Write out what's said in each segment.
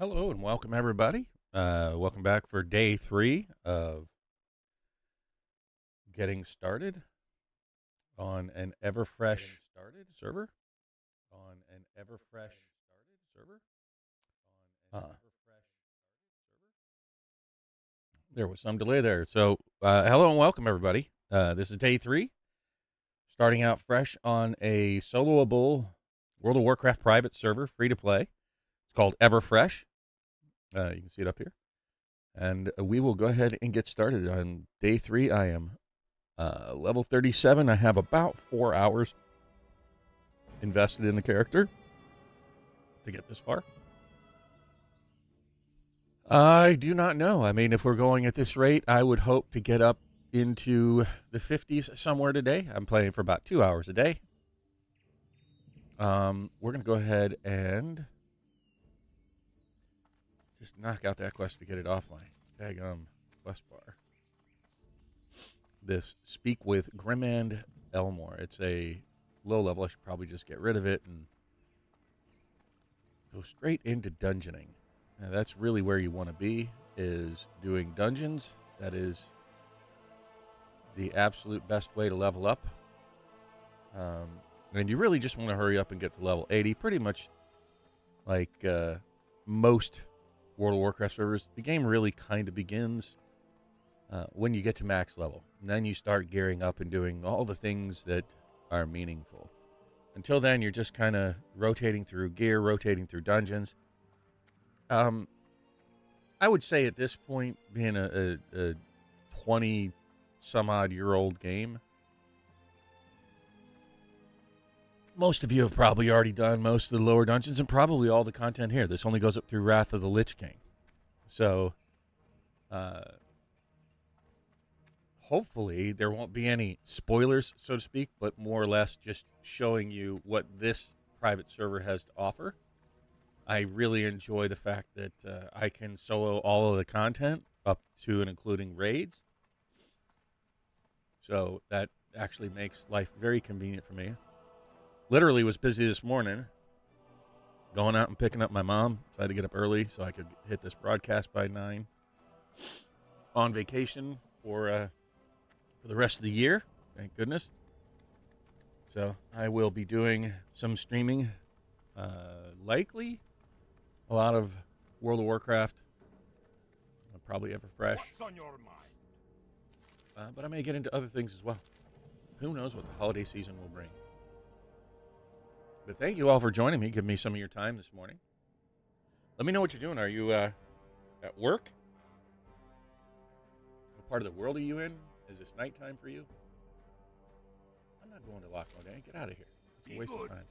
Hello and welcome everybody. Welcome back for day 3 of getting started on an Everfresh server. On an Everfresh server. Uh, there was some delay there. So, hello and welcome everybody. This is day 3, starting out fresh on a soloable World of Warcraft private server, free to play. It's called Everfresh. You can see it up here. And we will go ahead and get started on day 3. I am level 37. I have about 4 hours invested in the character to get this far. I do not know. I mean, if we're going at this rate, I would hope to get up into the 50s somewhere today. I'm playing for about 2 hours a day. We're going to go ahead and just knock out that quest to get it offline. Daggum quest bar. This Speak with Grimand Elmore. It's a low level. I should probably just get rid of it and go straight into dungeoning. Now, that's really where you want to be, is doing dungeons. That is the absolute best way to level up. And you really just want to hurry up and get to level 80. Pretty much like most World of Warcraft servers, the game really kind of begins when you get to max level. And then you start gearing up and doing all the things that are meaningful. Until then, you're just kind of rotating through gear, rotating through dungeons. I would say at this point, being a 20-some-odd-year-old game, most of you have probably already done most of the lower dungeons and probably all the content here. This only goes up through Wrath of the Lich King. So, hopefully there won't be any spoilers, so to speak, but more or less just showing you what this private server has to offer. I really enjoy the fact that I can solo all of the content up to and including raids. So that actually makes life very convenient for me. Literally was busy this morning, going out and picking up my mom. So I had to get up early so I could hit this broadcast by 9. On vacation for the rest of the year, thank goodness. So I will be doing some streaming, likely a lot of World of Warcraft, probably Everfresh. What's on your mind? But I may get into other things as well. Who knows what the holiday season will bring. But thank you all for joining me, giving me some of your time this morning. Let me know what you're doing. Are you at work? What part of the world are you in? Is this nighttime for you? I'm not going to Lockmo Day. Get out of here. It's a waste of time.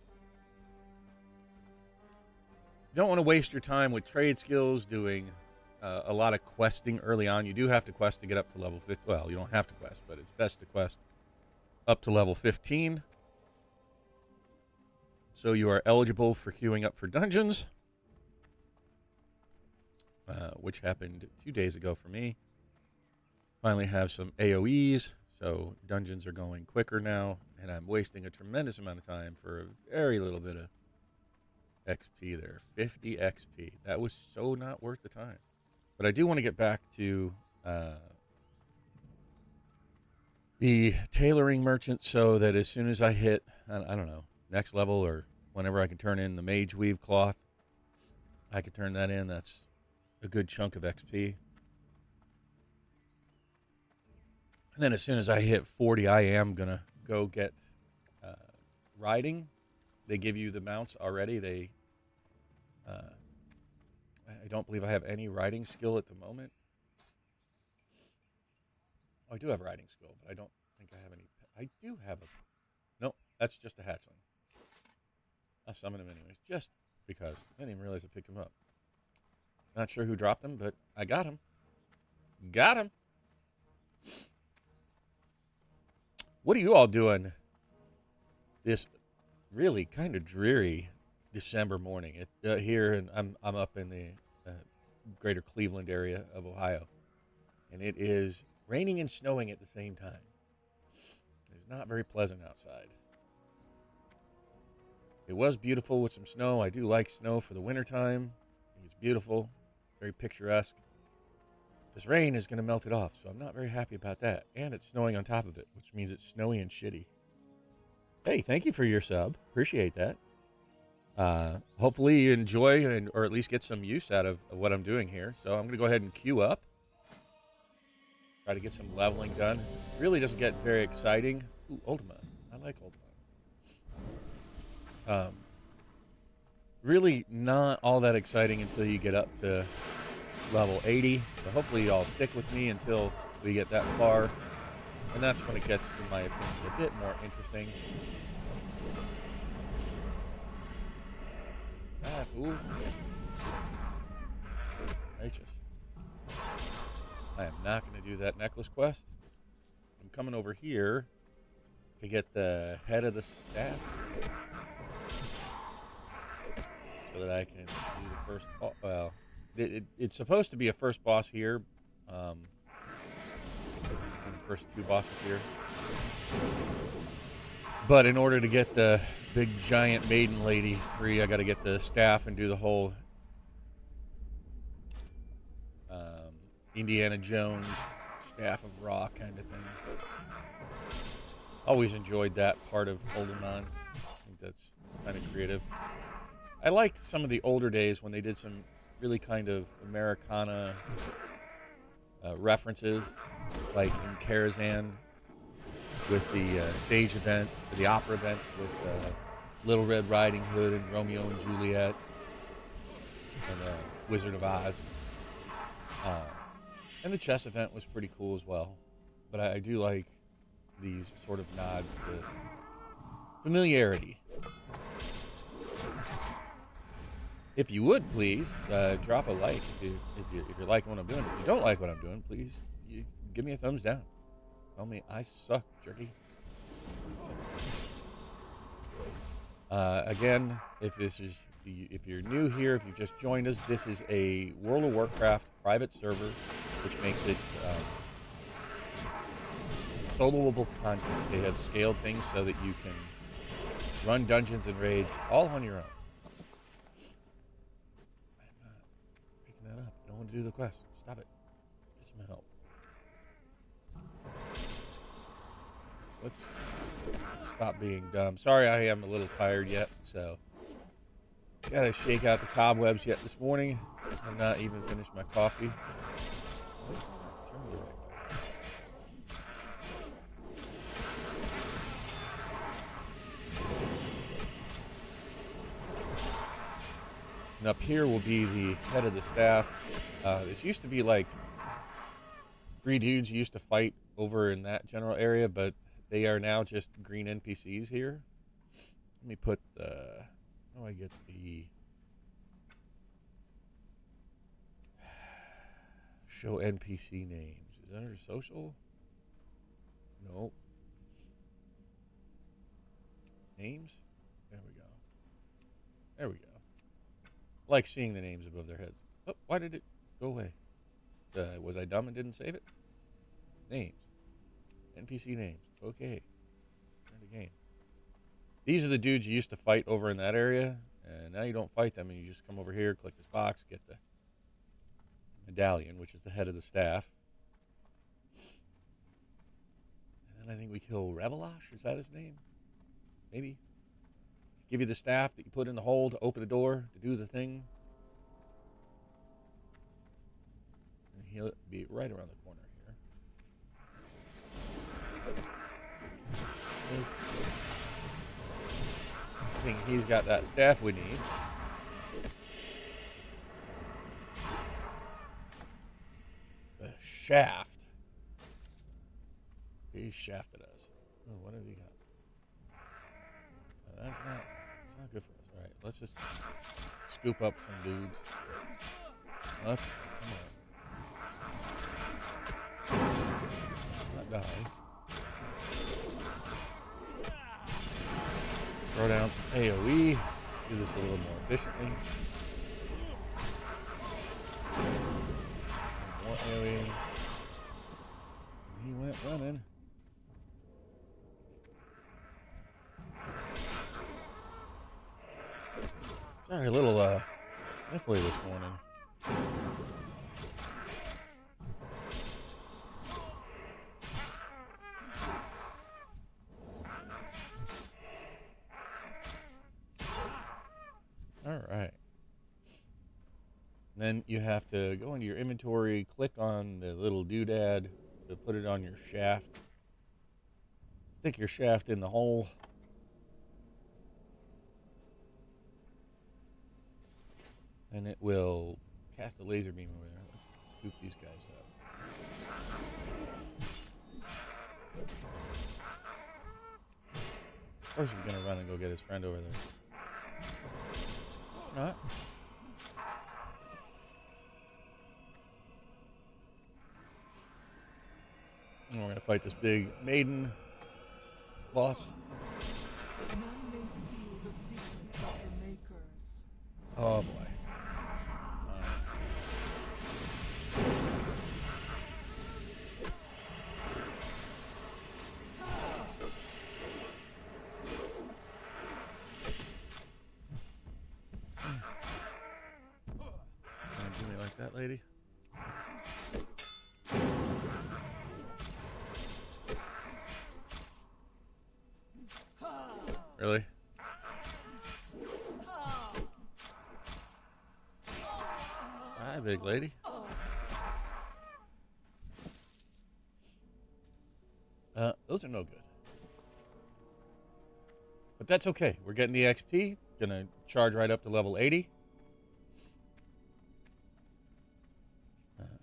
You don't want to waste your time with trade skills, doing a lot of questing early on. You do have to quest to get up to level 15. Well, you don't have to quest, but it's best to quest up to level 15. So you are eligible for queuing up for dungeons, which happened 2 days ago for me. Finally have some AoEs, so dungeons are going quicker now, and I'm wasting a tremendous amount of time for a very little bit of XP there. 50 XP. That was so not worth the time. But I do want to get back to the tailoring merchant so that as soon as I hit, I don't know, next level or whenever I can turn in the mage weave cloth, I can turn that in. That's a good chunk of XP. And then as soon as I hit 40, I am going to go get riding. They give you the mounts already. I don't believe I have any riding skill at the moment. Oh, I do have riding skill, but I don't think I have any. I do have a... No, that's just a hatchling. I'll summon him anyways, just because. I didn't even realize I picked him up. Not sure who dropped him, but I got him. Got him! What are you all doing this really kind of dreary December morning? Here, and I'm up in the greater Cleveland area of Ohio, and it is raining and snowing at the same time. It's not very pleasant outside. It was beautiful with some snow. I do like snow for the wintertime. It's beautiful, very picturesque. This rain is going to melt it off, so I'm not very happy about that. And it's snowing on top of it, which means it's snowy and shitty. Hey, thank you for your sub. Appreciate that. Hopefully you enjoy or at least get some use out of what I'm doing here. So I'm going to go ahead and queue up. Try to get some leveling done. It really doesn't get very exciting. Ooh, Ultima. I like Ultima. Really not all that exciting until you get up to level 80. So hopefully y'all stick with me until we get that far. And that's when it gets, in my opinion, a bit more interesting. Ah, fools. Righteous. I am not going to do that necklace quest. I'm coming over here to get the head of the staff so that I can do the first. Well, it's supposed to be a first boss here. The first two bosses here. But in order to get the big giant maiden lady free, I got to get the staff and do the whole Indiana Jones staff of rock kind of thing. Always enjoyed that part of Ultima. I think that's kind of creative. I liked some of the older days when they did some really kind of Americana references, like in Karazhan with the stage event, the opera event with Little Red Riding Hood and Romeo and Juliet and Wizard of Oz. And the chess event was pretty cool as well. But I do like these sort of nods to familiarity. If you would please drop a like if you're liking what I'm doing. If you don't like what I'm doing, please give me a thumbs down. Tell me I suck, jerky. Again, if you're new here, if you've just joined us, this is a World of Warcraft private server, which makes it soloable content. They have scaled things so that you can run dungeons and raids all on your own. I'm not picking that up. I don't want to do the quest. Stop it. Get some help. Let's stop being dumb. Sorry, I am a little tired yet, so gotta shake out the cobwebs yet this morning. I've not even finished my coffee. And up here will be the head of the staff. This used to be like 3 dudes used to fight over in that general area, but they are now just green NPCs here. Let me put the... How do I get the... Show NPC names. Is that under social? Nope. Names? There we go. There we go. I like seeing the names above their heads. Oh, why did it go away? Was I dumb and didn't save it? Names. NPC names. Okay. Turn the game. These are the dudes you used to fight over in that area, and now you don't fight them, and you just come over here, click this box, get the medallion, which is the head of the staff. And then I think we kill Revelosh. Is that his name? Maybe. Give you the staff that you put in the hole to open a door to do the thing. And he'll be right around the corner here. I think he's got that staff we need. The shaft. He shafted us. Oh, what have we got? That's not good for us. All right, let's just scoop up some dudes. Let's not die. Throw down some AoE. Do this a little more efficiently. More AoE. He went running. Sorry, a little sniffly this morning. Then you have to go into your inventory, click on the little doodad to put it on your shaft. Stick your shaft in the hole. And it will cast a laser beam over there. Let's scoop these guys up. Of course he's going to run and go get his friend over there. Not. And we're going to fight this big maiden boss. None may steal the secrets of the makers. Oh boy. Do me like that, lady? Really? Hi, big lady. Those are no good. But that's okay. We're getting the XP. Gonna charge right up to level 80.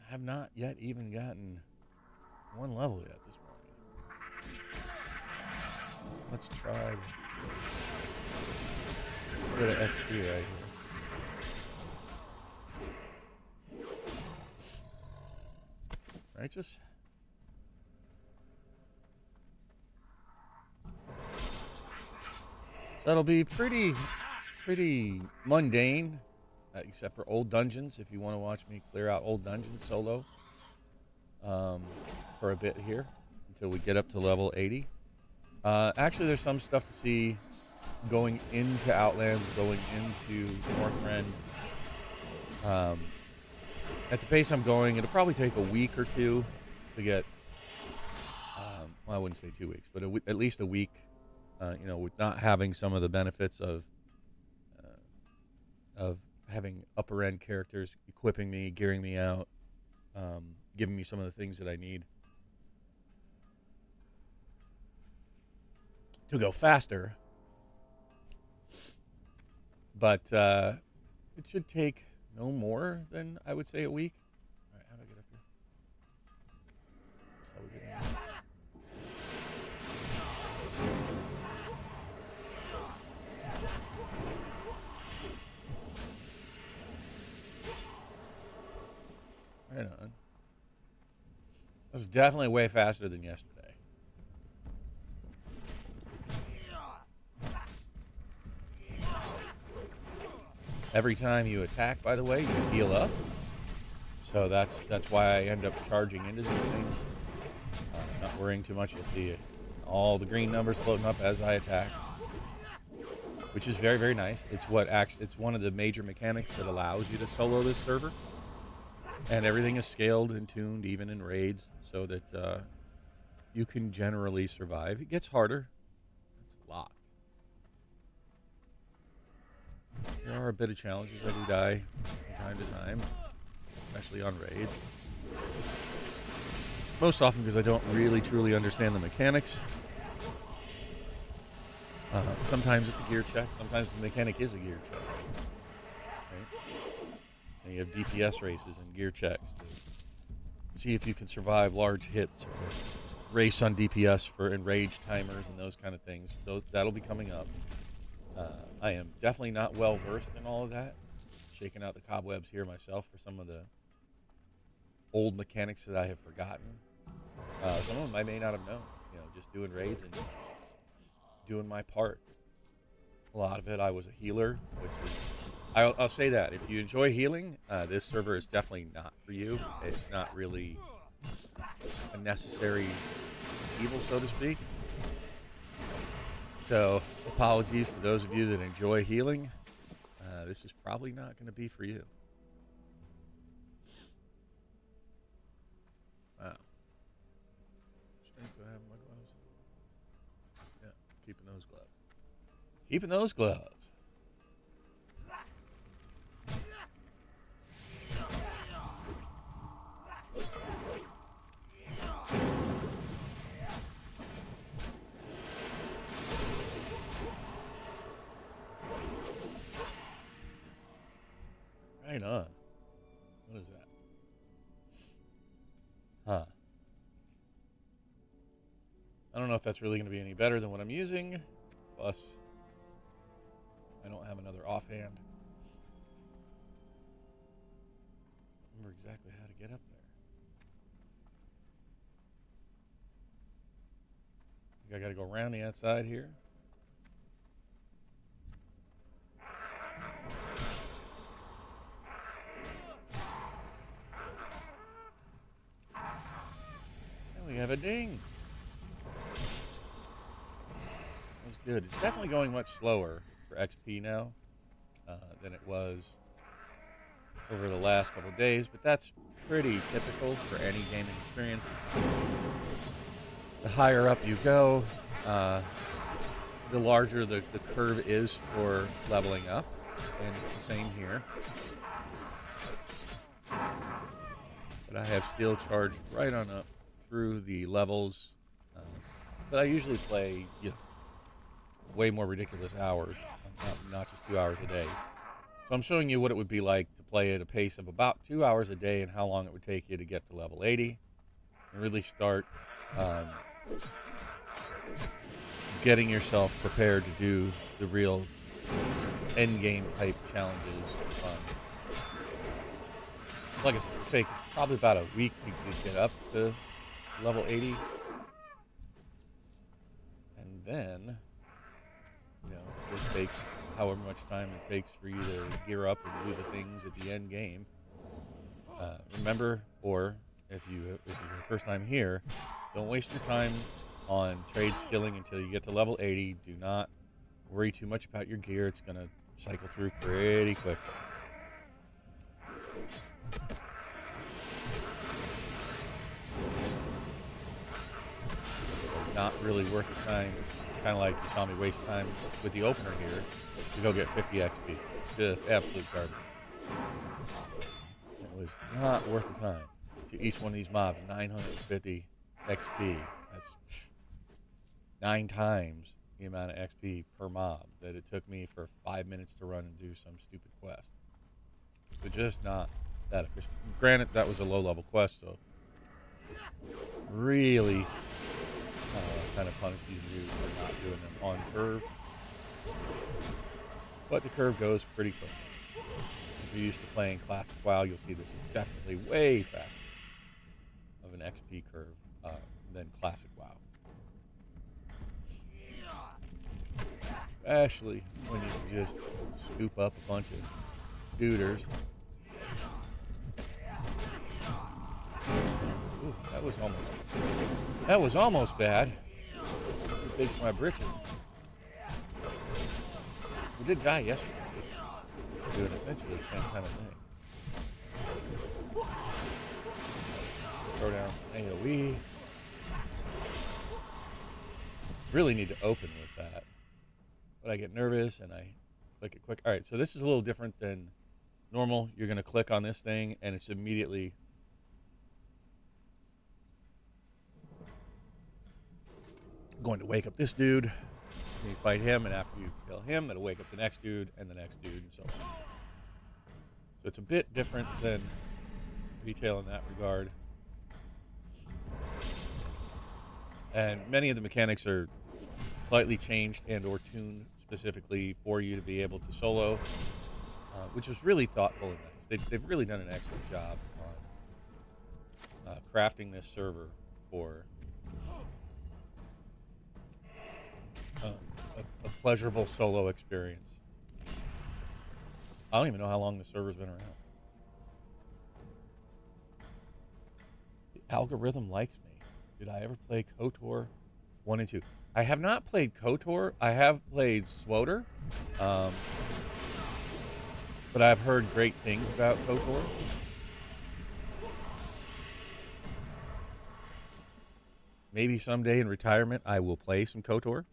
Have not yet even gotten one level yet this morning. Let's try a bit of XP right here. Righteous. So it'll be pretty mundane, except for old dungeons. If you want to watch me clear out old dungeons solo for a bit here until we get up to level 80. Actually, there's some stuff to see going into Outlands, going into Northrend. At the pace I'm going, it'll probably take a week or two to get. Well, I wouldn't say 2 weeks, but at least a week. With not having some of the benefits of having upper end characters equipping me, gearing me out, giving me some of the things that I need to go faster. But it should take no more than, I would say, a week. All right, how do I get up here? That's how we get in here. Right on. This is definitely way faster than yesterday. Every time you attack, by the way, you heal up. So that's why I end up charging into these things. Not worrying too much. You'll see it. All the green numbers floating up as I attack, which is very, very nice. It's one of the major mechanics that allows you to solo this server. And everything is scaled and tuned, even in raids, so that you can generally survive. It gets harder. It's locked. There are a bit of challenges. I do die from time to time, especially on raids. Most often because I don't really, truly understand the mechanics. Sometimes it's a gear check. Sometimes the mechanic is a gear check. And you have DPS races and gear checks to see if you can survive large hits or race on DPS for enraged timers and those kind of things. That'll be coming up. I am definitely not well versed in all of that. Shaking out the cobwebs here myself for some of the old mechanics that I have forgotten. Some of them I may not have known. Just doing raids and doing my part. A lot of it I was a healer, which is... I'll say that. If you enjoy healing, this server is definitely not for you. It's not really a necessary evil, so to speak. So, apologies to those of you that enjoy healing. This is probably not going to be for you. Wow. Strength, do I have my gloves? Yeah, keeping those gloves. Keeping those gloves. I don't know if that's really going to be any better than what I'm using. Plus, I don't have another offhand. I remember exactly how to get up there. I think I got to go around the outside here. And we have a ding. That's good. It's definitely going much slower for XP now than it was over the last couple of days, but that's pretty typical for any gaming experience. The higher up you go, the larger the curve is for leveling up, and it's the same here. But I have steel charged right on up through the levels, but I usually play, way more ridiculous hours, not just 2 hours a day. So I'm showing you what it would be like to play at a pace of about 2 hours a day and how long it would take you to get to level 80 and really start getting yourself prepared to do the real end game type challenges. Like I said, it would take probably about a week to get up to level 80. And then, it takes however much time it takes for you to gear up and do the things at the end game. Remember, or if it's your first time here, don't waste your time on trade skilling until you get to level 80. Do not worry too much about your gear. It's going to cycle through pretty quick. Not really worth the time. Kind of like you saw me waste time with the opener here to go get 50 XP. Just absolute garbage. It was not worth the time. To each one of these mobs, 950 XP. That's 9 times the amount of XP per mob that it took me for 5 minutes to run and do some stupid quest. So just not that efficient. Granted, that was a low-level quest, so really kind of punishes you for not doing them on curve. But the curve goes pretty quick. If you're used to playing classic WoW, you'll see this is definitely way faster of an XP curve than classic WoW. Especially when you can just scoop up a bunch of duders. Ooh, that was almost bad. Too big for my britches. We did die yesterday. Doing essentially the same kind of thing. Throw down some AoE. Really need to open with that. But I get nervous and I click it quick. Alright, so this is a little different than normal. You're going to click on this thing and it's immediately going to wake up this dude. You fight him, and after you kill him, it'll wake up the next dude, and and so on. So it's a bit different than retail in that regard. And many of the mechanics are slightly changed and or tuned specifically for you to be able to solo, which was really thoughtful and nice. They've really done an excellent job on crafting this server for a pleasurable solo experience. I don't even know how long the server's been around. The algorithm likes me. Did I ever play KOTOR 1 and 2? I have not played KOTOR. I have played SWOTOR. But I've heard great things about KOTOR. Maybe someday in retirement I will play some KOTOR.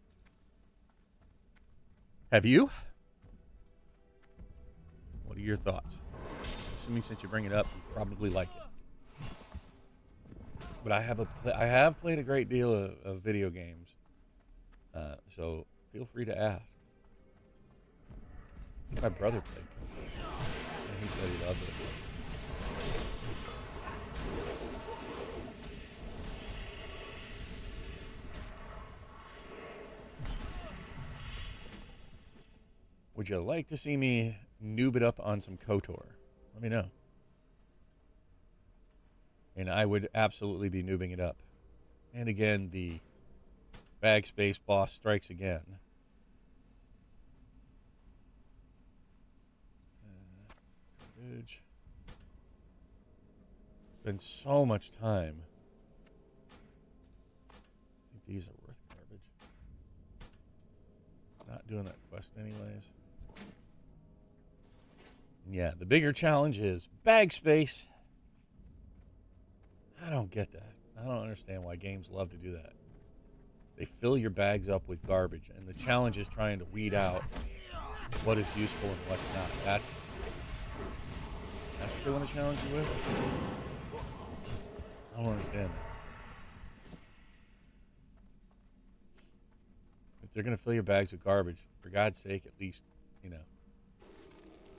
Have you? What are your thoughts? Assuming since you bring it up, you probably like it. But I have played a great deal of video games, so feel free to ask. I think my brother played KOTOR, and he said he loved it. Would you like to see me noob it up on some KOTOR? Let me know. And I would absolutely be noobing it up. And again, the bag space boss strikes again. Garbage. Spend so much time. I think these are worth garbage. Not doing that quest anyways. Yeah, the bigger challenge is bag space. I don't get that. I don't understand why games love to do that. They fill your bags up with garbage, and the challenge is trying to weed out what is useful and what's not. That's what they want to challenge you with? I don't understand that. If they're going to fill your bags with garbage, for God's sake, at least,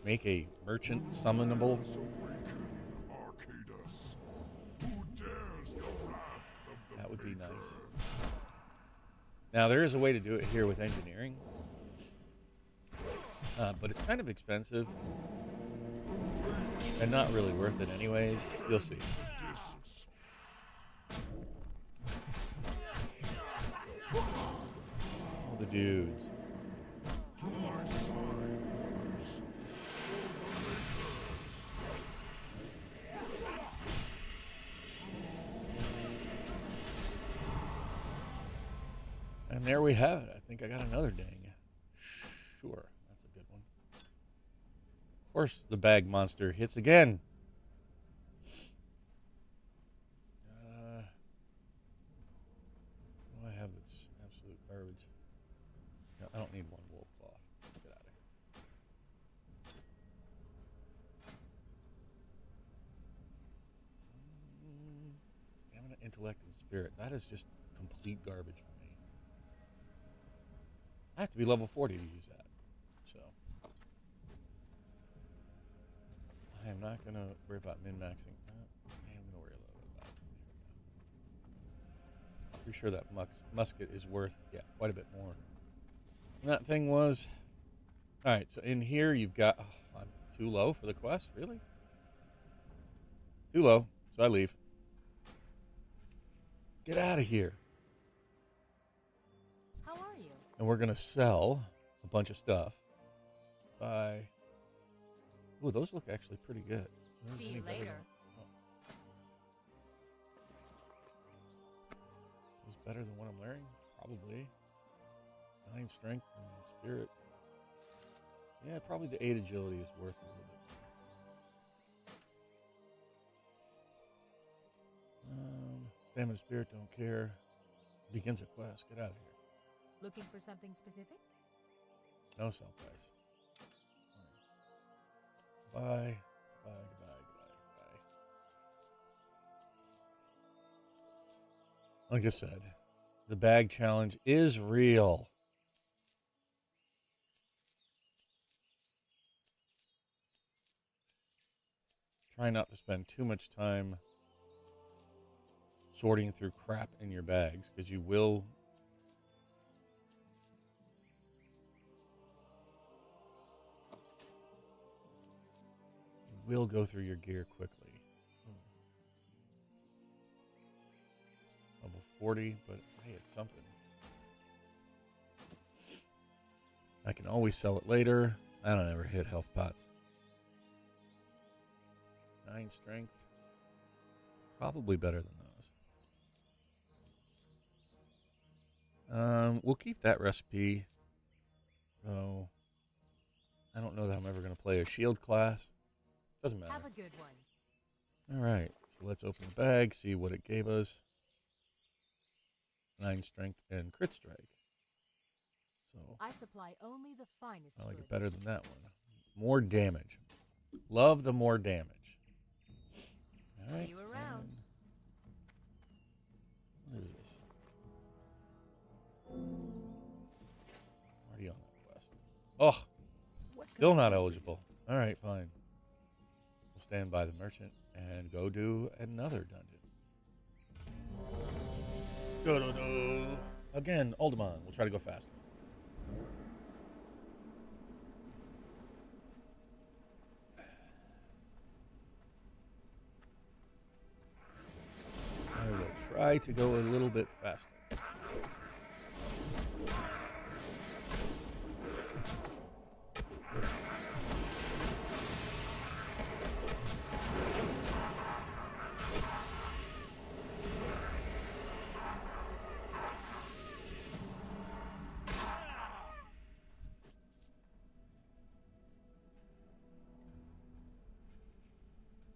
make a merchant summonable. That would be nice. Now, there is a way to do it here with engineering, but it's kind of expensive and not really worth it anyways. You'll see. All the dudes. And there we have it. I think I got another dang. Sure, that's a good one. Of course, the bag monster hits again. What do I have that's absolute garbage? No, I don't need one wool cloth. Get out of here. Stamina, intellect, and spirit. That is just complete garbage for me. I have to be level 40 to use that. So I am not going to worry about min-maxing. I am going to worry a little bit about it. Pretty sure that musket is worth, quite a bit more. And that thing was... Alright, so in here you've got... Oh, I'm too low for the quest? Really? Too low, so I leave. Get out of here. And we're going to sell a bunch of stuff. Ooh, those look actually pretty good. See you later. Is better than what I'm wearing? Probably. 9 strength and spirit. Yeah, probably the 8 agility is worth a little bit. Stamina, spirit, don't care. Begins a quest. Get out of here. Looking for something specific? No sell price. Bye. Goodbye. Like I said, the bag challenge is real. Try not to spend too much time sorting through crap in your bags, because you will go through your gear quickly. Level 40, but hey, it's something. I can always sell it later. I don't ever hit health pots. 9 strength. Probably better than those. We'll keep that recipe. Oh, I don't know that I'm ever going to play a shield class. Doesn't matter. Have a good one. All right, so let's open the bag, see what it gave us. 9 strength and crit strike. So I supply only the finest. I like it goods. better than that one. More damage. Love the more damage. All right. See you around. What is this? Already on that quest. Oh, still not eligible. All right, fine. We'll stand by the merchant and go do another dungeon. Again, Alderman. We'll try to go faster. try to go a little bit faster.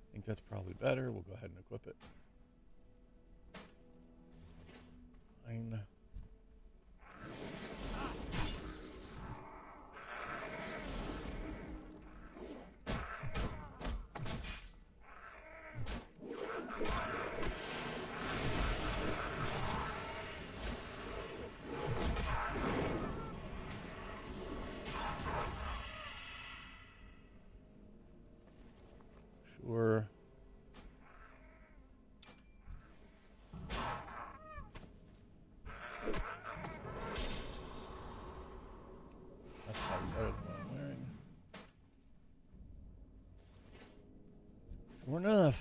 I think that's probably better. We'll go ahead and equip it. Fine. Sure. That's probably better than what I'm wearing. Sure enough.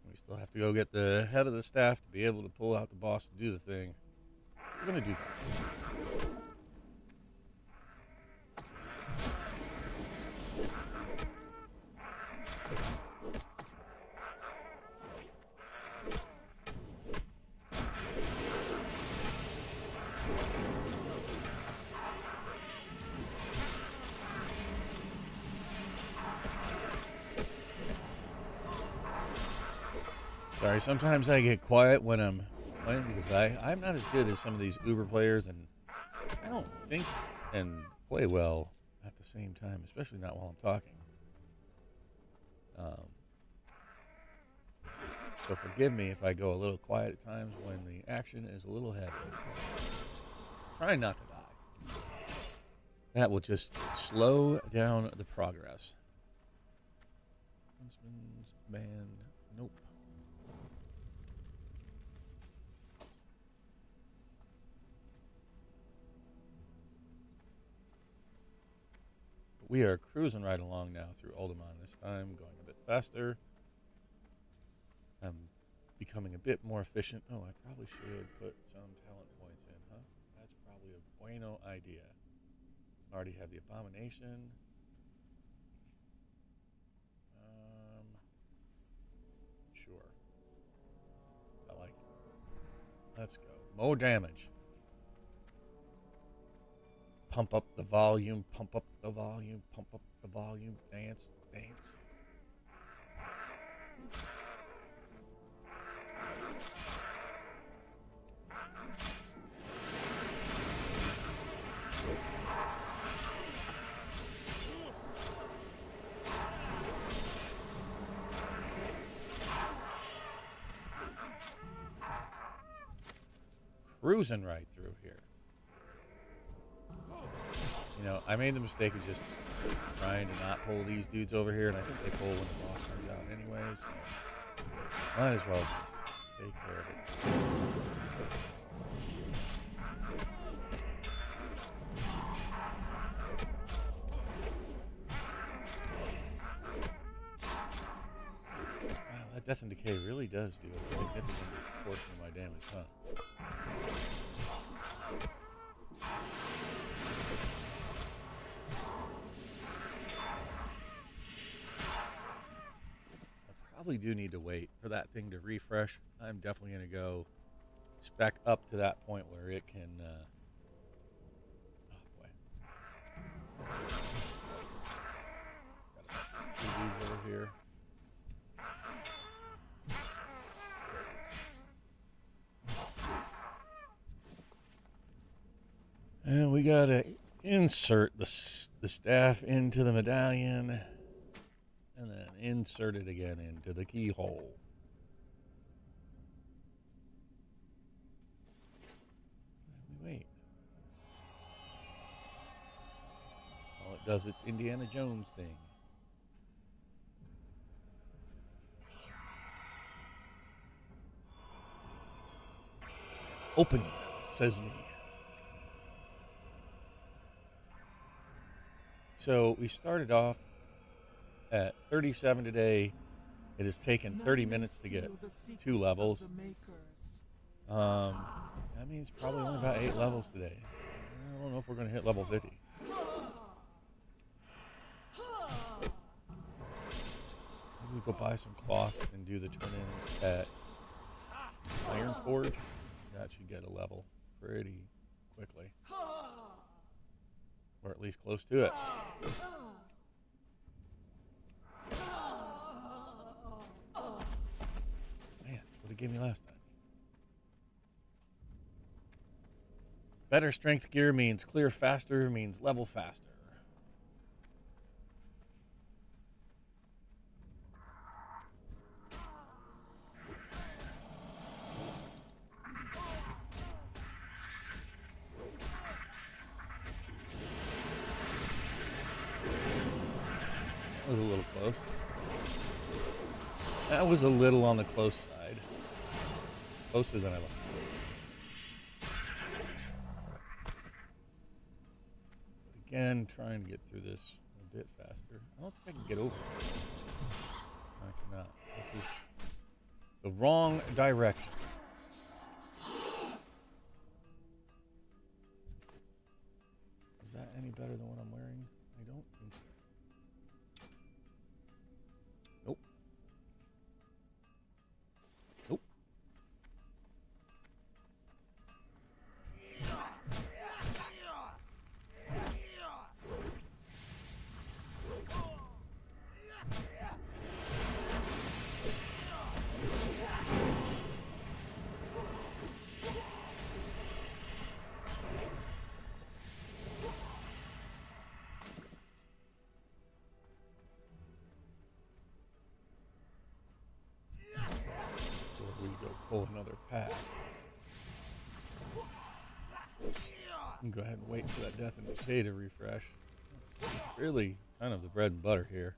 We still have to go get the head of the staff to be able to pull out the boss to do the thing. We're going to do that. Sorry, sometimes I get quiet when I'm playing because I'm not as good as some of these Uber players, and I don't think and play well at the same time, especially not while I'm talking. So forgive me if I go a little quiet at times when the action is a little heavy. Trying not to die. That will just slow down the progress. Huntsman's band. Nope. But we are cruising right along now through Alderman this time, going a bit faster. I'm becoming a bit more efficient. Oh, I probably should put some talent points in, huh? That's probably a bueno idea. I already have the abomination. Sure. I like it. Let's go. More damage. Pump up the volume, pump up the volume, pump up the volume. Dance, dance. Cruising right through here. You know, I made the mistake of just trying to not pull these dudes over here, and I think they pull when the boss comes out anyways. So might as well just take care of it. Wow, that Death and Decay really does do a significant portion of my damage, huh? Probably do need to wait for that thing to refresh. I'm definitely going to go spec up to that point where it can oh boy, got these over here. And we got to insert the staff into the medallion. And then insert it again into the keyhole. does its Indiana Jones thing. Open, says me. So we started off at 37 today. It has taken 30 minutes to get 2 levels. That means probably only about 8 levels today. I don't know if we're going to hit level 50. Maybe we go buy some cloth and do the twin-ins at Iron Forge. That should get a level pretty quickly. Or at least close to it. Man, that's what it gave me last time. Better strength gear means clear faster, means level faster. That was a little close. That was a little on the close side. Closer than I like. But again, trying to get through this a bit faster. I don't think I can get over it. I cannot. This is the wrong direction. Is that any better than what I'm wearing? I don't think so. Nope. Nope. We go pull another path. And go ahead and wait for that death and decay to refresh. It's really kind of the bread and butter here.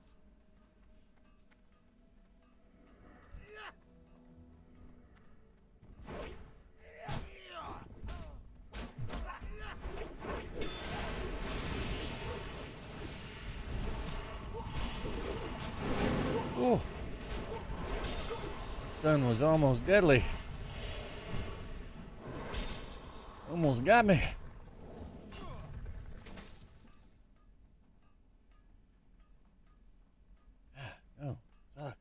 Oh. Stun was almost deadly. Almost got me. Oh, suck.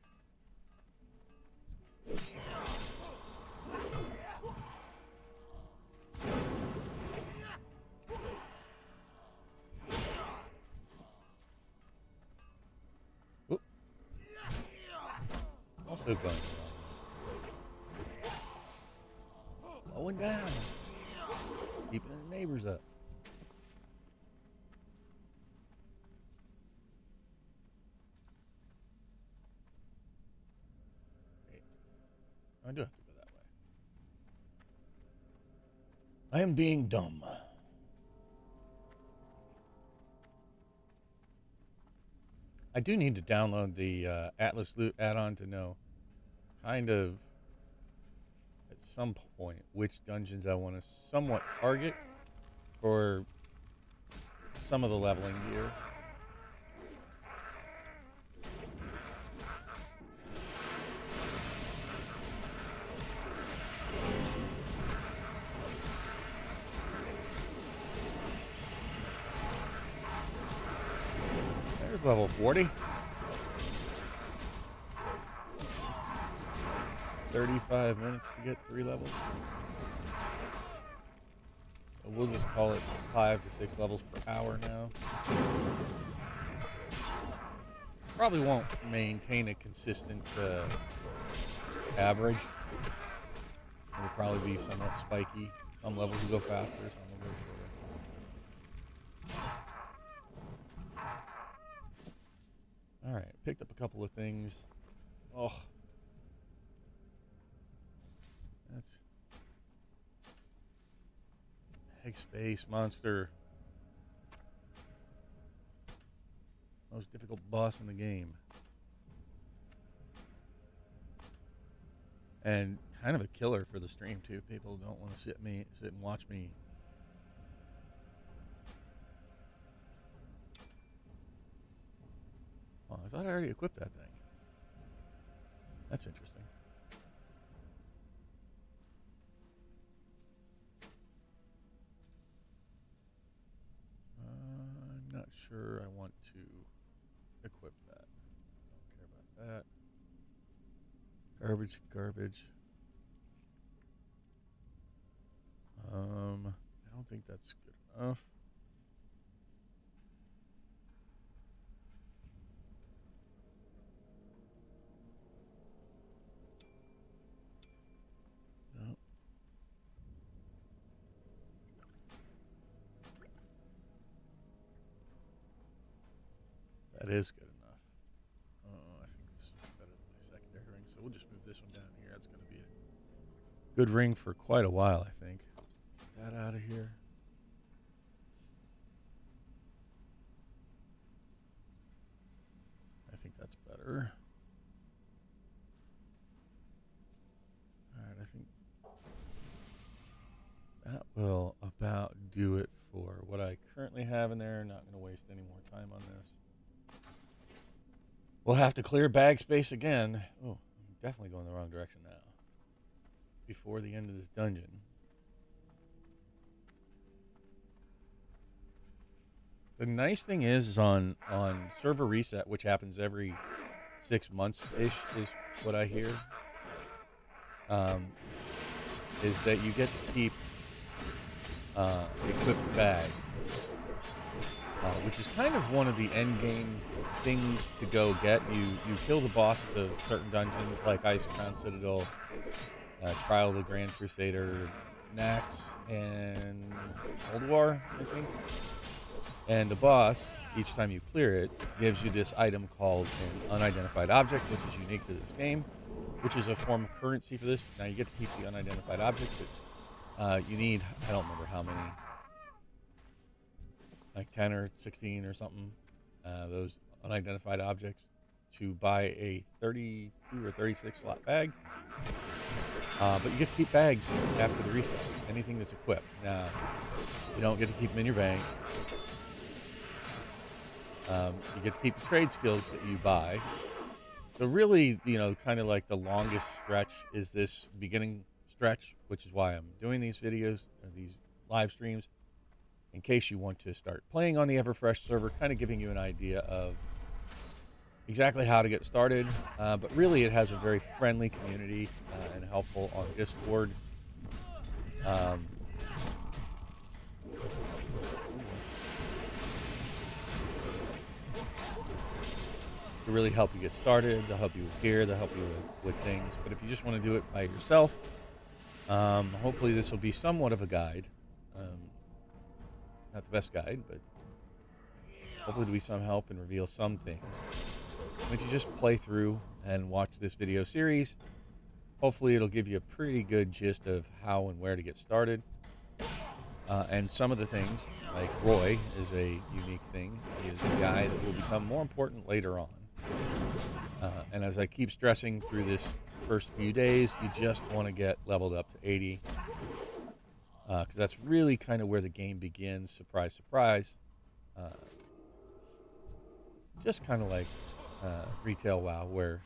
Oop. Also going wrong. Slowing down. Keeping the neighbors up. Wait. I do have to go that way. I am being dumb. I do need to download the Atlas Loot add-on to know kind of at some point which dungeons I want to somewhat target for some of the leveling gear. There's level 40. 35 minutes to get 3 levels. So we'll just call it 5 to 6 levels per hour now. Probably won't maintain a consistent average. It'll probably be somewhat spiky. Some levels will go faster, some will go shorter. Alright, picked up a couple of things. Oh. That's Egg Space Monster. Most difficult boss in the game. And kind of a killer for the stream too. People don't want to sit and watch me. Oh, I thought I already equipped that thing. That's interesting. I'm not sure I want to equip that. Don't care about that. Garbage, garbage. I don't think that's good enough. No. That is good enough. I think this is better than my secondary ring, so we'll just move this one down here. That's going to be a good ring for quite a while, I think. Get that out of here. I think that's better. Alright, I think that will about do it for what I currently have in there. Not going to waste any more time on this. We'll have to clear bag space again. Oh, I'm definitely going the wrong direction now. Before the end of this dungeon. The nice thing is on server reset, which happens every 6 months-ish, is what I hear, is that you get to keep equipped bags, which is kind of one of the end game things to go get. You kill the bosses of certain dungeons like Ice Crown Citadel, Trial of the Grand Crusader, Nax, and Cold War, I think. And the boss, each time you clear it, gives you this item called an unidentified object, which is unique to this game, which is a form of currency for this. Now you get to keep the unidentified object, but you need, I don't remember how many, like 10 or 16 or something, those unidentified objects to buy a 32 or 36 slot bag. But you get to keep bags after the reset, anything that's equipped. Now, you don't get to keep them in your bank. You get to keep the trade skills that you buy. So really, kind of like the longest stretch is this beginning stretch, which is why I'm doing these videos, or these live streams, in case you want to start playing on the Everfresh server, kind of giving you an idea of exactly how to get started. But really, it has a very friendly community and helpful on Discord. To really help you get started, they'll help you with gear, they'll help you with things. But if you just want to do it by yourself, hopefully this will be somewhat of a guide. Not the best guide, but hopefully it'll be some help and reveal some things. And if you just play through and watch this video series, hopefully it'll give you a pretty good gist of how and where to get started. And some of the things, like Roy is a unique thing. He is a guy that will become more important later on. And as I keep stressing through this first few days, you just want to get leveled up to 80. Because that's really kind of where the game begins. Surprise, surprise. Just kind of like retail WoW, where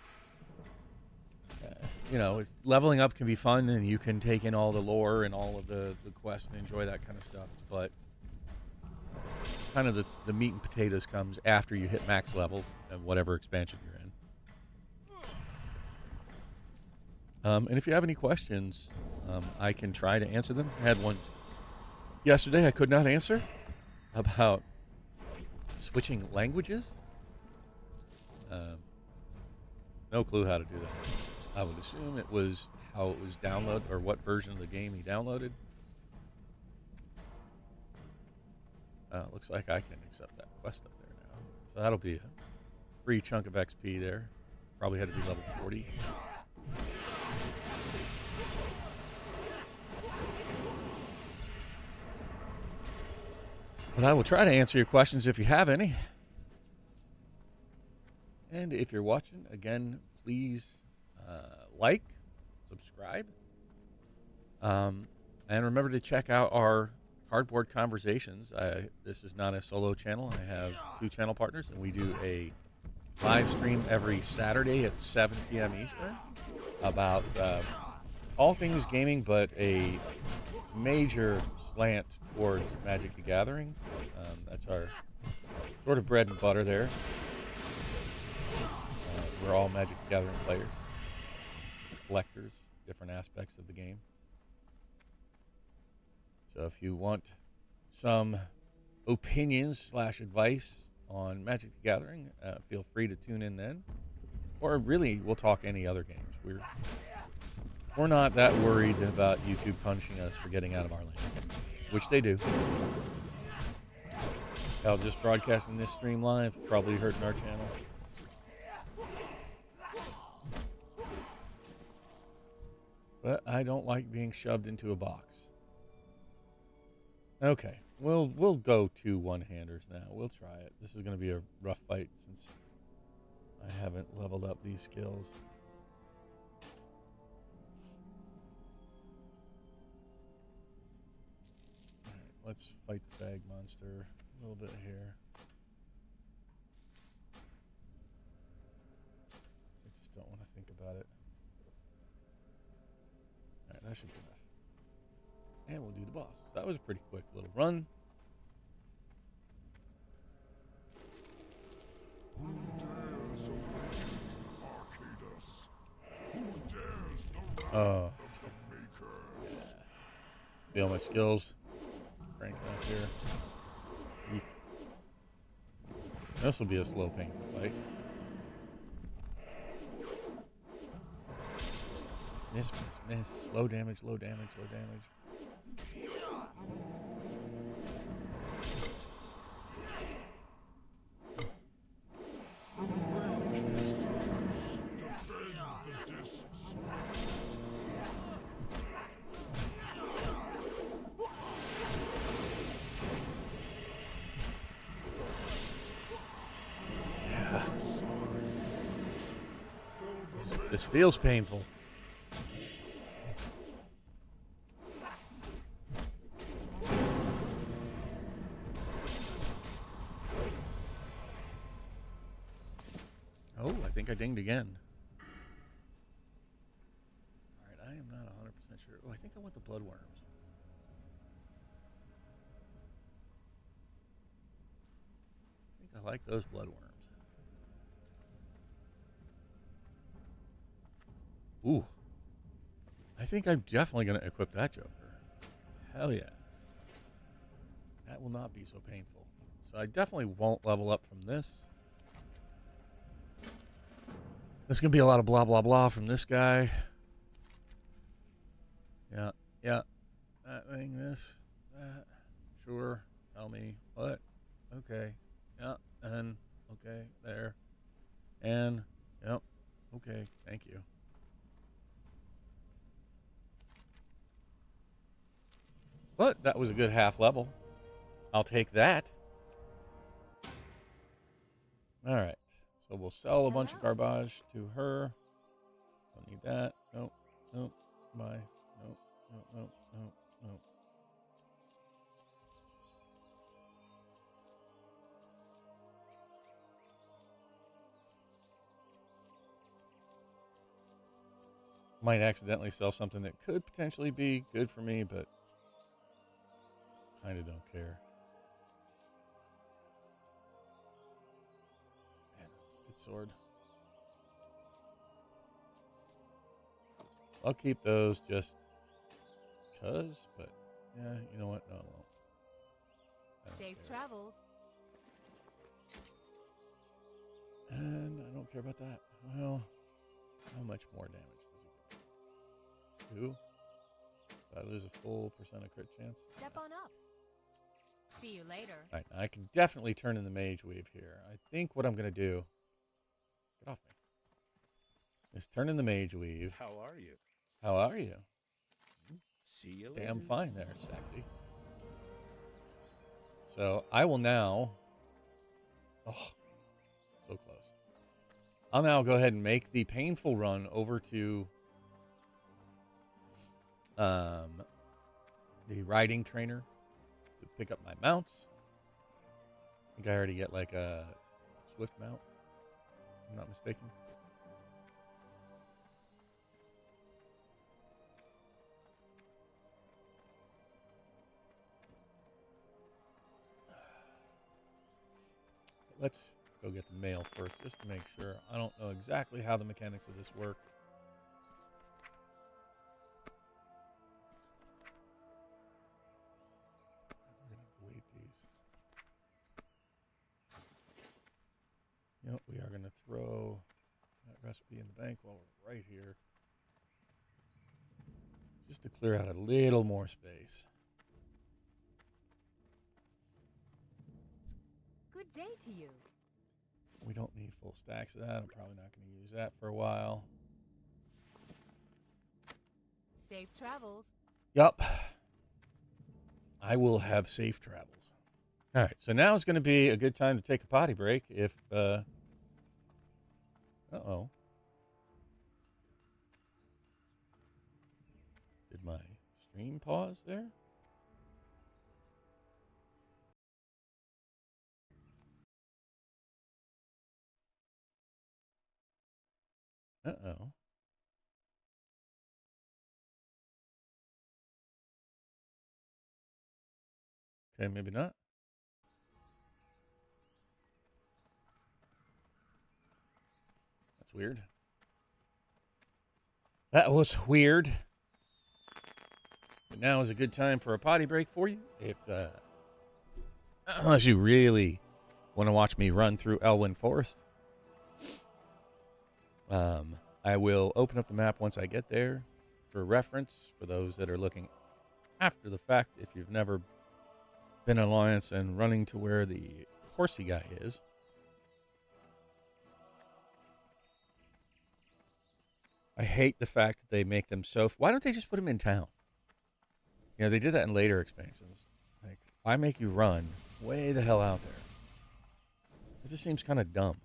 leveling up can be fun and you can take in all the lore and all of the quests and enjoy that kind of stuff. But kind of the meat and potatoes comes after you hit max level and whatever expansion you're in. And if you have any questions, I can try to answer them. I had one yesterday I could not answer about switching languages. No clue how to do that. I would assume it was how it was downloaded or what version of the game he downloaded. Looks like I can accept that quest up there now. So that'll be a free chunk of XP there. Probably had to be level 40. But I will try to answer your questions if you have any. And if you're watching, again, please like, subscribe. And remember to check out our Cardboard Conversations. This is not a solo channel. I have 2 channel partners, and we do a live stream every Saturday at 7 p.m. Eastern about all things gaming, but a major slant towards Magic the Gathering. That's our sort of bread and butter there. We're all Magic the Gathering players, collectors, different aspects of the game. So if you want some opinions / advice on Magic the Gathering, feel free to tune in then. Or really, we'll talk any other games. We're not that worried about YouTube punishing us for getting out of our lane, which they do. Hell, just broadcasting this stream live probably hurting our channel. But I don't like being shoved into a box. Okay, we'll go 2 one-handers now. We'll try it. This is going to be a rough fight since I haven't leveled up these skills. All right, let's fight the bag monster a little bit here. I just don't want to think about it. All right, that should be enough. And we'll do the boss. So that was a pretty quick little run. Who dares awaken Arcadus? Who dares the wrath of the Makers? Feel my skills cranking up here. Eek. This will be a slow, painful fight. Miss, miss, miss. Low damage, low damage, low damage. Yeah. This feels painful. Oh, I think I dinged again. Alright, I am not 100% sure. Oh, I think I want the blood worms. I think I like those blood worms. Ooh. I think I'm definitely going to equip that Joker. Hell yeah. That will not be so painful. So I definitely won't level up from this. There's going to be a lot of blah, blah, blah from this guy. Yeah, yeah. That thing, this, that. Sure. Tell me what. Okay. Yeah. And, okay. There. And, yep. Okay. Thank you. But that was a good half level. I'll take that. All right. So we'll sell a bunch of garbage to her. Don't need that. Nope. Nope. Bye. Nope. Nope. Nope. Nope. Nope. Might accidentally sell something that could potentially be good for me, but kind of don't care. Man, that was a good sword. I'll keep those just because, but yeah, you know what? No, I won't. I don't Safe care. travels. And I don't care about that. Well, how much more damage does he do? 2? Did I lose a full % of crit chance? Step on up. See you later. All right, I can definitely turn in the mage weave here. I think what I'm going to do, get off me, is turn in the mage weave. How are you? How are you? See you later. Damn fine there, sexy. So I will now, oh, so close. I'll now go ahead and make the painful run over to the riding trainer to pick up my mounts. I think I already get like a swift mount, if I'm not mistaken. Let's go get the mail first, just to make sure. I don't know exactly how the mechanics of this work. We're going to delete these. Yep, we are going to throw that recipe in the bank while we're right here. Just to clear out a little more space. Good day to you. We don't need full stacks of that. I'm probably not going to use that for a while. Safe travels. Yup. I will have safe travels. All right, so now is going to be a good time to take a potty break if, uh-oh. Did my stream pause there? Uh-oh. Okay, maybe not. That's weird. That was weird. But now is a good time for a potty break for you. If, unless you really want to watch me run through Elwyn Forest. I will open up the map once I get there for reference for those that are looking after the fact. If you've never been in Alliance and running to where the horsey guy is. I hate the fact that they make them so... Why don't they just put them in town? You know, they did that in later expansions. Like, why make you run way the hell out there? It just seems kind of dumb.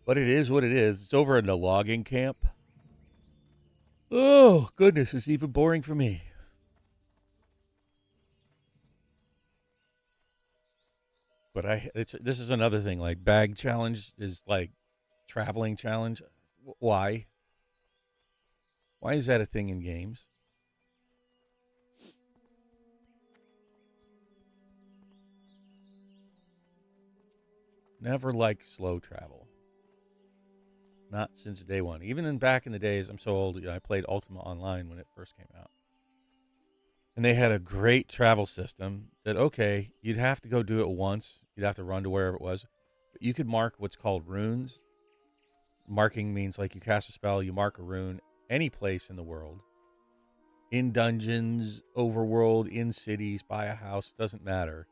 But it is what it is. It's over in the logging camp. Oh, goodness, it's even boring for me. But this is another thing. Like, bag challenge is like traveling challenge. Why? Why is that a thing in games? Never liked slow travel. Not since day one. Even back in the days, I'm so old, you know, I played Ultima Online when it first came out. And they had a great travel system that, okay, you'd have to go do it once. You'd have to run to wherever it was. But you could mark what's called runes. Marking means like you cast a spell, you mark a rune any place in the world. In dungeons, overworld, in cities, by a house, doesn't matter.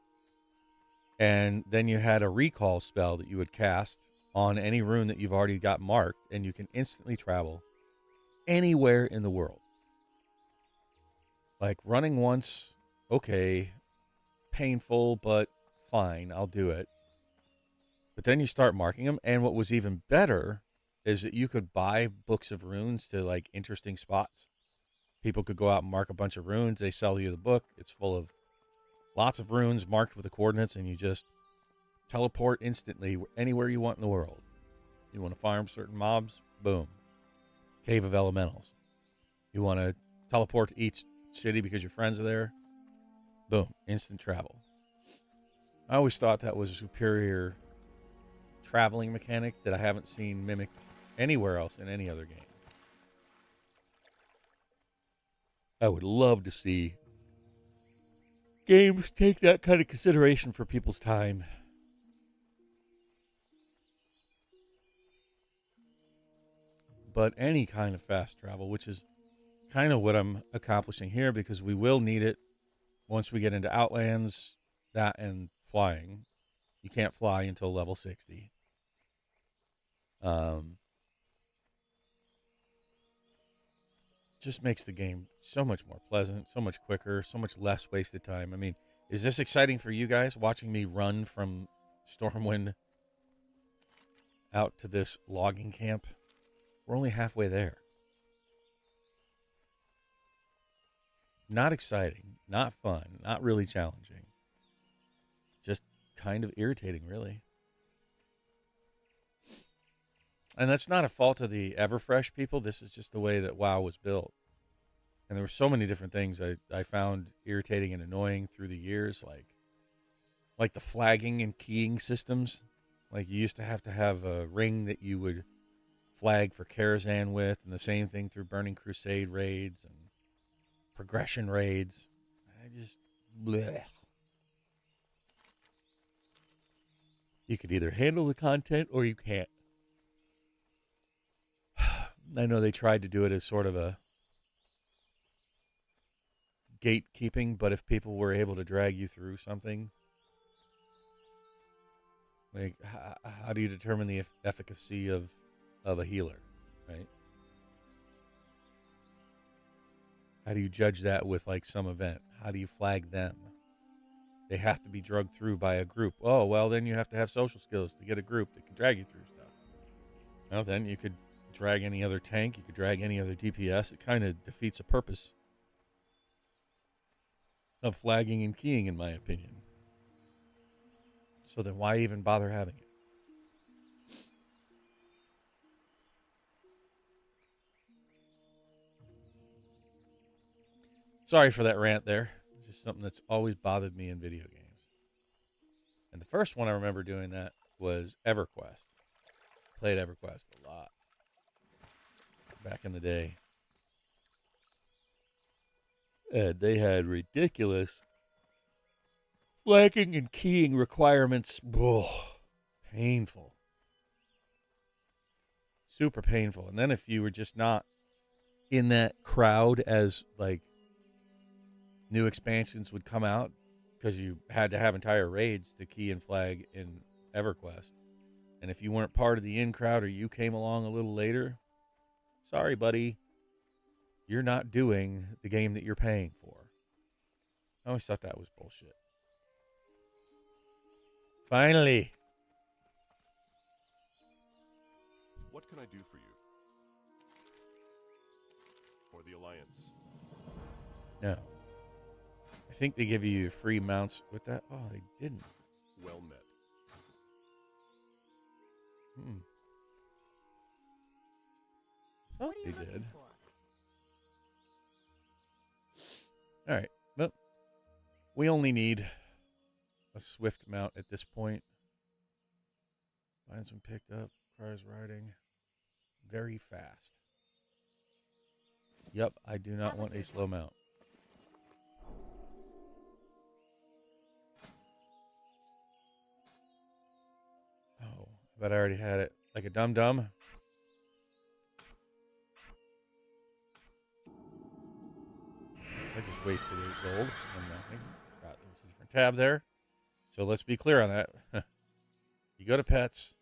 And then you had a recall spell that you would cast on any rune that you've already got marked, and you can instantly travel anywhere in the world. Like running once, okay, painful, but fine, I'll do it. But then you start marking them, and what was even better is that you could buy books of runes to like interesting spots. People could go out and mark a bunch of runes. They sell you the book. It's full of lots of runes marked with the coordinates, and you just teleport instantly anywhere you want in the world. You want to farm certain mobs? Boom. Cave of Elementals. You want to teleport to each city because your friends are there? Boom. Instant travel. I always thought that was a superior traveling mechanic that I haven't seen mimicked anywhere else in any other game. I would love to see games take that kind of consideration for people's time. But any kind of fast travel, which is kind of what I'm accomplishing here, because we will need it once we get into Outlands, that and flying. You can't fly until level 60. Just makes the game so much more pleasant, so much quicker, so much less wasted time. I mean, is this exciting for you guys, watching me run from Stormwind out to this logging camp. We're only halfway there. Not exciting, not fun, not really challenging. Just kind of irritating, really. And that's not a fault of the Everfresh people. This is just the way that WoW was built. And there were so many different things I found irritating and annoying through the years, like the flagging and keying systems. Like you used to have a ring that you would flag for Karazhan with, and the same thing through Burning Crusade raids and progression raids. I just bleh. You could either handle the content or you can't. I know they tried to do it as sort of a gatekeeping, but if people were able to drag you through something, like how do you determine the efficacy of a healer, right? How do you judge that with like some event? How do you flag them? They have to be drugged through by a group. Oh, well, then you have to have social skills to get a group that can drag you through stuff. Well, then you could drag any other tank. You could drag any other DPS. It kind of defeats the purpose of flagging and keying, in my opinion. So then why even bother having it? Sorry for that rant there. It's just something that's always bothered me in video games. And the first one I remember doing that was EverQuest. Played EverQuest a lot back in the day. And they had ridiculous flagging and keying requirements. Ugh, painful. Super painful. And then if you were just not in that crowd as like new expansions would come out, because you had to have entire raids to key and flag in EverQuest. And if you weren't part of the in crowd or you came along a little later, sorry, buddy, you're not doing the game that you're paying for. I always thought that was bullshit. Finally. What can I do for you? For the Alliance. No. I think they give you free mounts with that. Oh, they didn't. Well met. Thought What are they you looking did. for? All right. Well, we only need a swift mount at this point. Mine's been picked up. Requires riding very fast. Yep, I do not want a slow mount. Oh, I bet I already had it. Like a dum-dum. I just wasted 8 gold on nothing. Got there's a different tab there. So let's be clear on that. You go to pets.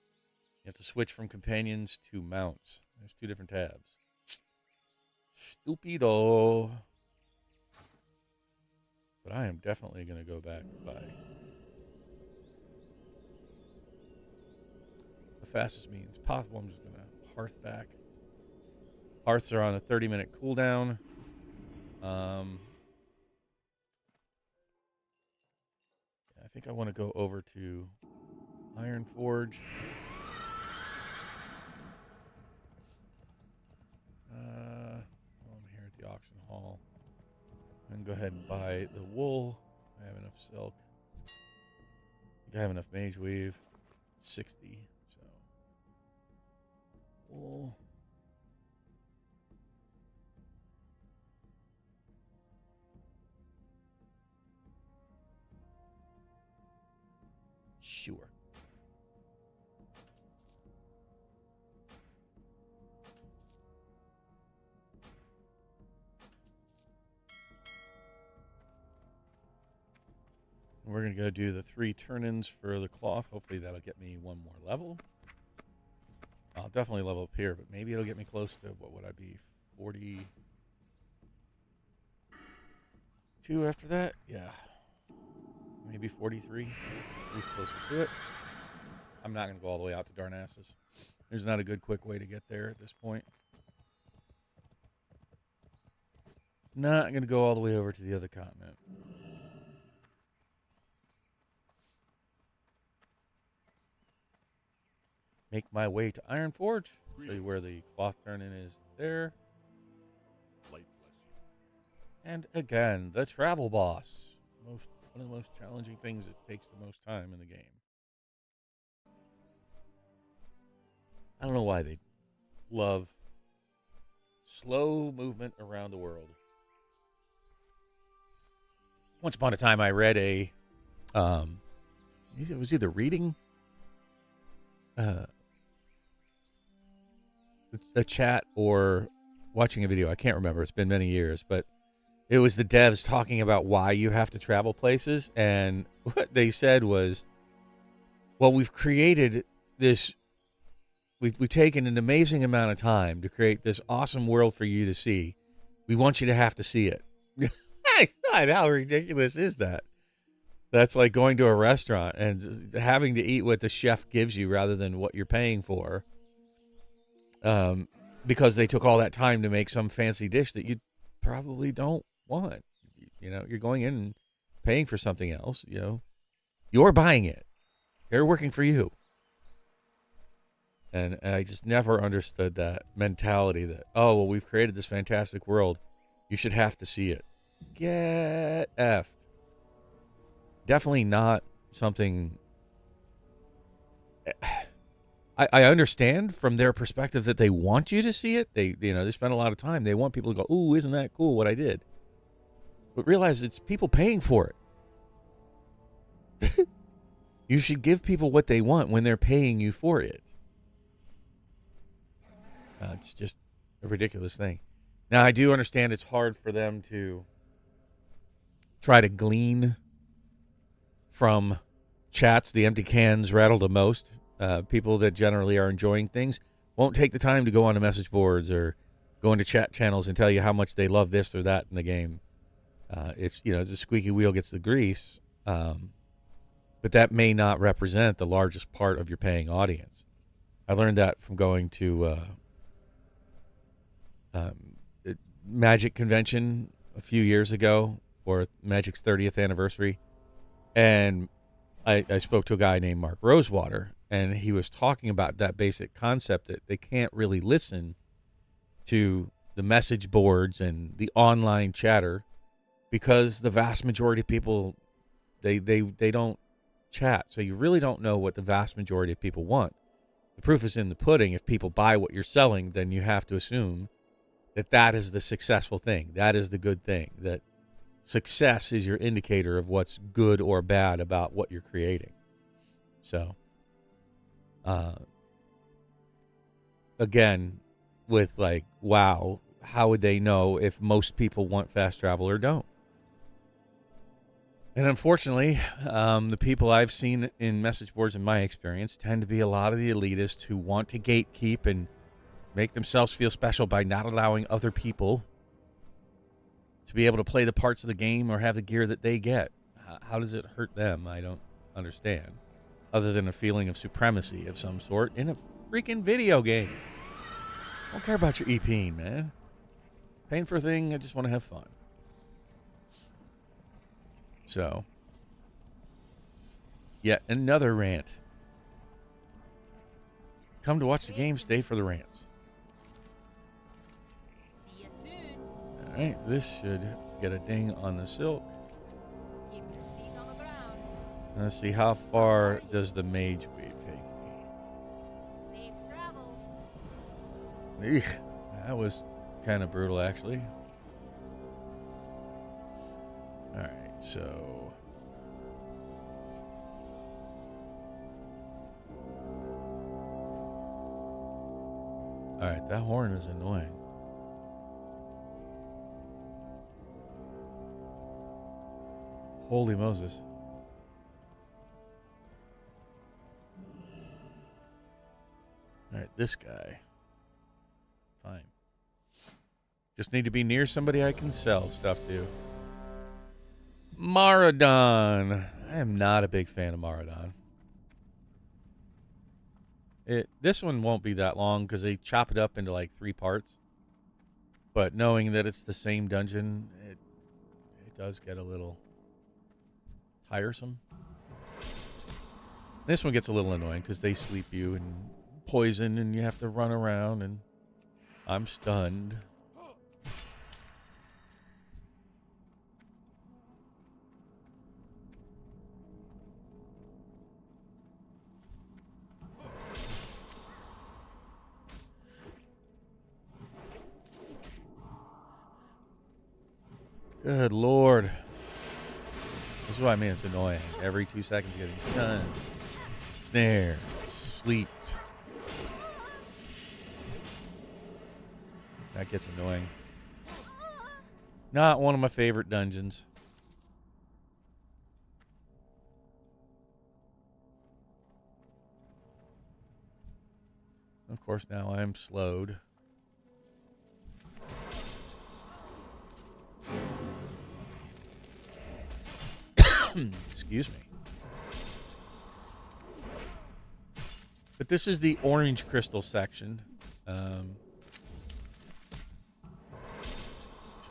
You have to switch from companions to mounts. There's 2 different tabs. Stupido. But I am definitely going to go back by the fastest means possible. I'm just going to hearth back. Hearths are on a 30-minute cooldown. I think I want to go over to Iron Forge. While I'm here at the auction hall, and go ahead and buy the wool. I have enough silk. I think I have enough mage weave. 60. So wool. Sure. We're going to go do the 3 turn-ins for the cloth. Hopefully that'll get me 1 more level. I'll definitely level up here, but maybe it'll get me close to, what would I be, 42 after that? Yeah. Maybe 43. At least closer to it. I'm not going to go all the way out to Darnassus. There's not a good quick way to get there at this point. Not going to go all the way over to the other continent. Make my way to Iron Forge. Show you where the cloth turning is there. Light bless you. And again, the travel boss. One of the most challenging things that takes the most time in the game. I don't know why they love slow movement around the world. Once upon a time, I read it was either reading a chat or watching a video. I can't remember. It's been many years, but it was the devs talking about why you have to travel places. And what they said was, well, we've created this, we've taken an amazing amount of time to create this awesome world for you to see. We want you to have to see it. God, how ridiculous is that? That's like going to a restaurant and having to eat what the chef gives you rather than what you're paying for. Because they took all that time to make some fancy dish that you probably don't want. You know, you're going in and paying for something else. You know, you're buying it. They're working for you. And I just never understood that mentality that, oh, well, we've created this fantastic world. You should have to see it. Get effed. Definitely not something. I understand from their perspective that they want you to see it. They spend a lot of time. They want people to go, ooh, isn't that cool what I did? But realize it's people paying for it. You should give people what they want when they're paying you for it. It's just a ridiculous thing. Now, I do understand it's hard for them to try to glean from chats. The empty cans rattle the most. People that generally are enjoying things won't take the time to go onto message boards or go into chat channels and tell you how much they love this or that in the game. It's a squeaky wheel gets the grease, but that may not represent the largest part of your paying audience. I learned that from going to Magic convention a few years ago for Magic's 30th anniversary, and I spoke to a guy named Mark Rosewater, and he was talking about that basic concept that they can't really listen to the message boards and the online chatter because the vast majority of people, they don't chat. So you really don't know what the vast majority of people want. The proof is in the pudding. If people buy what you're selling, then you have to assume that that is the successful thing. That is the good thing. That success is your indicator of what's good or bad about what you're creating. So, again, with like WoW, how would they know if most people want fast travel or don't? And unfortunately, the people I've seen in message boards, in my experience, tend to be a lot of the elitists who want to gatekeep and make themselves feel special by not allowing other people to be able to play the parts of the game or have the gear that they get. How does it hurt them? I don't understand. Other than a feeling of supremacy of some sort in a freaking video game. I don't care about your EPing, man. Paying for a thing, I just want to have fun. So, yet another rant. Come to watch the game, stay for the rants. See you soon. All right, this should get a ding on the silk. Keep your feet on the ground. Let's see, how far does the mage wave take me? Safe travels. Eek, that was kind of brutal, actually. All right, so all right, that horn is annoying. Holy Moses. All right, this guy. Fine. Just need to be near somebody I can sell stuff to. Maradon. I am not a big fan of Maradon. This one won't be that long because they chop it up into like 3 parts. But knowing that it's the same dungeon, it does get a little tiresome. This one gets a little annoying because they sleep you and poison, and you have to run around, and I'm stunned. Good Lord. This is what I mean. It's annoying. Every 2 seconds getting stunned, snare, sleeped. That gets annoying. Not one of my favorite dungeons. Of course, now I am slowed. Excuse me. But this is the orange crystal section. Show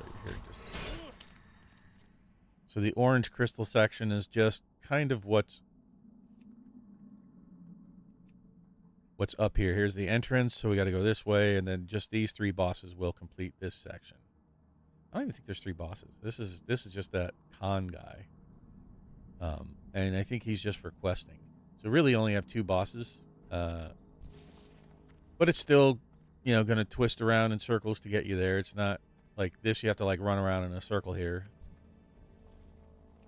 you here just a second. So the orange crystal section is just kind of what's up here. Here's the entrance, so we got to go this way, and then just these 3 bosses will complete this section. I don't even think there's 3 bosses. This is just that con guy. And I think he's just for questing. So really only have 2 bosses. But it's still, going to twist around in circles to get you there. It's not like this. You have to like run around in a circle here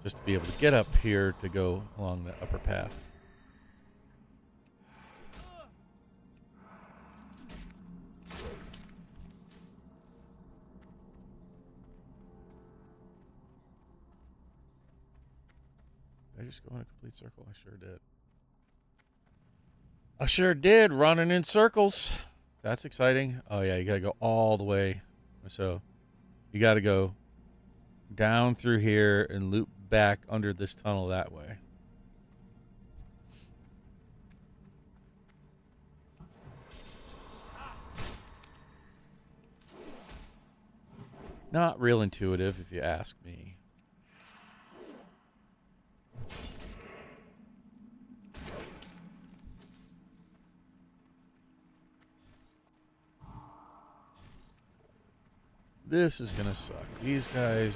just to be able to get up here to go along the upper path. Did I just go in a complete circle? I sure did. I sure did, running in circles. That's exciting. Oh, yeah, you got to go all the way. So you got to go down through here and loop back under this tunnel that way. Not real intuitive, if you ask me. This is gonna suck. These guys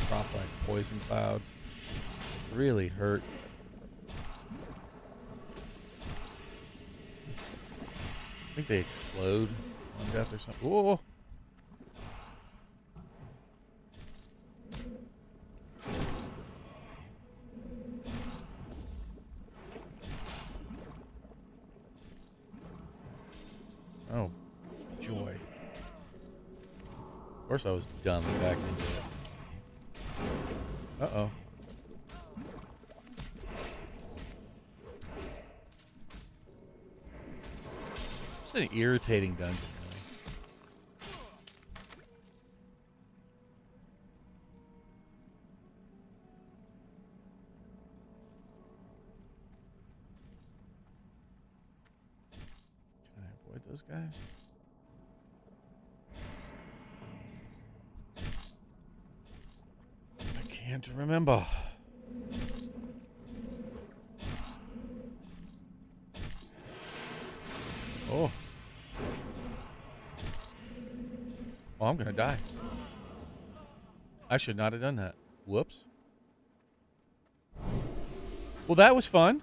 drop like poison clouds. Really hurt. I think they explode on death or something. Whoa! Oh, joy. Of course I was dumb back into it. Uh-oh. It's an irritating dungeon, really. Can I avoid those guys? I can't remember. Oh. Oh, I'm gonna die. I should not have done that. Whoops. Well, that was fun.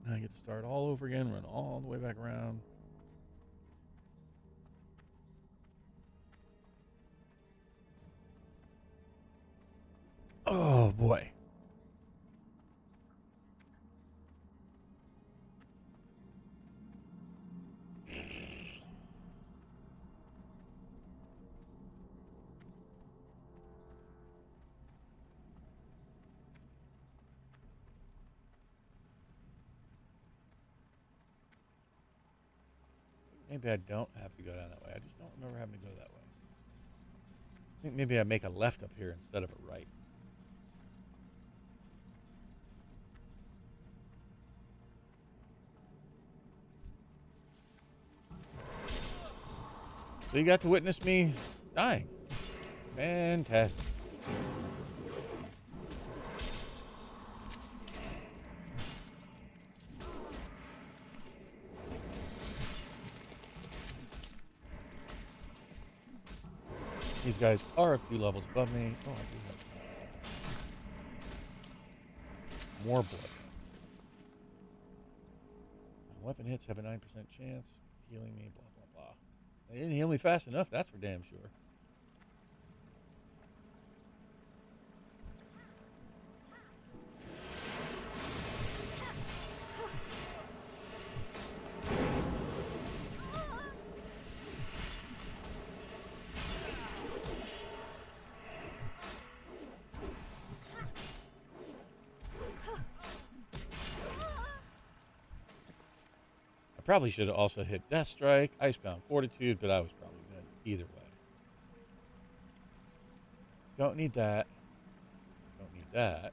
Now I get to start all over again, run all the way back around. Oh, boy. Maybe I don't have to go down that way. I just don't remember having to go that way. I think maybe I make a left up here instead of a right. So you got to witness me dying. Fantastic. These guys are a few levels above me. Oh, I do have more blood. Weapon hits have a 9% chance. Healing me, blah, blah, blah. They didn't heal me fast enough, that's for damn sure. Probably should have also hit Death Strike, Icebound Fortitude, but I was probably dead either way. Don't need that. Don't need that.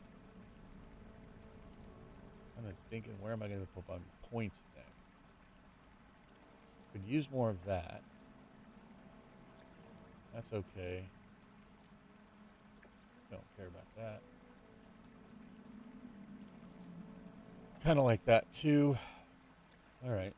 I'm thinking, where am I going to put on points next? Could use more of that. That's okay. Don't care about that. Kind of like that too. All right.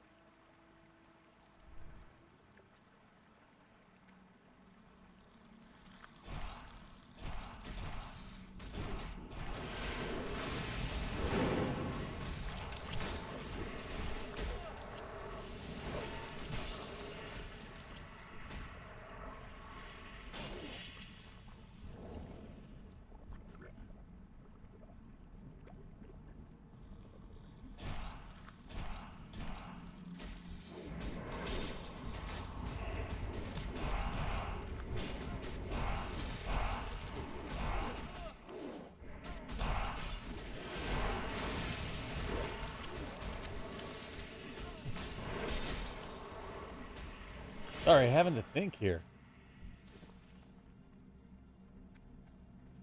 Sorry, having to think here.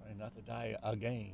Trying not to die again.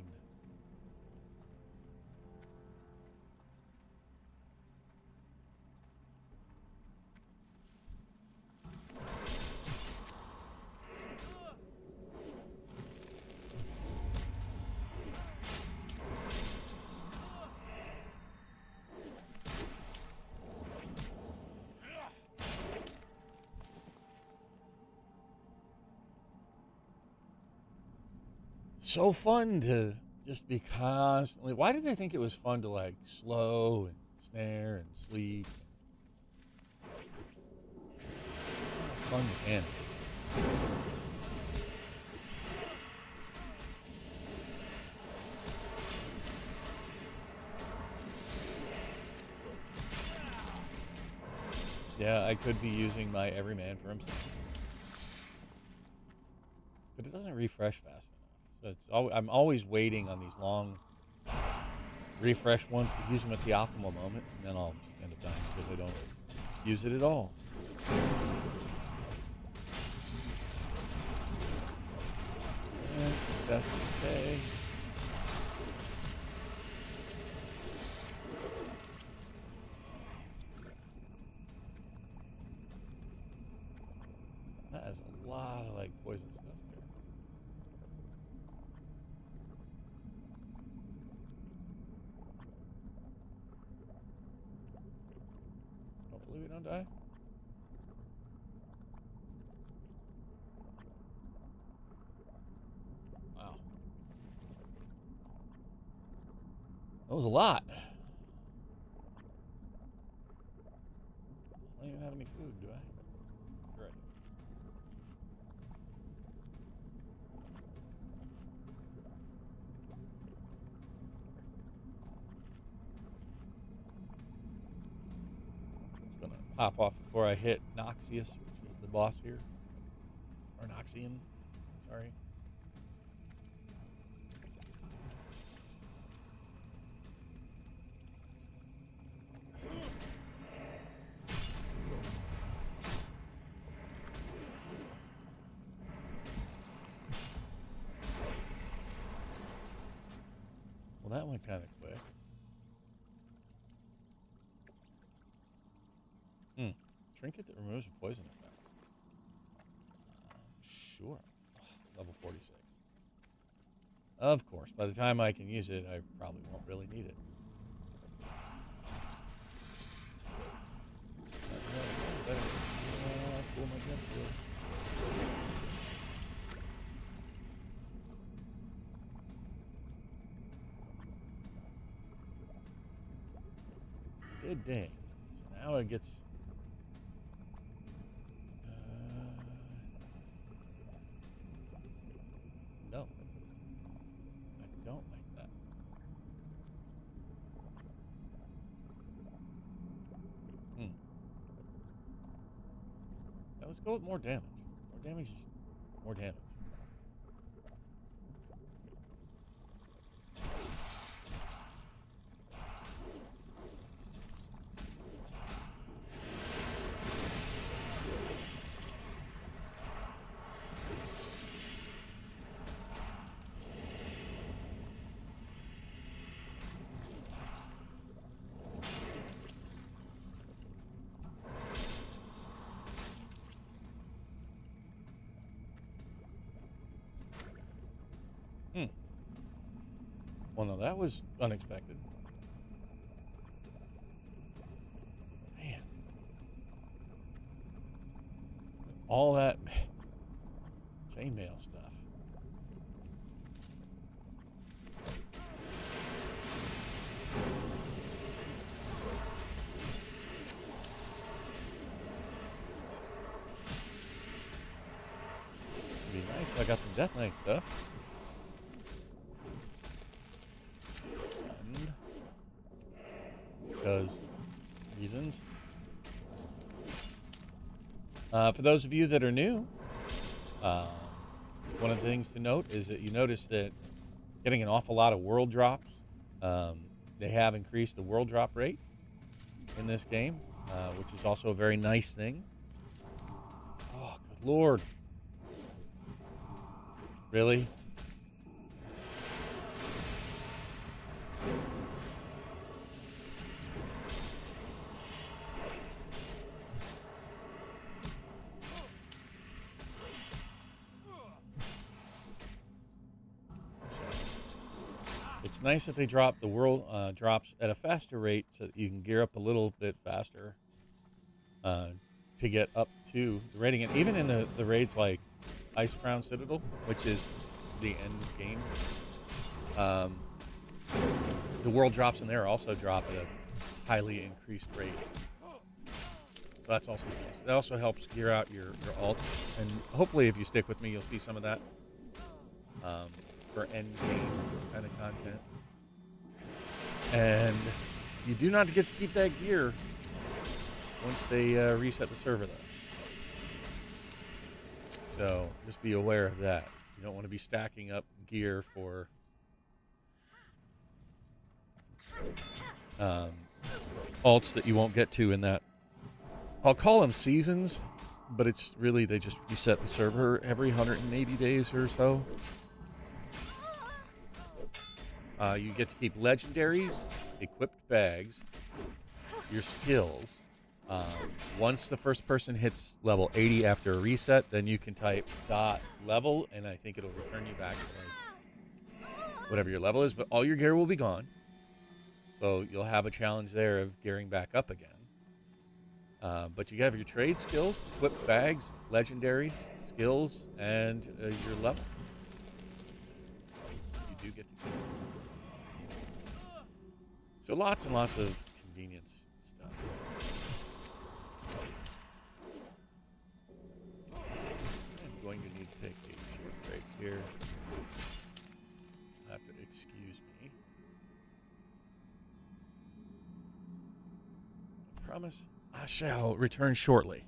So fun to just be constantly. Why did they think it was fun to like slow and snare and sleep? Fun mechanic. Yeah, I could be using my everyman for himself, but it doesn't refresh fast enough. So I'm always waiting on these long refresh ones to use them at the optimal moment, and then I'll just end up dying because I don't use it at all. And that's okay. That is a lot of like poison stuff there. Hopefully we don't die. Wow. That was a lot. I don't even have any food, do I? Sure I do. Just gonna top off before I hit Noxious, which is the boss here. Or Noxian, sorry. Well, that went kind of quick. Trinket that removes a poison effect. Sure. Level 46. Of course. By the time I can use it, I probably won't really need it. Pull my gun through. Good dang. So now it gets... no. I don't like that. Now let's go with more damage. More damage is more damage. Well, no, that was unexpected. Man. All that chainmail stuff. It'd be nice if I got some Death Knight stuff. Because reasons. For those of you that are new, one of the things to note is that you notice that getting an awful lot of world drops. They have increased the world drop rate in this game, which is also a very nice thing. Oh, good Lord. Really? It's nice that they drop the world drops at a faster rate so that you can gear up a little bit faster to get up to the rating. And even in the raids like Ice Crown Citadel, which is the end game, the world drops in there also drop at a highly increased rate. So that's also nice. That also helps gear out your alts. And hopefully if you stick with me, you'll see some of that for end game kind of content. And you do not get to keep that gear once they reset the server, though. So just be aware of that. You don't want to be stacking up gear for alts that you won't get to in that. I'll call them seasons, but it's really they just reset the server every 180 days or so. You get to keep legendaries, equipped bags, your skills. Once the first person hits level 80 after a reset, then you can type .level, and I think it'll return you back to like whatever your level is. But all your gear will be gone, so you'll have a challenge there of gearing back up again. But you have your trade skills, equipped bags, legendaries, skills, and your level. You do get to keep. So lots and lots of convenience stuff. I'm going to need to take a short break here. You'll have to excuse me. I promise I shall return shortly.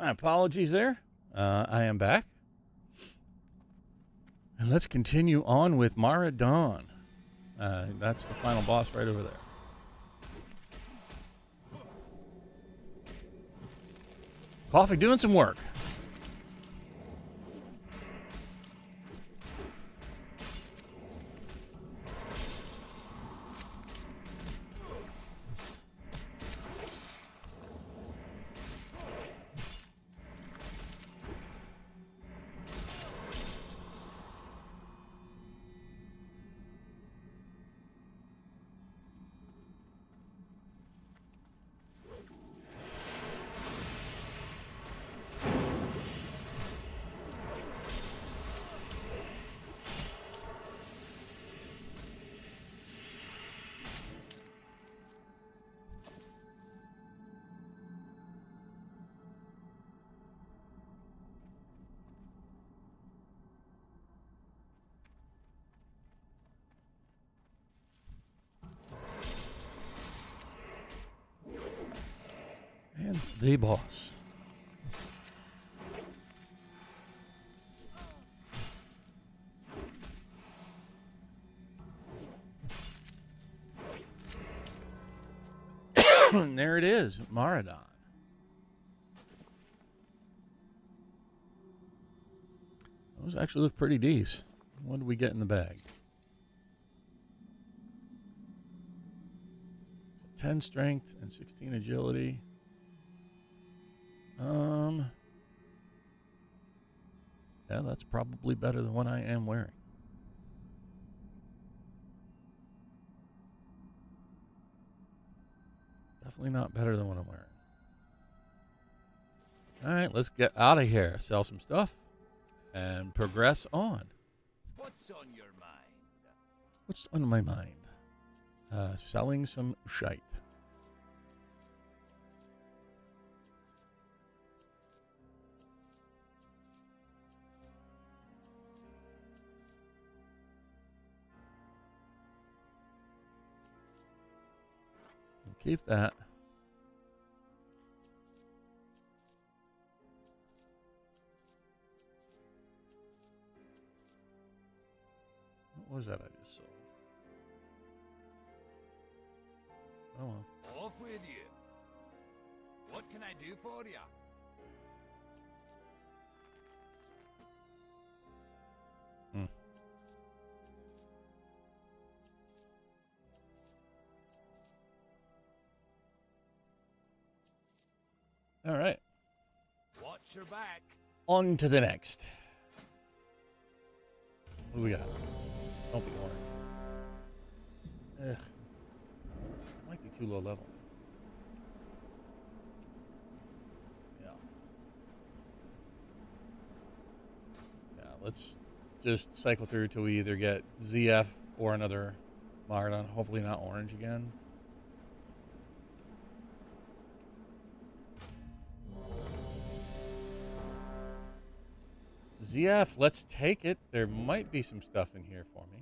My apologies there. I am back. And let's continue on with Mara Dawn. That's the final boss right over there. Coffee doing some work. And the boss. And there it is, Maradon. Those actually look pretty decent. What did we get in the bag? 10 strength and 16 agility. Yeah, that's probably better than what I am wearing. Definitely not better than what I'm wearing. All right, let's get out of here, sell some stuff, and progress on. What's on your mind? What's on my mind? Selling some shite. Keep that. What was that I just sold? Oh well. Off with you. What can I do for you? All right. Watch your back. On to the next. What do we got? Don't be orange. Ugh. Might be too low level. Yeah. Yeah, let's just cycle through till we either get ZF or another Mardon. Hopefully not orange again. ZF, let's take it. There might be some stuff in here for me.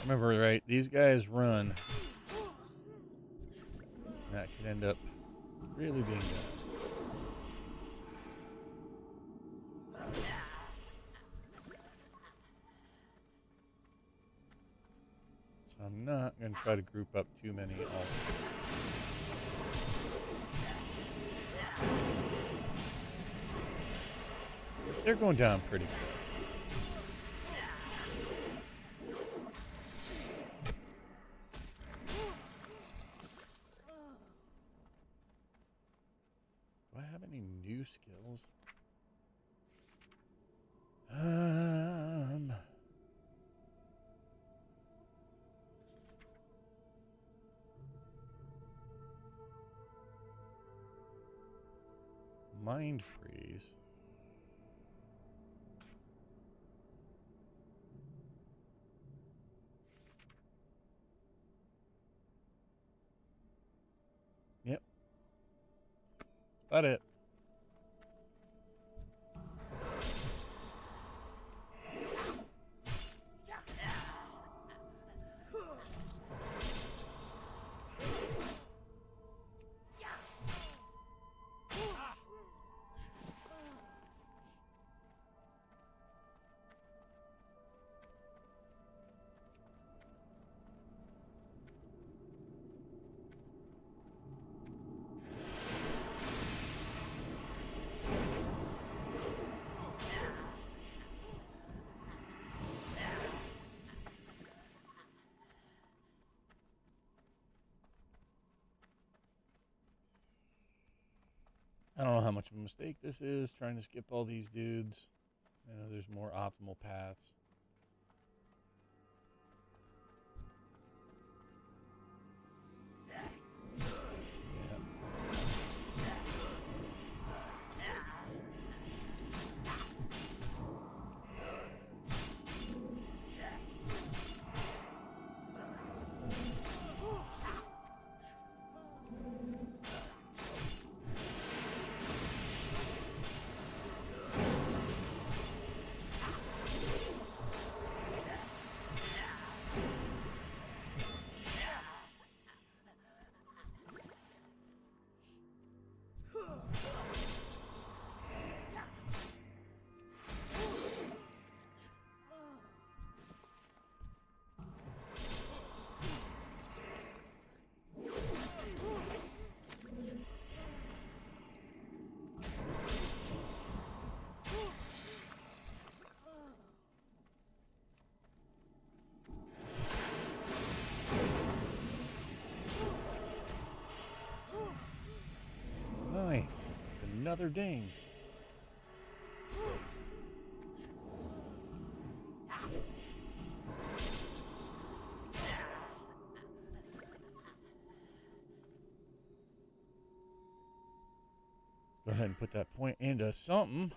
Remember, right, these guys run. That could end up really being bad. So I'm not going to try to group up too many all. They're going down pretty good. New skills. Mind freeze. that it? I don't know how much of a mistake this is, trying to skip all these dudes. I know there's more optimal paths. Nice. It's another ding. Go ahead and put that point into something.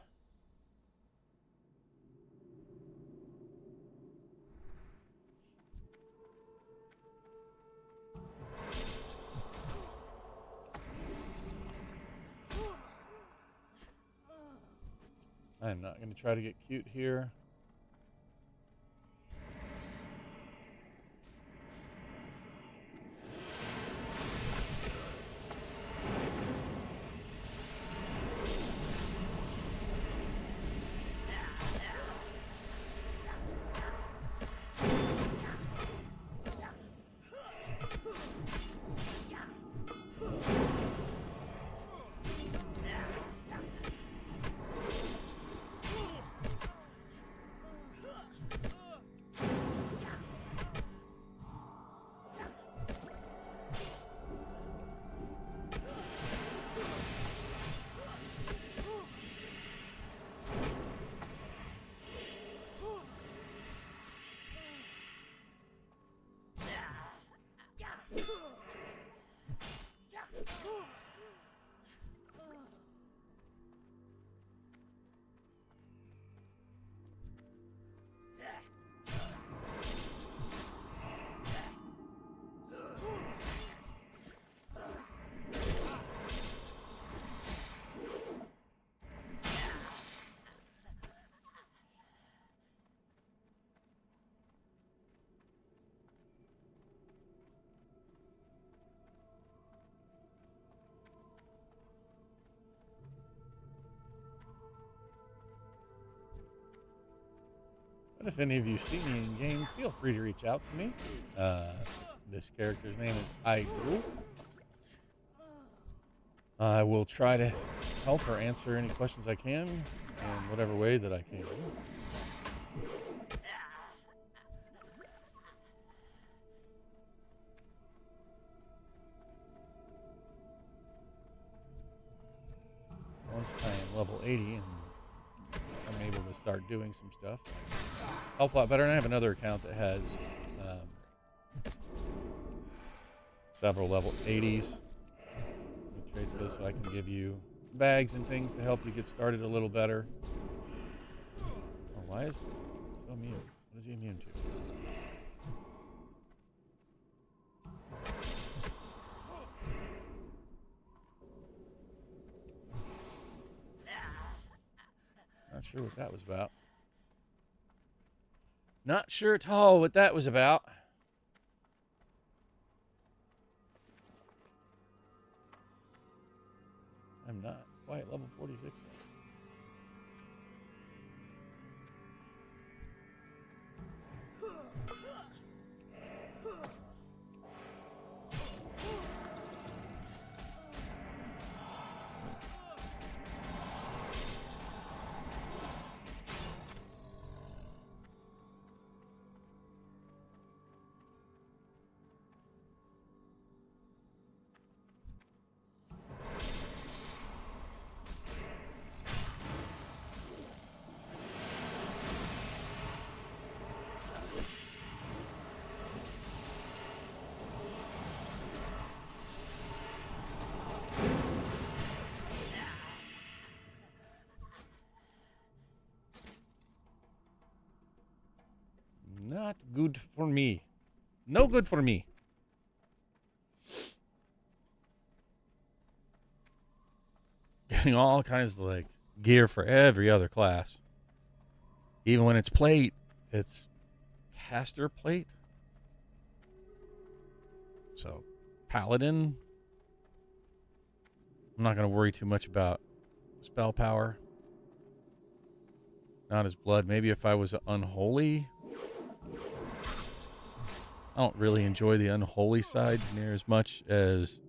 I'm not going to try to get cute here. But if any of you see me in game, feel free to reach out to me. This character's name is Idol. I will try to help or answer any questions I can in whatever way that I can. Once I am level 80 and I'm able to start doing some stuff, help a lot better. And I have another account that has several level 80s with traits go, so I can give you bags and things to help you get started a little better. Oh, why is so immune? What is he immune to? sure what that was about. Not sure at all what that was about. I'm not quite level 46 yet. Not good for me. No good for me. Getting all kinds of like gear for every other class. Even when it's plate, it's caster plate. So, paladin. I'm not going to worry too much about spell power. Not as blood. Maybe if I was unholy. I don't really enjoy the unholy side near as much as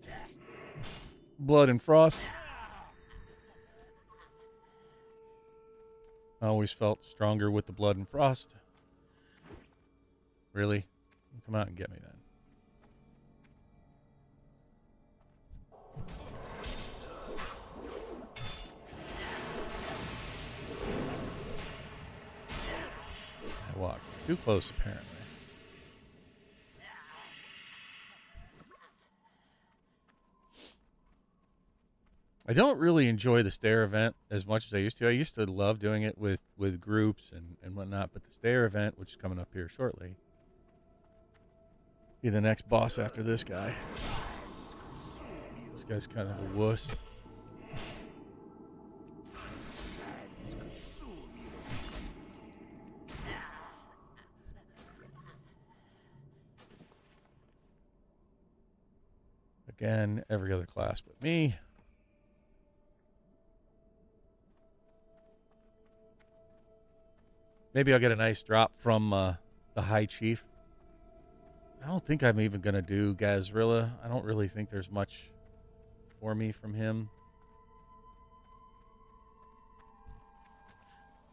blood and frost. I always felt stronger with the blood and frost. Really? Come out and get me then. I walked too close, apparently. I don't really enjoy the stair event as much as I used to. I used to love doing it with groups and whatnot, but the stair event, which is coming up here shortly, be the next boss after this guy. This guy's kind of a wuss. Again, every other class but me. Maybe I'll get a nice drop from the High Chief. I don't think I'm even going to do Gazrilla. I don't really think there's much for me from him.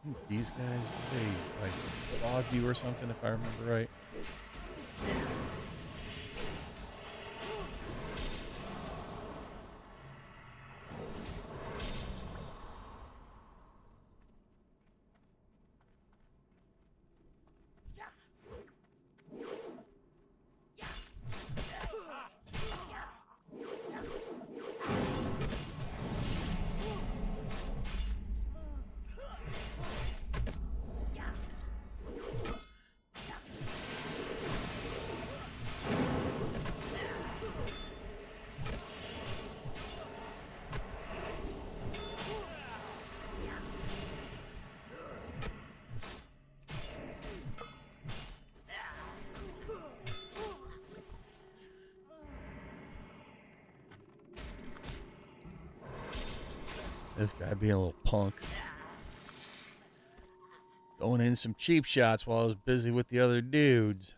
I think these guys, they like flog you or something if I remember right. This guy being a little punk. Going in some cheap shots while I was busy with the other dudes.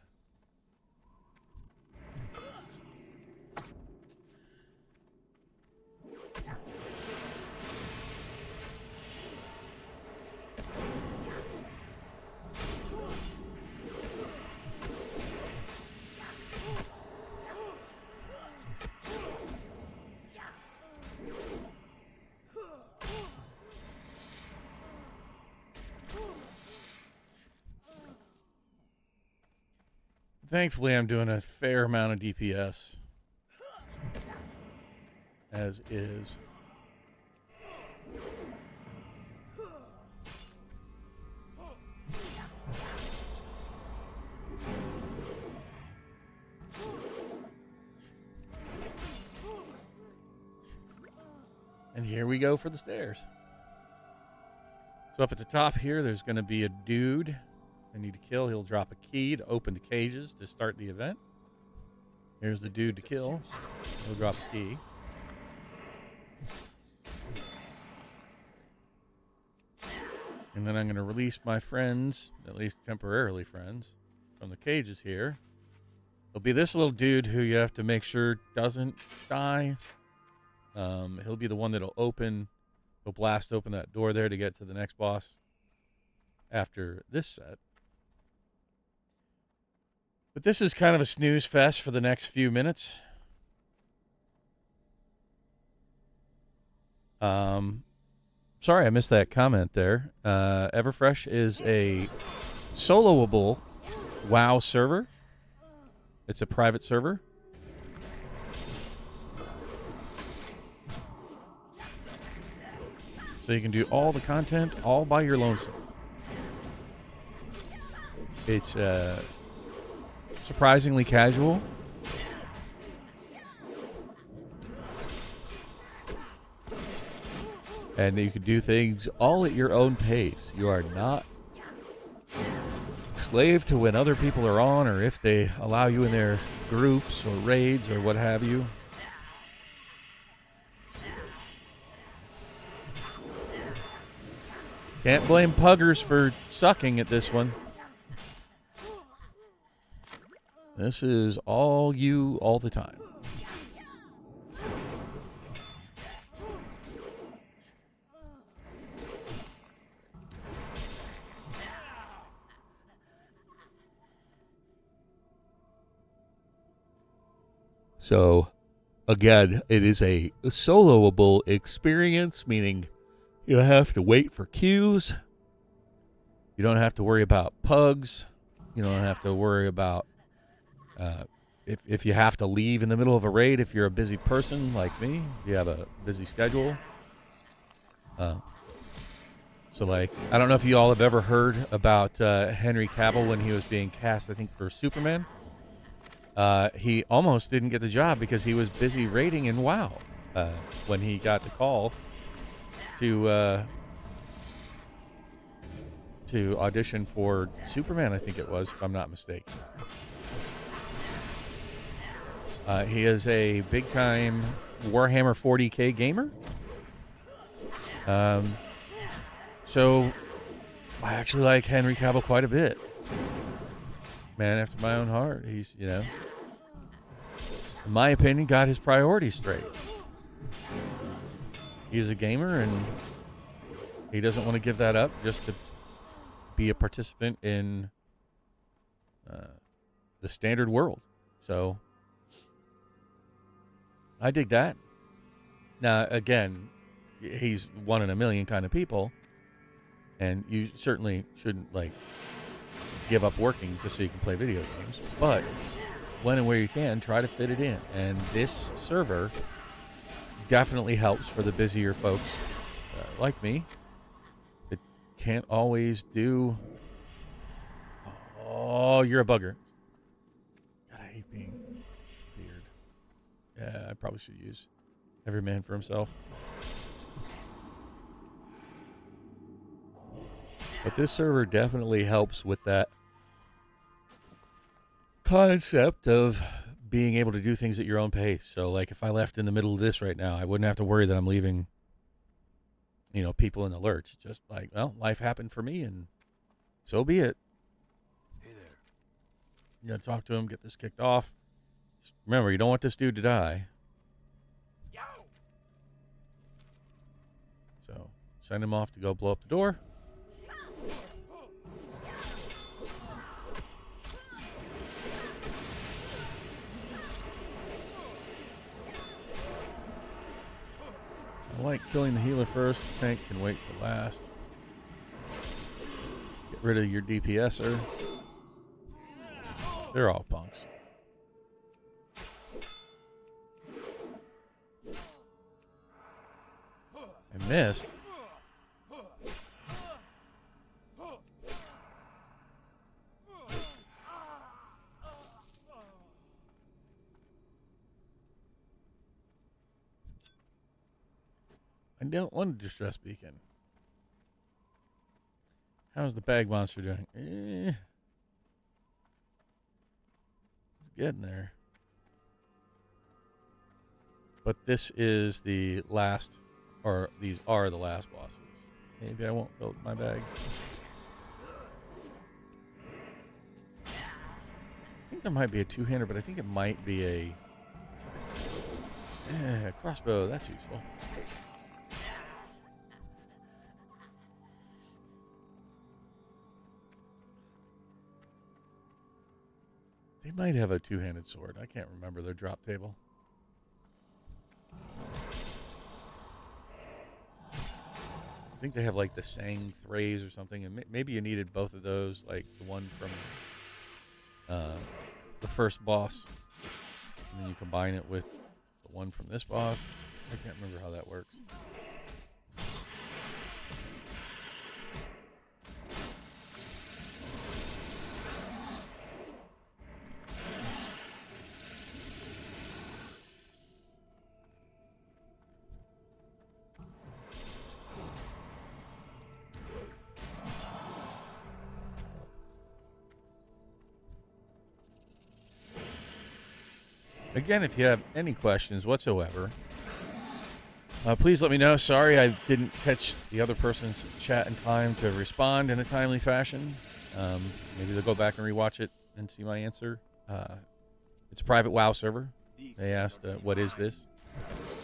Thankfully, I'm doing a fair amount of DPS. As is. And here we go for the stairs. So up at the top here, there's going to be a dude I need to kill. He'll drop a key to open the cages to start the event. Here's the dude to kill. He'll drop a key. And then I'm going to release my friends, at least temporarily friends, from the cages here. It'll be this little dude who you have to make sure doesn't die. He'll be the one that'll open, he'll blast open that door there to get to the next boss after this set. But this is kind of a snooze fest for the next few minutes. Sorry, I missed that comment there. Everfresh is a soloable WoW server. It's a private server. So you can do all the content all by your lonesome. It's surprisingly casual. And you can do things all at your own pace. You are not slave to when other people are on or if they allow you in their groups or raids or what have you. Can't blame puggers for sucking at this one. This is all you all the time. So, again, it is a soloable experience, meaning you don't have to wait for queues. You don't have to worry about pugs. You don't have to worry about if you have to leave in the middle of a raid, if you're a busy person like me, if you have a busy schedule. So, like, I don't know if you all have ever heard about Henry Cavill when he was being cast, I think, for Superman. He almost didn't get the job because he was busy raiding in WoW when he got the call to audition for Superman, I think it was, if I'm not mistaken. He is a big-time Warhammer 40K gamer. So I actually like Henry Cavill quite a bit. Man after my own heart. He's, you know, in my opinion, got his priorities straight. He's a gamer, and he doesn't want to give that up just to be a participant in the standard world. So I dig that. Now, again, he's one in a million kind of people, and you certainly shouldn't, like, give up working just so you can play video games. But when and where you can, try to fit it in. And this server definitely helps for the busier folks like me that can't always do... Oh, you're a bugger. God, I hate being feared. Yeah, I probably should use every man for himself. But this server definitely helps with that concept of being able to do things at your own pace. So, like, if I left in the middle of this right now, I wouldn't have to worry that I'm leaving, you know, people in the lurch. Just like, well, life happened for me, and so be it. Hey there. You gotta talk to him, get this kicked off. Just remember, you don't want this dude to die. Yow! So, send him off to go blow up the door. I like killing the healer first. The tank can wait to last. Get rid of your DPSer. They're all punks. I missed. I don't want a distress beacon. How's the bag monster doing? It's getting there. But this is the last, or these are the last bosses. Maybe I won't fill my bags. I think there might be a two-hander, but I think it might be a crossbow. That's useful. They might have a two-handed sword. I can't remember their drop table. I think they have like the Sang Thrays or something, and maybe you needed both of those, like the one from the first boss, and then you combine it with the one from this boss. I can't remember how that works. Again, if you have any questions whatsoever, please let me know. Sorry I didn't catch the other person's chat in time to respond in a timely fashion. Maybe they'll go back and rewatch it and see my answer. It's a private WoW server. They asked, what is this?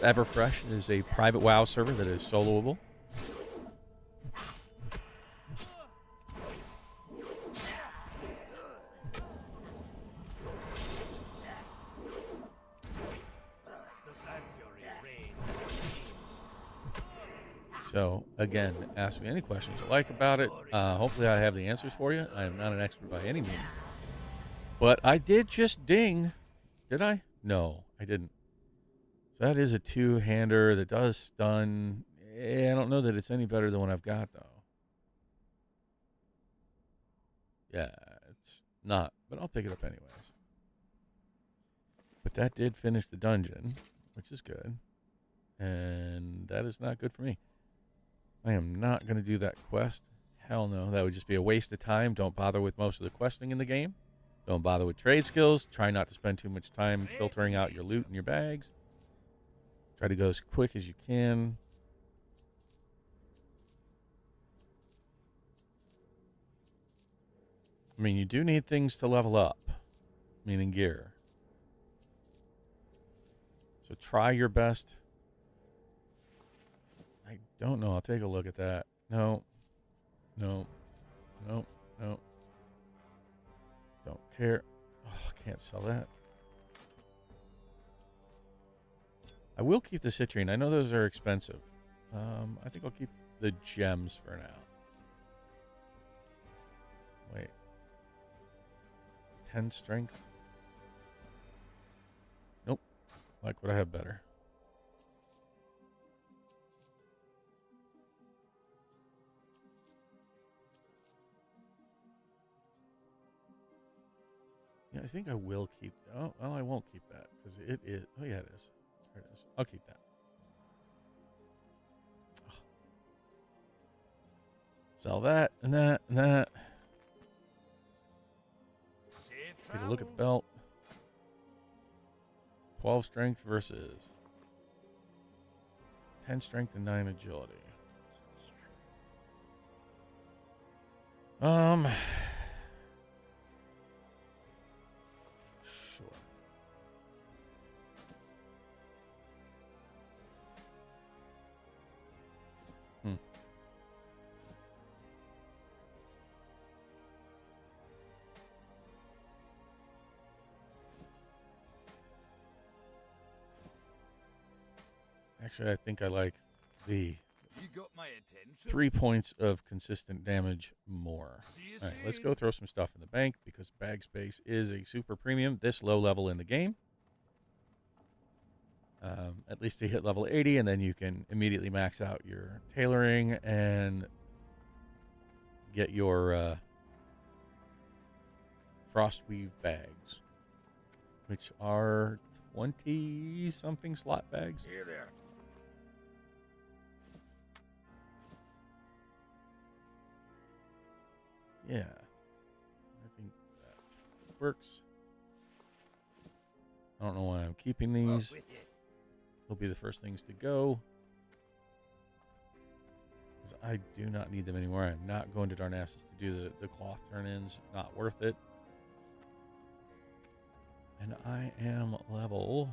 Everfresh is a private WoW server that is soloable. So, again, ask me any questions you like about it. Hopefully I have the answers for you. I am not an expert by any means. But I did just ding. Did I? No, I didn't. So that is a two-hander that does stun. I don't know that it's any better than what I've got, though. Yeah, it's not. But I'll pick it up anyways. But that did finish the dungeon, which is good. And that is not good for me. I am not going to do that quest. Hell no. That would just be a waste of time. Don't bother with most of the questing in the game. Don't bother with trade skills. Try not to spend too much time filtering out your loot and your bags. Try to go as quick as you can. I mean, you do need things to level up, meaning gear. So try your best. I don't know. I'll take a look at that. No. No. No. No. Don't care. Oh, I can't sell that. I will keep the citrine. I know those are expensive. I think I'll keep the gems for now. Wait. 10 strength. Nope. Like what I have better. Yeah, I think I will keep. Oh, well, I won't keep that because it is. Oh, yeah, it is. There it is. I'll keep that. Oh. Sell that and that and that. Take a look at the belt. 12 strength versus 10 strength and 9 agility. Sure. Actually, I think I like the You got my attention. 3 points of consistent damage more. All right, let's go throw some stuff in the bank because bag space is a super premium this low level in the game. At least to hit level 80, and then you can immediately max out your tailoring and get your Frostweave bags, which are 20-something slot bags. Here there. Yeah. I think that works. I don't know why I'm keeping these. They'll be the first things to go. Because I do not need them anymore. I'm not going to Darnassus to do the cloth turn-ins. Not worth it. And I am level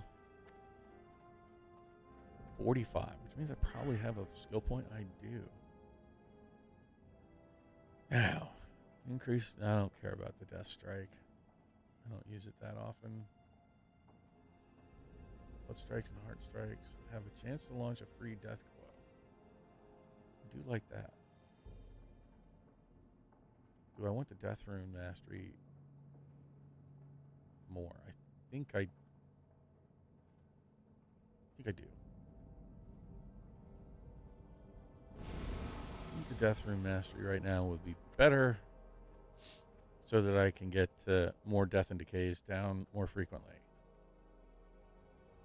45, which means I probably have a skill point. I do. Now, increase. I don't care about the Death Strike. I don't use it that often. Blood strikes and heart strikes have a chance to launch a free death coil. I do like that. Do I want the Death Rune Mastery more? I think I do. I think the Death Rune Mastery right now would be better so that I can get more Death and Decays down more frequently.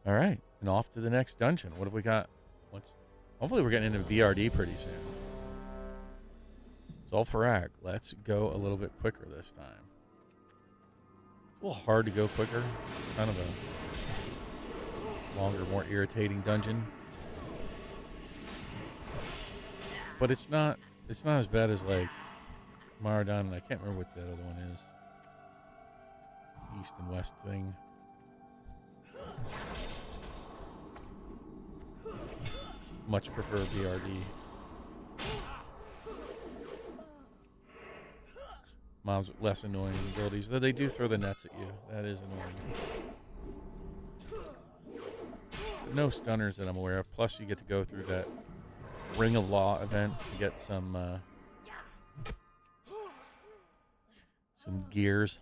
All right, and off to the next dungeon. What have we got? Hopefully we're getting into VRD pretty soon. Zul'Farrak, let's go a little bit quicker this time. It's a little hard to go quicker. Kind of a longer, more irritating dungeon. But it's not as bad as like Maraudon, and I can't remember what the other one is. East and west thing. Much prefer BRD. Mobs with less annoying abilities, though they do throw the nets at you. That is annoying. No stunners that I'm aware of. Plus, you get to go through that Ring of Law event to get some gears.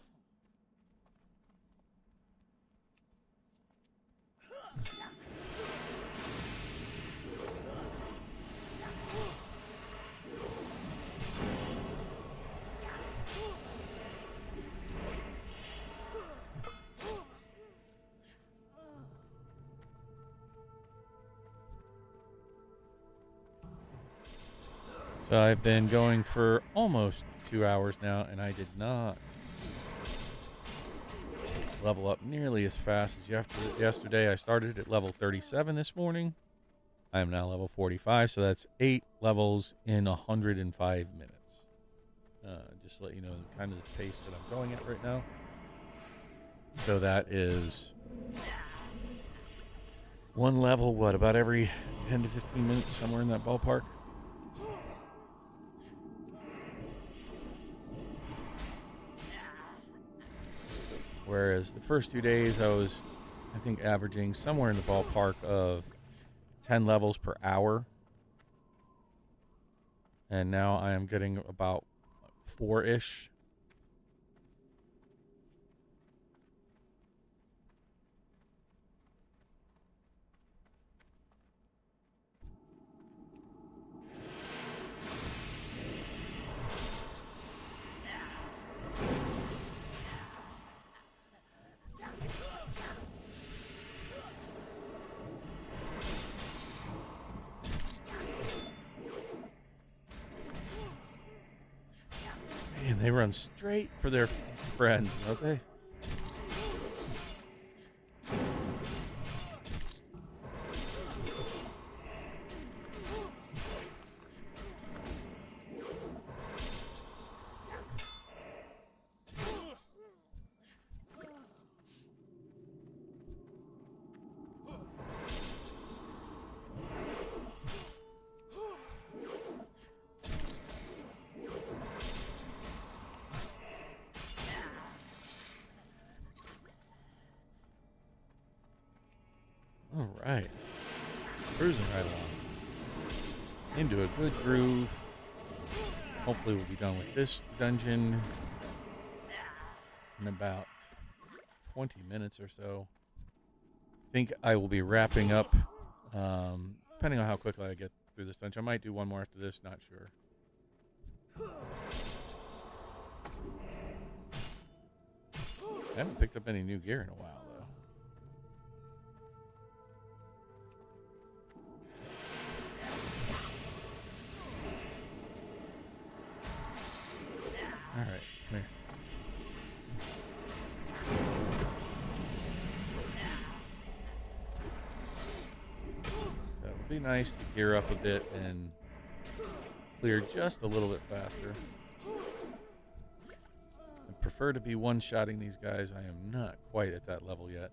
So I've been going for almost 2 hours now, and I did not level up nearly as fast as yesterday. I started at level 37 this morning. I am now level 45, so that's 8 levels in 105 minutes. Just to let you know kind of the pace that I'm going at right now. So that is one level, about every 10 to 15 minutes, somewhere in that ballpark. Whereas the first 2 days I was, I think, averaging somewhere in the ballpark of 10 levels per hour. And now I am getting about 4-ish. Man, they run straight for their friends, don't they? All right. Cruising right along. Into a good groove. Hopefully we'll be done with this dungeon in about 20 minutes or so. I think I will be wrapping up, depending on how quickly I get through this dungeon. I might do one more after this, not sure. I haven't picked up any new gear in a while, though. be nice to gear up a bit and clear just a little bit faster. I prefer to be one-shotting these guys. I am not quite at that level yet.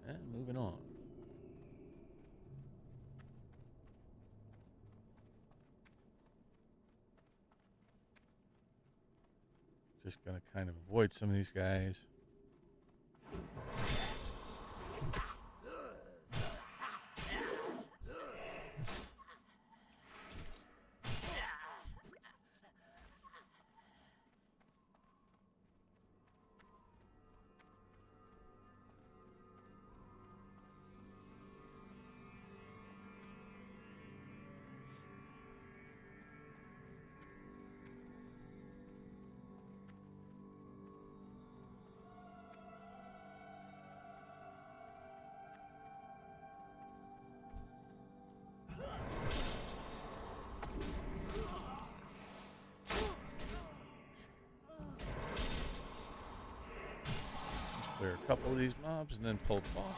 And moving on. Just gonna kind of avoid some of these guys. Clear a couple of these mobs and then pull the boss.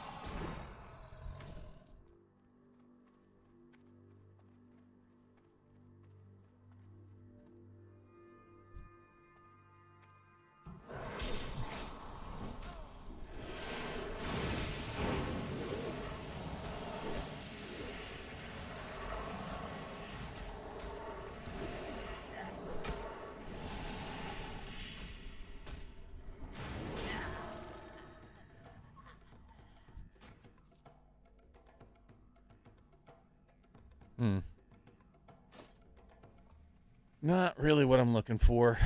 Not really what I'm looking for. I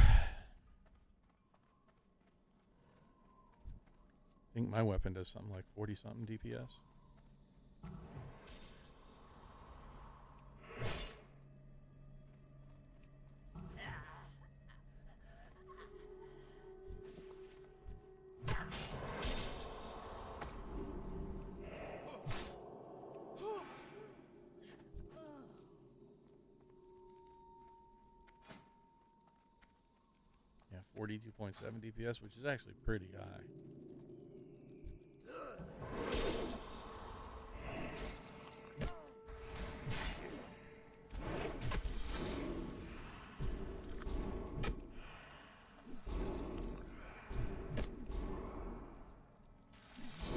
think my weapon does something like 40-something DPS. Yeah, 42.7 DPS, which is actually pretty high.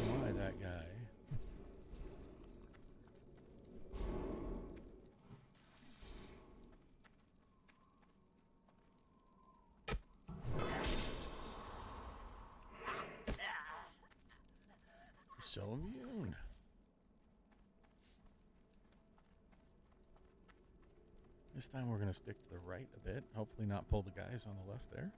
Why that guy? So immune. This time we're going to stick to the right a bit. Hopefully not pull the guys on the left there.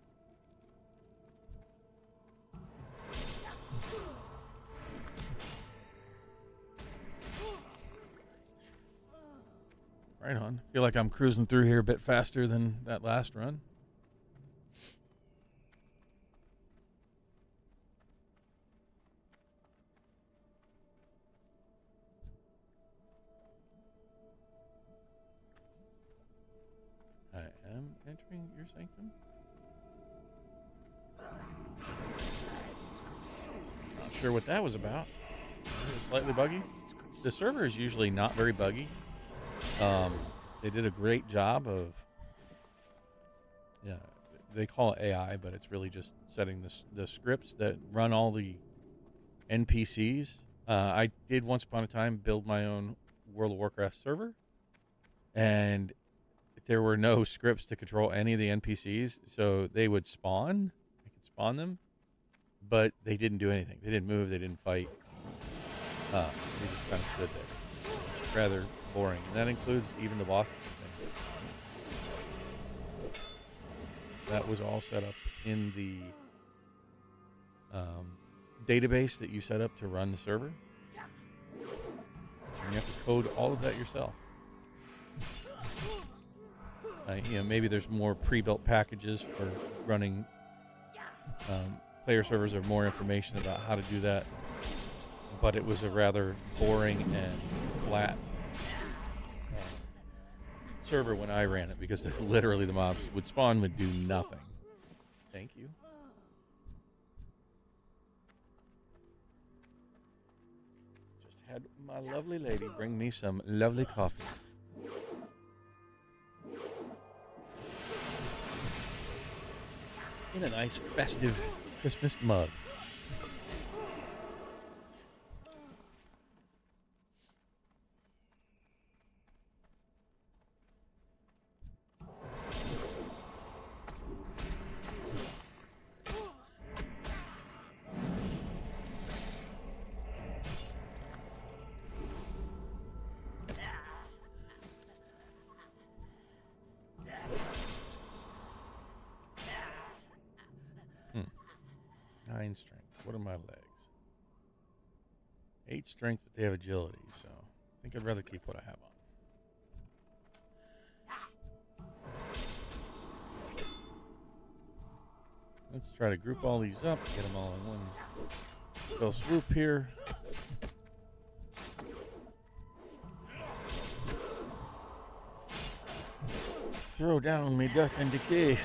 Right on. Feel like I'm cruising through here a bit faster than that last run. I am entering your sanctum. Not sure what that was about. Slightly buggy. The server is usually not very buggy. They did a great job of, yeah, they call it AI, but it's really just setting the scripts that run all the NPCs. I did once upon a time build my own World of Warcraft server, and there were no scripts to control any of the NPCs, so they would spawn. I could spawn them, but they didn't do anything. They didn't move. They didn't fight. They just kind of stood there. It's rather boring. And that includes even the bosses and things. That was all set up in the database that you set up to run the server. And you have to code all of that yourself. Maybe there's more pre-built packages for running player servers or more information about how to do that. But it was a rather boring and flat server when I ran it because literally the mobs would spawn, would do nothing. Thank you. Just had my lovely lady bring me some lovely coffee. In a nice festive Christmas mug. Strength. What are my legs? 8 strength, but they have agility, so I think I'd rather keep what I have on. Let's try to group all these up, get them all in one spell swoop here. Throw down me death and decay.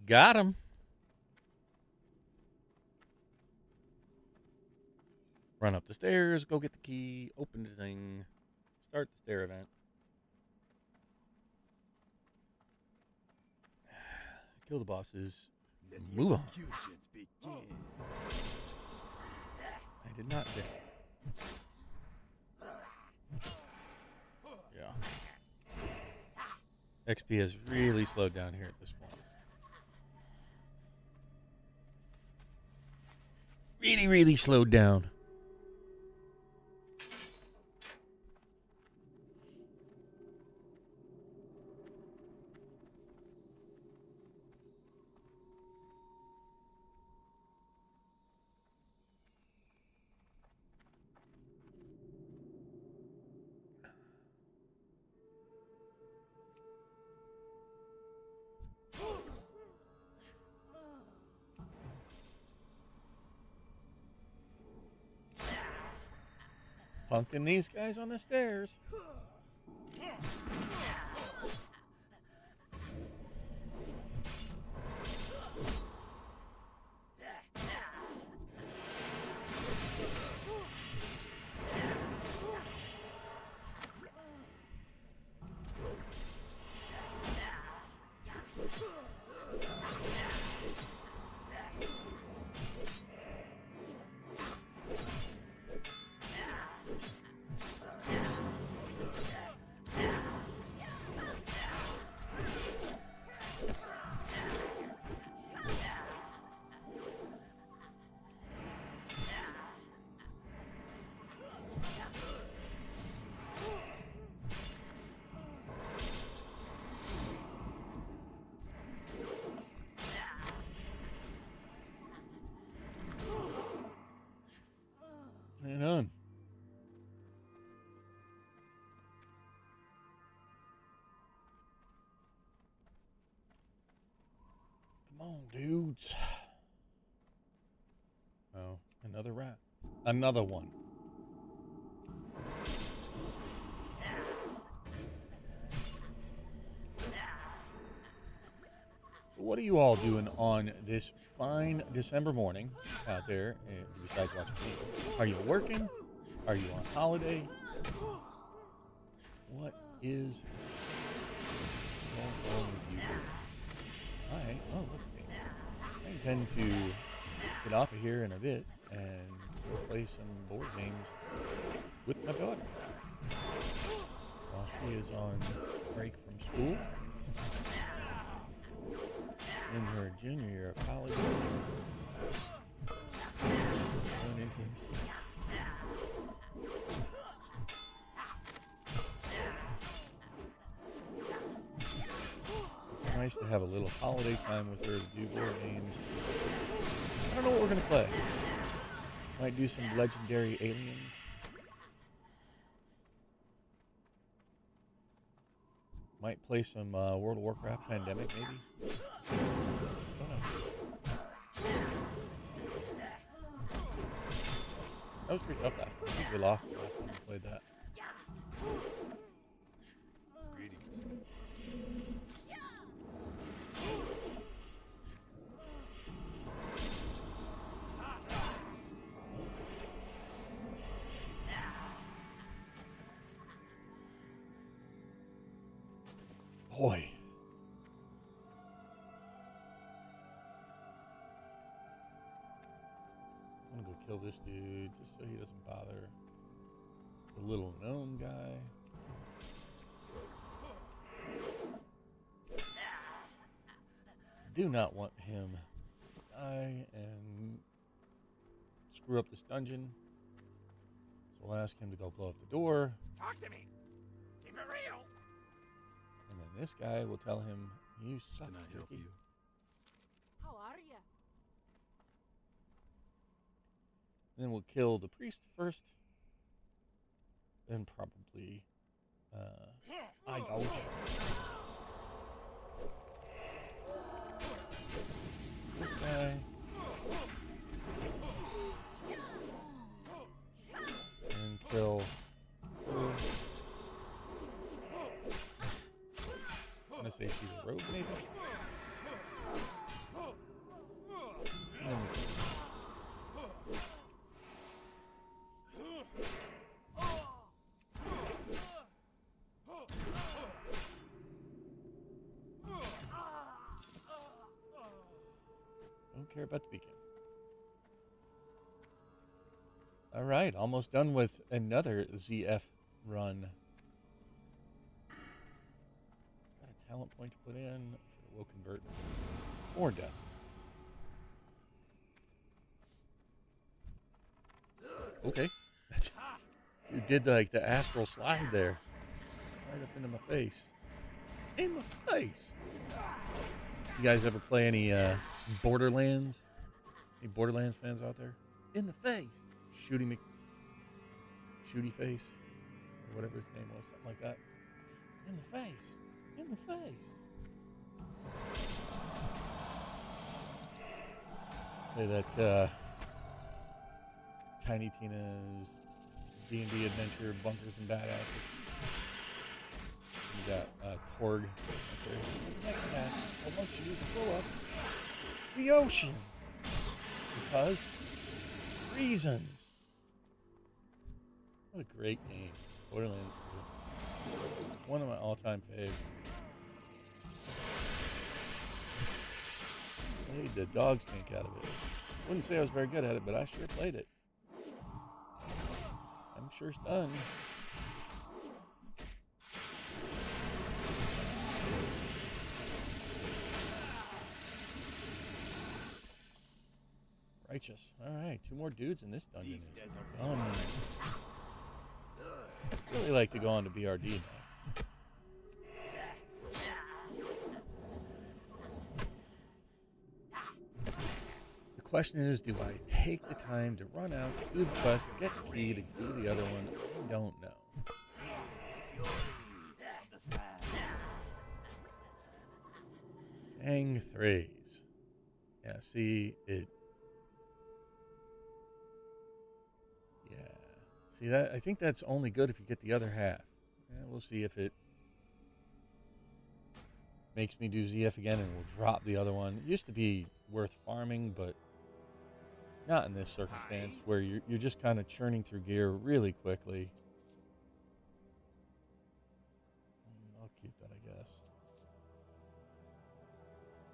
Got him. Run up the stairs, go get the key, open the thing, start the stair event. Kill the bosses. Move on. I did not get it. Yeah. XP has really slowed down here at this point. Really slowed down. Punking these guys on the stairs. And on. Come on, dudes. Oh, another rat. Another one. So what are you all doing on this fine December morning out there besides watching TV? Are you working? Are you on holiday? What is going on with you? Alright, oh look at me. I intend to get off of here in a bit and go play some board games with my daughter while she is on break from school in her junior year of college. Going into It's nice to have a little holiday time with her to do board games. I don't know what we're going to play. Might do some Legendary Aliens. Might play some World of Warcraft Pandemic, maybe. Don't know. That was pretty tough last time. I think we lost the last time we played that. Greetings. Boy. I'm gonna go kill this dude just so he doesn't bother the little gnome guy. Do not want him to die and screw up this dungeon. So we'll ask him to go blow up the door. Talk to me. Keep it real. And then this guy will tell him, you suck, Can I help Turkey." you? How are ya? And then we'll kill the priest first. Then probably eye gouge. This guy. And kill her. I'm gonna say she's a rogue, maybe. And then we don't care about the beacon. All right, almost done with another ZF run. Got a talent point to put in. Sure, we'll convert more death. Okay, you did like the astral slide there, right up into my face. In my face. You guys ever play any Borderlands? Any Borderlands fans out there? In the face. Shooty face, or whatever his name was, something like that. In the face. In the face. Play that Tiny Tina's D&D adventure, Bunkers and Badasses. You got Korg. Next task, I want you to blow up the ocean. Because reasons. What a great game. Borderlands 2. One of my all-time faves. Played the dog stink out of it. Wouldn't say I was very good at it, but I sure played it. I'm sure stunned. Righteous. Alright, 2 more dudes in this dungeon. Really like to go on to BRD next. The question is, do I take the time to run out, do the quest, get the key to do the other one? I don't know. Dang threes. Yeah, see, it... Yeah. See, that I think that's only good if you get the other half. Yeah, we'll see if it makes me do ZF again and we'll drop the other one. It used to be worth farming, but not in this circumstance where you're just kind of churning through gear really quickly. I'll keep that, I guess.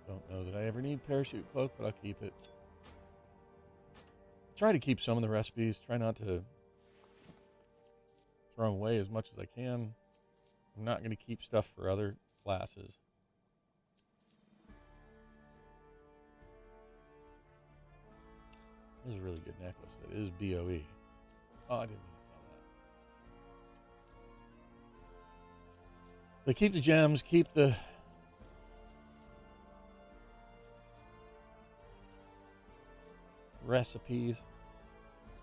Don't know that I ever need parachute cloak, but I'll keep it. Try to keep some of the recipes. Try not to throw them away as much as I can. I'm not going to keep stuff for other classes. This is a really good necklace. That is BOE. Oh, I didn't mean to sell that. So keep the gems, keep the recipes,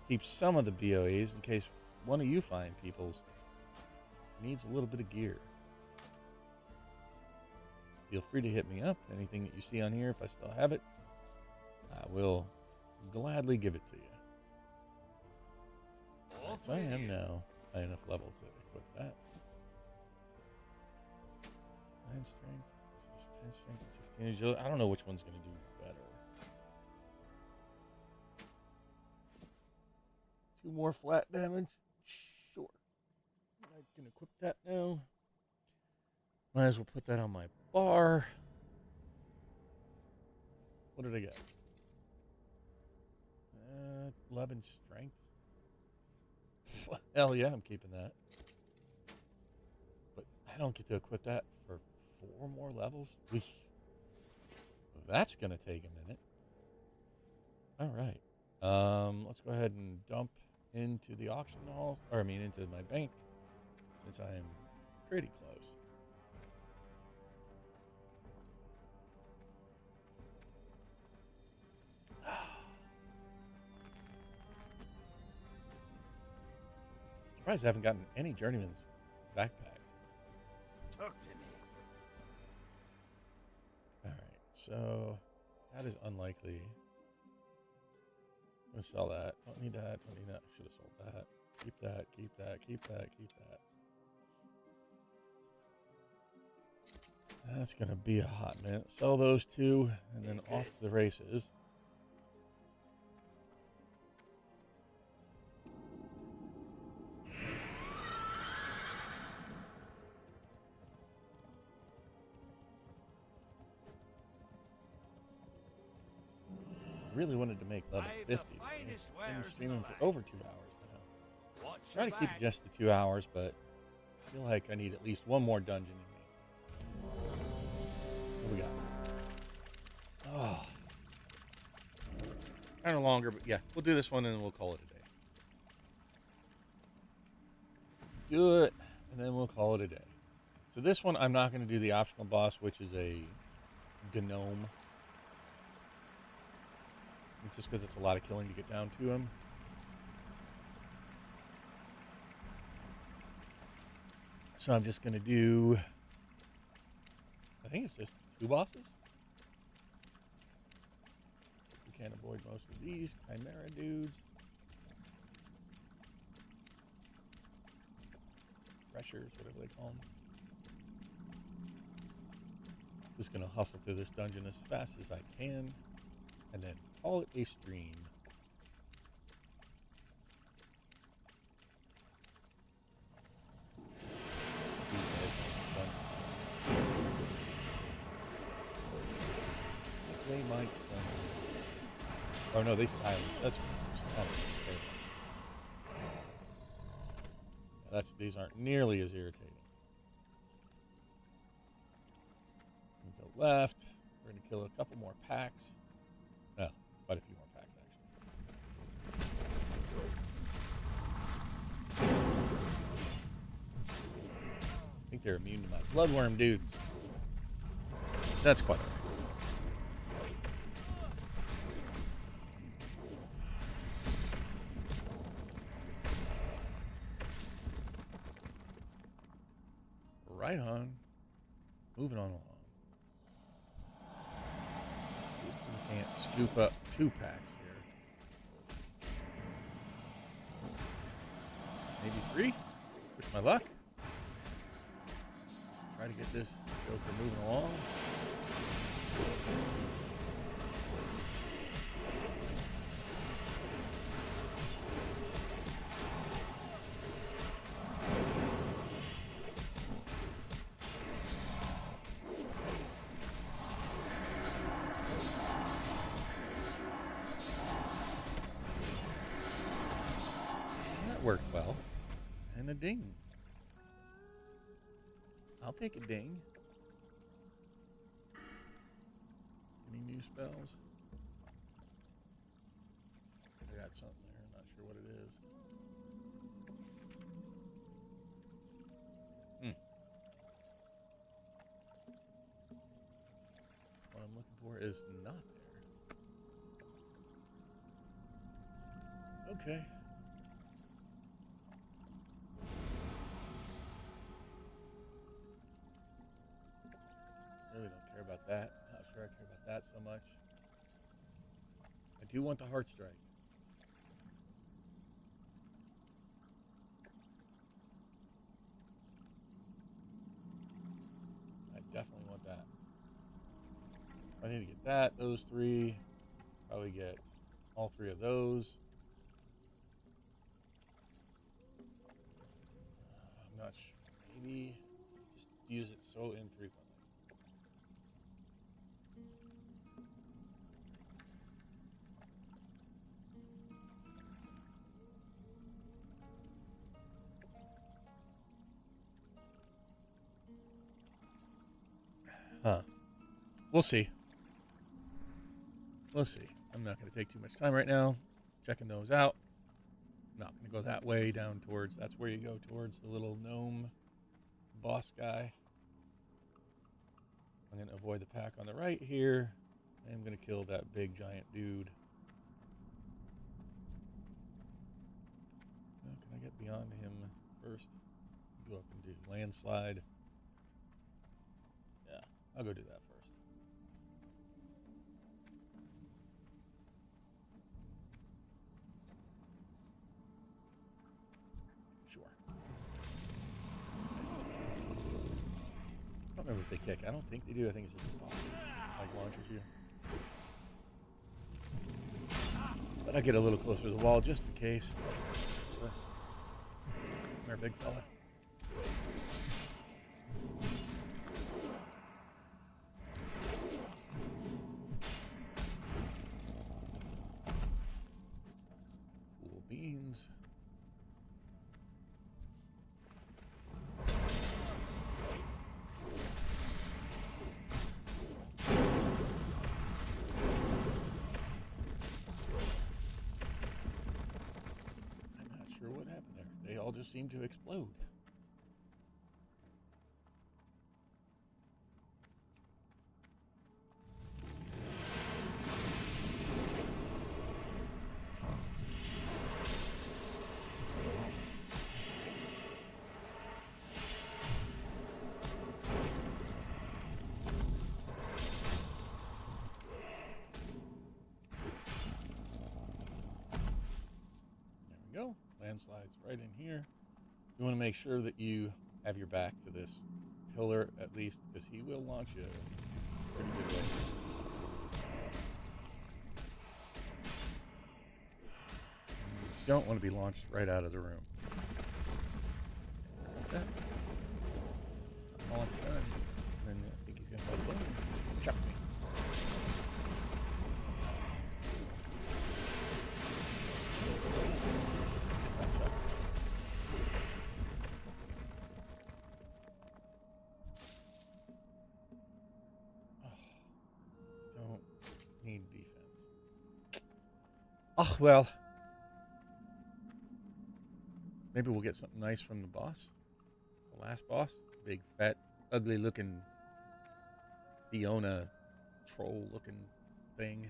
keep some of the BOEs in case one of you fine peoples needs a little bit of gear. feel free to hit me up. Anything that you see on here, if I still have it, I will gladly give it to you. All So I three am here. now high enough level to equip that. 9 strength, 10 strength, and 16 agility. I don't know which one's going to do better. 2 more flat damage. Sure. I can equip that now. Might as well put that on my bar. What did I get? 11 strength. Hell yeah, I'm keeping that. But I don't get to equip that for 4 more levels. That's gonna take a minute. All right. Let's go ahead and dump into the auction hall, or I mean into my bank, since I am pretty close. Surprised I haven't gotten any journeyman's backpacks. Talk to me. All right, so that is unlikely. I'm gonna sell that. Don't need that. Don't need that. Should have sold that. Keep that. Keep that. Keep that. Keep that. That's gonna be a hot minute. Sell those 2, and then off to the races. Really wanted to make level Buy the 50. finest I've been wares in streaming the for land. over 2 hours now. Watch Try to your keep back. it just the 2 hours, but I feel like I need at least 1 more dungeon in me. What do we got? Oh. Kind of longer, but yeah, we'll do this one and then we'll call it a day. Do it, and then we'll call it a day. So this one, I'm not going to do the optional boss, which is a gnome. It's just because it's a lot of killing to get down to him. So I'm just going to do, I think it's just 2 bosses. You can't avoid most of these Chimera dudes. Freshers, whatever they call them. Just going to hustle through this dungeon as fast as I can. And then call it a stream. They might stun. Oh no, they silence. These aren't nearly as irritating. We go left. We're gonna kill a couple more packs. No, quite a few more packs actually. I think they're immune to my bloodworm dudes. That's quite alright. Right on. Moving on along. We can't scoop up 2 packs here. Maybe 3? Push my luck. Let's try to get this Joker moving along. Worked well. And a ding. I'll take a ding. Any new spells? I got something there. I'm not sure what it is. What I'm looking for is not there. Okay. really don't care about that. Not sure I care about that so much. I do want the Heart Strike. I definitely want that. I need to get that, those three. Probably get all three of those. I'm not sure. Maybe just use it so infrequently. Huh. We'll see. We'll see. I'm not going to take too much time right now checking those out. I'm not going to go that way down towards, that's where you go towards the little gnome boss guy. I'm going to avoid the pack on the right here. I'm going to kill that big giant dude. Can I get beyond him first? Go up and do landslide. Yeah, I'll go do that first. Sure. I don't remember if they kick. I don't think they do. I think it's just a pop. Like launches you. But I get a little closer to the wall just in case. Sure. Come here, big fella. Cool beans. What happened there? They all just seem to explode. There we go. Landslides right in here. You want to make sure that you have your back to this pillar at least, because he will launch you a pretty good way. You don't want to be launched right out of the room. Like that. Launch done. And then I think he's going to go boom. Chuck me. Need defense. Oh, well. Maybe we'll get something nice from the boss. The last boss. Big, fat, ugly looking Fiona troll looking thing.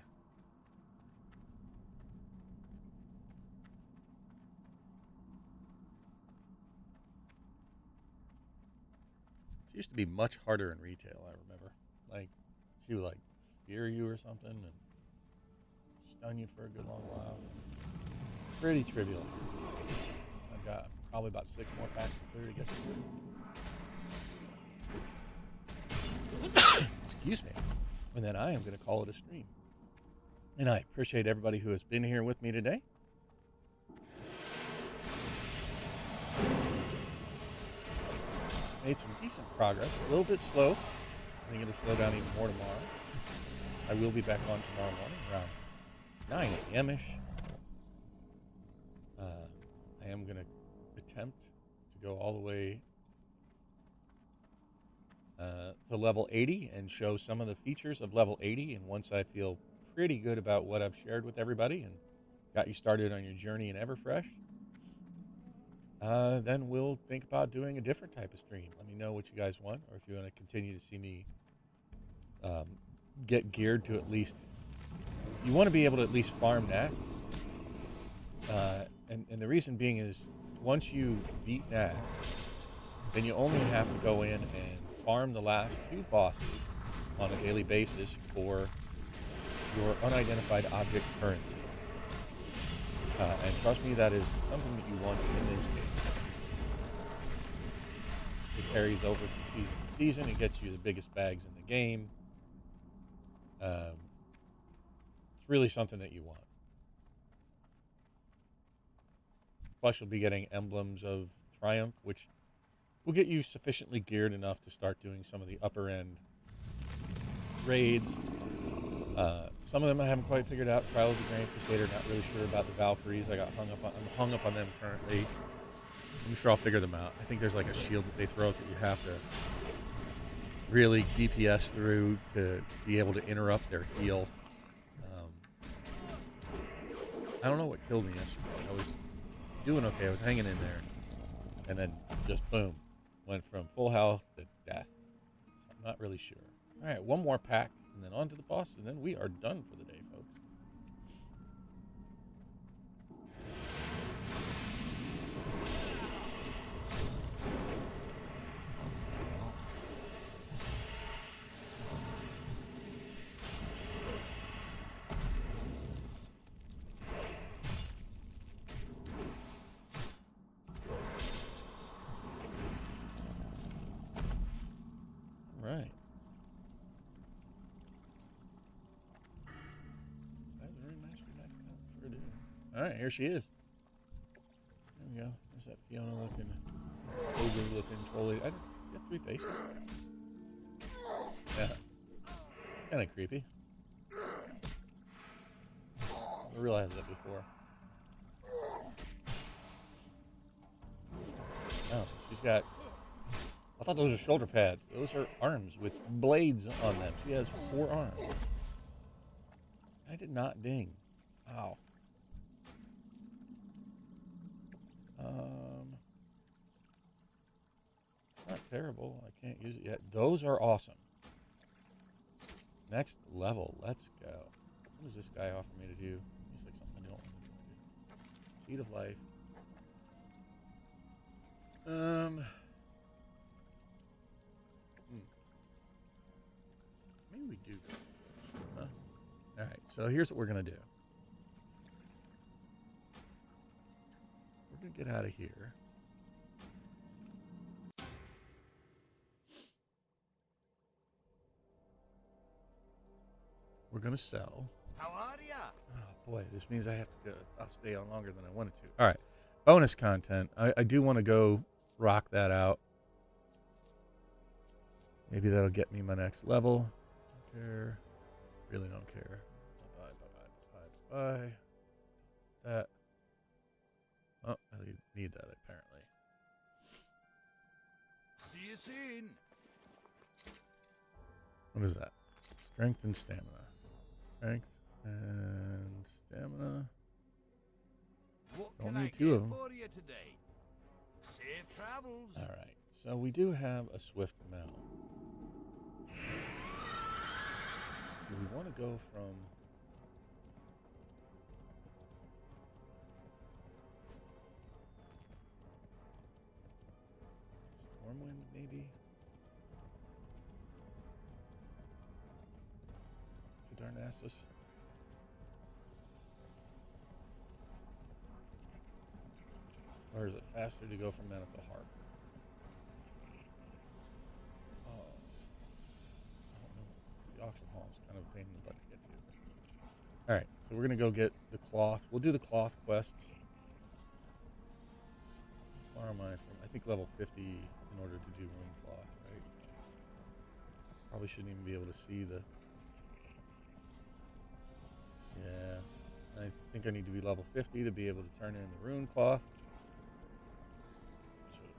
She used to be much harder in retail, I remember. Like, she would, like, fear you or something and stun you for a good long while. Pretty trivial. I've got probably about 6 more packs to clear to get to. Excuse me. And then I am going to call it a stream. And I appreciate everybody who has been here with me today. Made some decent progress. A little bit slow. I think it'll slow down even more tomorrow. I will be back on tomorrow morning around 9 a.m.-ish. I am going to attempt to go all the way to level 80 and show some of the features of level 80. And once I feel pretty good about what I've shared with everybody and got you started on your journey in Everfresh, then we'll think about doing a different type of stream. Let me know what you guys want, or if you want to continue to see me get geared to at least, you want to be able to at least farm Knack. And the reason being is, once you beat Knack, then you only have to go in and farm the last 2 bosses on a daily basis for your unidentified object currency. And trust me, that is something that you want in this game. It carries over from season to season. It gets you the biggest bags in the game. It's really something that you want. Plus, you'll be getting emblems of Triumph, which will get you sufficiently geared enough to start doing some of the upper end raids. Some of them I haven't quite figured out. Trial of the Grand Crusader, not really sure about the Valkyries. I'm hung up on them currently. I'm sure I'll figure them out. I think there's like a shield that they throw out that you have to really DPS through to be able to interrupt their heal. I don't know what killed me yesterday. I was doing okay. I was hanging in there. And then just boom. Went from full health to death. So I'm not really sure. All right, one more pack. And then on to the boss. And then we are done for the day, folks. Right. That's very nice for next time. Sure do. All right, here she is. There we go. There's that Fiona looking, ogre looking trolley. You got 3 faces. Yeah. Kind of creepy. I realized that before. Oh, she's got. I thought those were shoulder pads. Those are arms with blades on them. She has 4 arms. I did not ding. Ow. Not terrible. I can't use it yet. Those are awesome. Next level. Let's go. What does this guy offer me to do? He's like something I don't want to do. Seed of life. Maybe we do go. Huh? All right. So here's what we're gonna do. We're gonna get out of here. We're gonna sell. How are ya? Oh boy, this means I have to go. I'll stay on longer than I wanted to. All right, bonus content. I do want to go rock that out. Maybe that'll get me my next level. Don't care. Really don't care. Bye. That. Oh, I need that apparently. See you soon. What is that? Strength and stamina. Strength and stamina. What Don't can I need 2 of get them. for you today? Safe travels. All right. So we do have a swift mount. Do we want to go from Stormwind, maybe? To Darnassus? Or is it faster to go from Mana to Harp? Oh. I don't know. The auction hall is kind of a pain in the butt to get to. Alright, so we're going to go get the cloth. We'll do the cloth quests. How far am I from? I think level 50 in order to do rune cloth, right? Probably shouldn't even be able to see the... Yeah. I think I need to be level 50 to be able to turn in the rune cloth.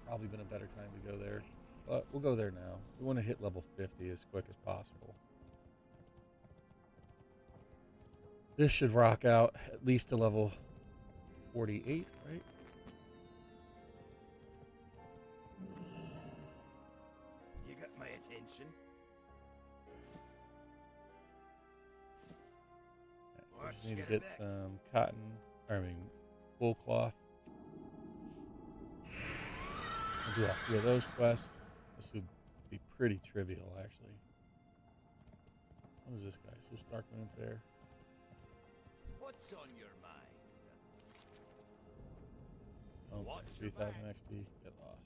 Probably been a better time to go there, but we'll go there now. We want to hit level 50 as quick as possible. This should rock out at least to level 48, right? You got my attention. Right, so I just need to get some wool cloth. We'll do all 3 of those quests. This would be pretty trivial, actually. What is this guy? Is this Dark Moon Fair? What's on your mind? Oh, What's 3,000 your back? XP. Get lost.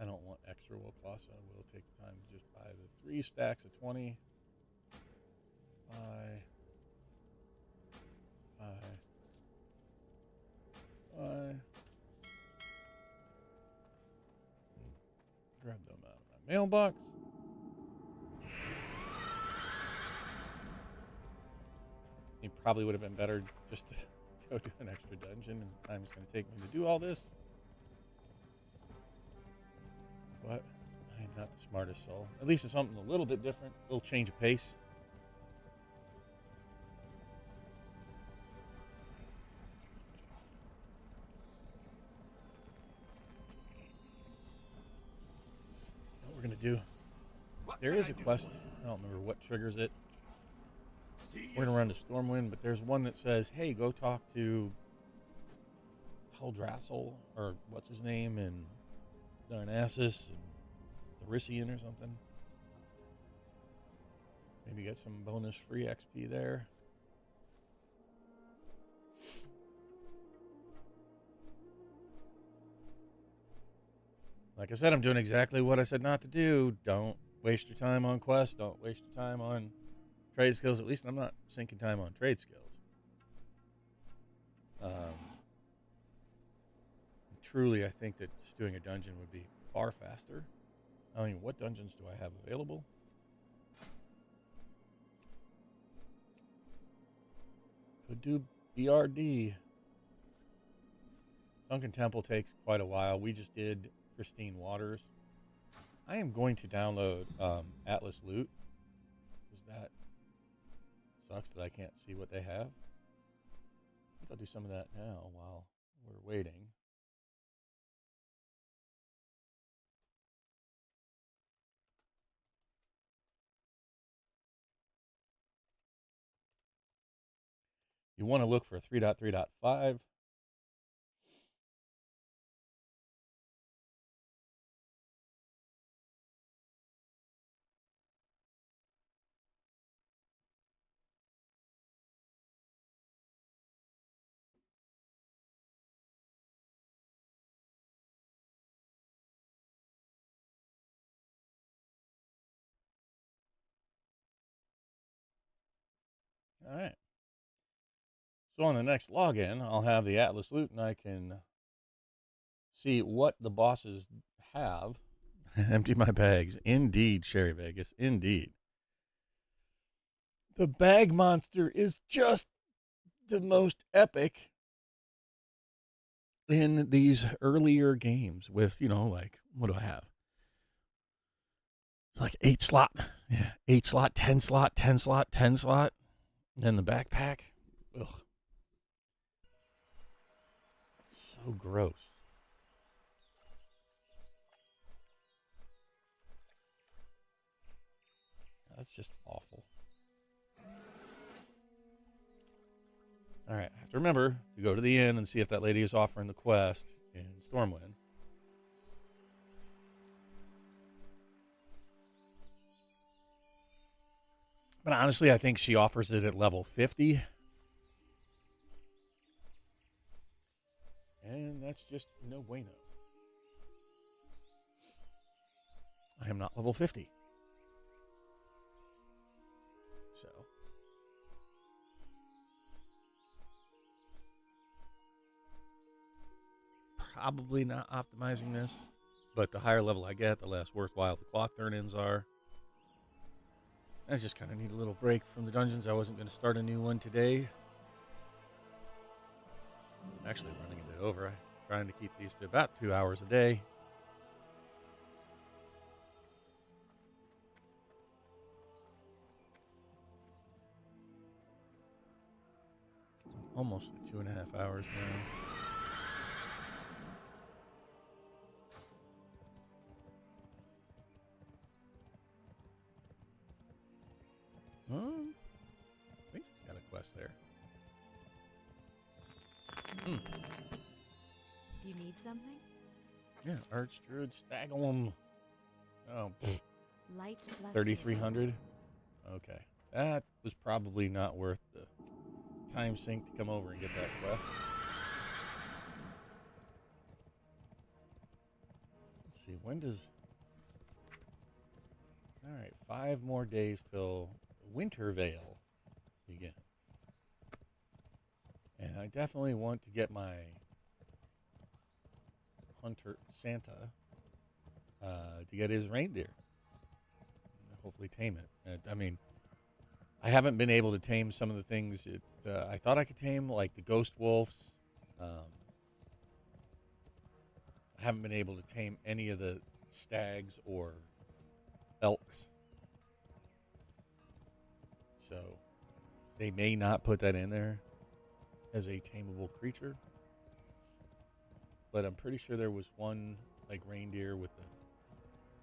I don't want extra will cost, so I will take the time to just buy the 3 stacks of 20. Buy. Grab them out of my mailbox. It probably would have been better just to go do an extra dungeon, and the time it's going to take me to do all this. But I am not the smartest soul. At least it's something a little bit different, a little change of pace. What we're going to do. There is a quest. I don't remember what triggers it. We're going to run to Stormwind, but there's one that says, hey, go talk to Teldrassil, or what's his name, and Darnassus, and Therissian or something. Maybe get some bonus free XP there. Like I said, I'm doing exactly what I said not to do. Don't waste your time on quests. Don't waste your time on trade skills. At least I'm not sinking time on trade skills. Truly, I think that just doing a dungeon would be far faster. I mean, what dungeons do I have available? Could do BRD. Sunken Temple takes quite a while. We just did Pristine Waters. I am going to download Atlas Loot, because that sucks that I can't see what they have. I think I'll do some of that now while we're waiting. You want to look for 3.3.5. All right. So on the next login, I'll have the Atlas Loot, and I can see what the bosses have. Empty my bags. Indeed, Sherry Vegas. Indeed. The bag monster is just the most epic in these earlier games with, like, what do I have? Like 8 slot. Yeah, 8 slot, 10 slot, 10 slot, 10 slot. And then the backpack. Ugh. So gross. That's just awful. All right, I have to remember to go to the inn and see if that lady is offering the quest in Stormwind. But honestly, I think she offers it at level 50. And that's just no bueno. I am not level 50. So. Probably not optimizing this. But the higher level I get, the less worthwhile the cloth turn-ins are. I just kind of need a little break from the dungeons. I wasn't going to start a new one today. I'm actually running a bit over. I'm trying to keep these to about 2 hours a day. Almost at 2.5 hours now. I think she's got a quest there. You need something? Yeah, Archdruid Staglum. Oh, Light blessing. 3,300. Okay, that was probably not worth the time sink to come over and get that quest. Let's see, when does... All right, 5 more days till Winter Veil begins. And I definitely want to get my Hunter Santa to get his reindeer. Hopefully tame it. I mean, I haven't been able to tame some of the things I thought I could tame, like the ghost wolves. I haven't been able to tame any of the stags or elks. So they may not put that in there as a tameable creature. But I'm pretty sure there was one like reindeer with the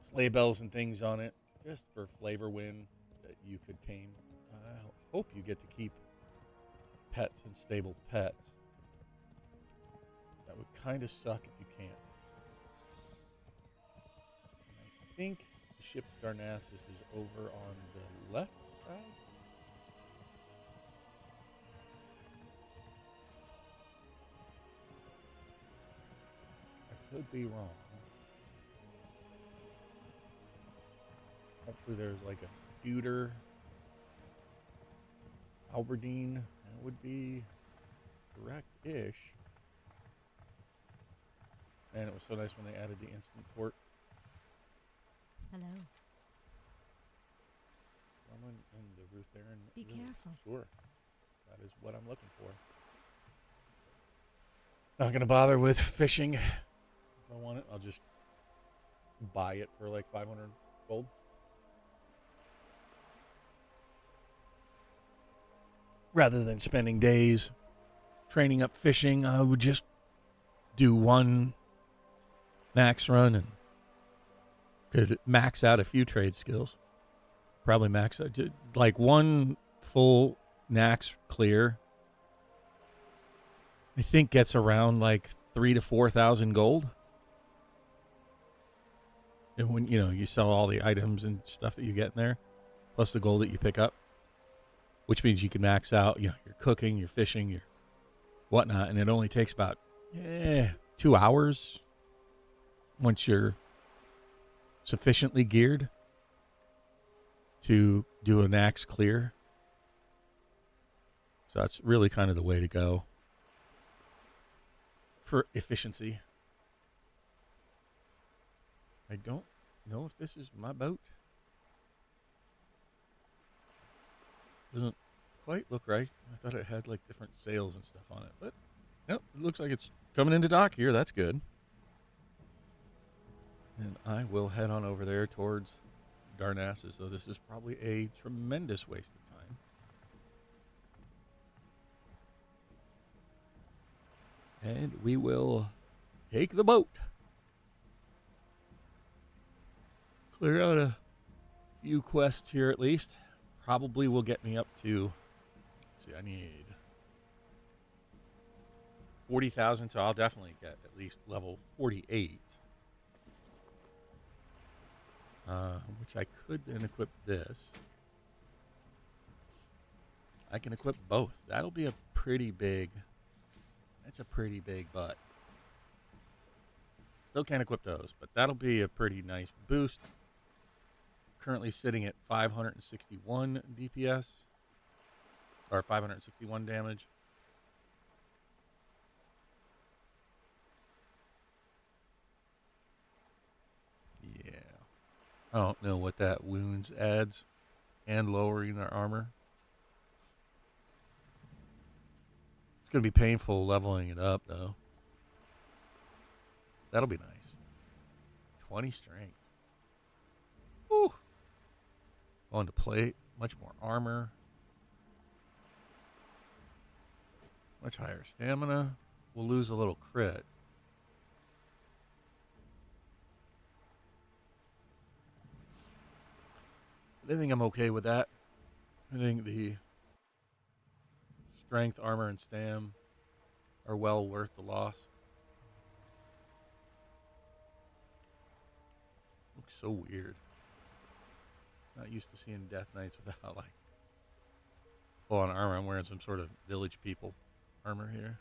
sleigh bells and things on it, just for flavor win, that you could tame. I hope you get to keep pets and stable pets. That would kind of suck if you can't. And I think the ship Darnassus is over on the left side. I could be wrong. Hopefully there's like a Deuter Alberdine. That would be correct-ish. And it was so nice when they added the instant port. Hello. Someone in the Ruth Aaron. Be careful. Sure. That is what I'm looking for. Not going to bother with fishing. If I want it, I'll just buy it for like 500 gold. Rather than spending days training up fishing, I would just do one max run and could max out a few trade skills. Probably max out like one full max clear. I think gets around like 3,000 to 4,000 gold. And when you sell all the items and stuff that you get in there, plus the gold that you pick up, which means you can max out, your cooking, your fishing, your whatnot, and it only takes about 2 hours once you're sufficiently geared to do a max clear. So that's really kind of the way to go for efficiency. I don't know if this is my boat. Doesn't quite look right. I thought it had like different sails and stuff on it, but nope, it looks like it's coming into dock here. That's good. And I will head on over there towards Darnassus, though this is probably a tremendous waste of time. And we will take the boat. Clear out a few quests here at least. Probably will get me up to, I need 40,000, so I'll definitely get at least level 48. Which I could then equip this. I can equip both. That'll be a pretty big, that's a pretty big butt. Still can't equip those, but that'll be a pretty nice boost. Currently sitting at 561 DPS, or 561 damage. Yeah. I don't know what that wounds adds and lowering their armor. It's going to be painful leveling it up, though. That'll be nice. 20 strength. Whew. Going to plate. Much more armor. Much higher stamina. We'll lose a little crit. I think I'm okay with that. I think the strength, armor, and stam are well worth the loss. Looks so weird. Not used to seeing Death Knights without like full on armor. I'm wearing some sort of village people armor here.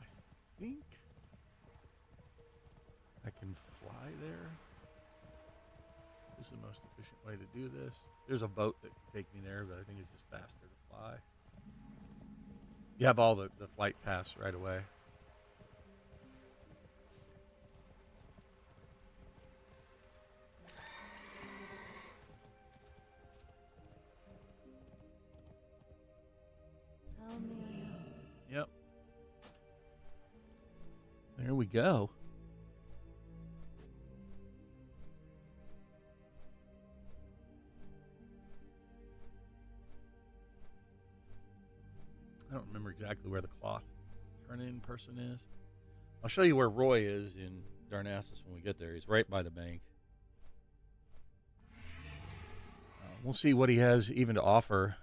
I think I can fly there. This is the most efficient way to do this. There's a boat that can take me there, but I think it's just faster to fly. You have all the flight paths right away. How may I help? Yep. There we go. I don't remember exactly where the cloth turn-in person is. I'll show you where Roy is in Darnassus when we get there. He's right by the bank. We'll see what he has even to offer.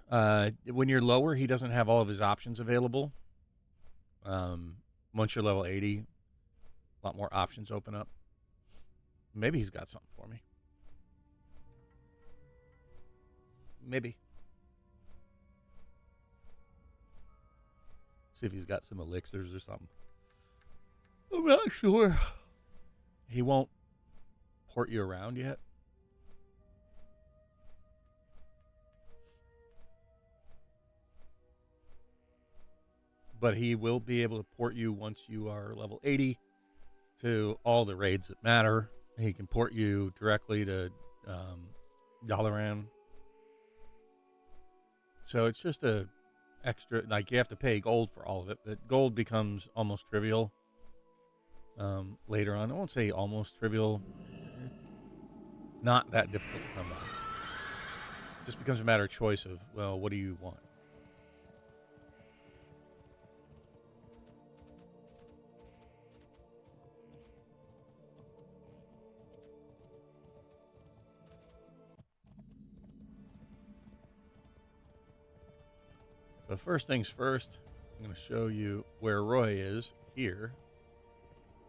When you're lower, he doesn't have all of his options available. Once you're level 80, a lot more options open up. Maybe he's got something for me. Maybe. See if he's got some elixirs or something. I'm not sure. He won't port you around yet. But he will be able to port you once you are level 80 to all the raids that matter. He can port you directly to Dalaran. So it's just a extra, like you have to pay gold for all of it, but gold becomes almost trivial later on. I won't say almost trivial. Not that difficult to come by. Just becomes a matter of choice of, well, what do you want? But first things first, I'm going to show you where Roy is here.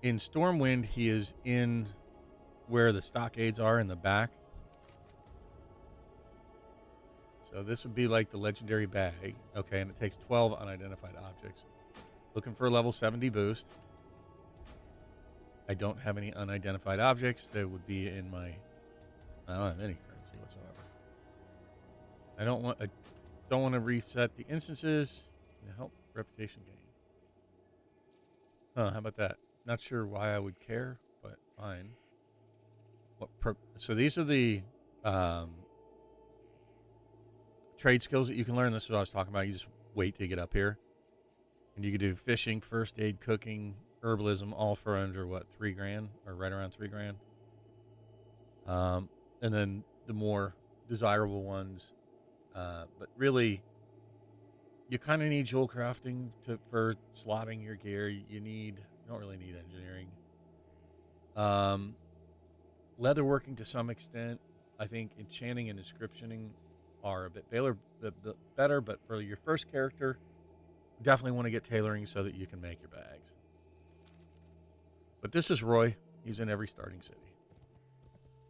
In Stormwind, he is in where the stockades are in the back. So this would be like the legendary bag. Okay, and it takes 12 unidentified objects. Looking for a level 70 boost. I don't have any unidentified objects. That would be in my... I don't have any currency whatsoever. I don't want to reset the instances. Help reputation gain. How about that? Not sure why I would care, but fine. So these are the trade skills that you can learn. This is what I was talking about. You just wait to get up here. And you can do fishing, first aid, cooking, herbalism, all for under, what, $3,000? Or right around $3,000. And then the more desirable ones. But really, you kind of need jewel crafting for slotting your gear. You don't really need engineering. Leatherworking to some extent. I think enchanting and inscriptioning are a bit better, but for your first character, definitely want to get tailoring so that you can make your bags. But this is Roy. He's in every starting city.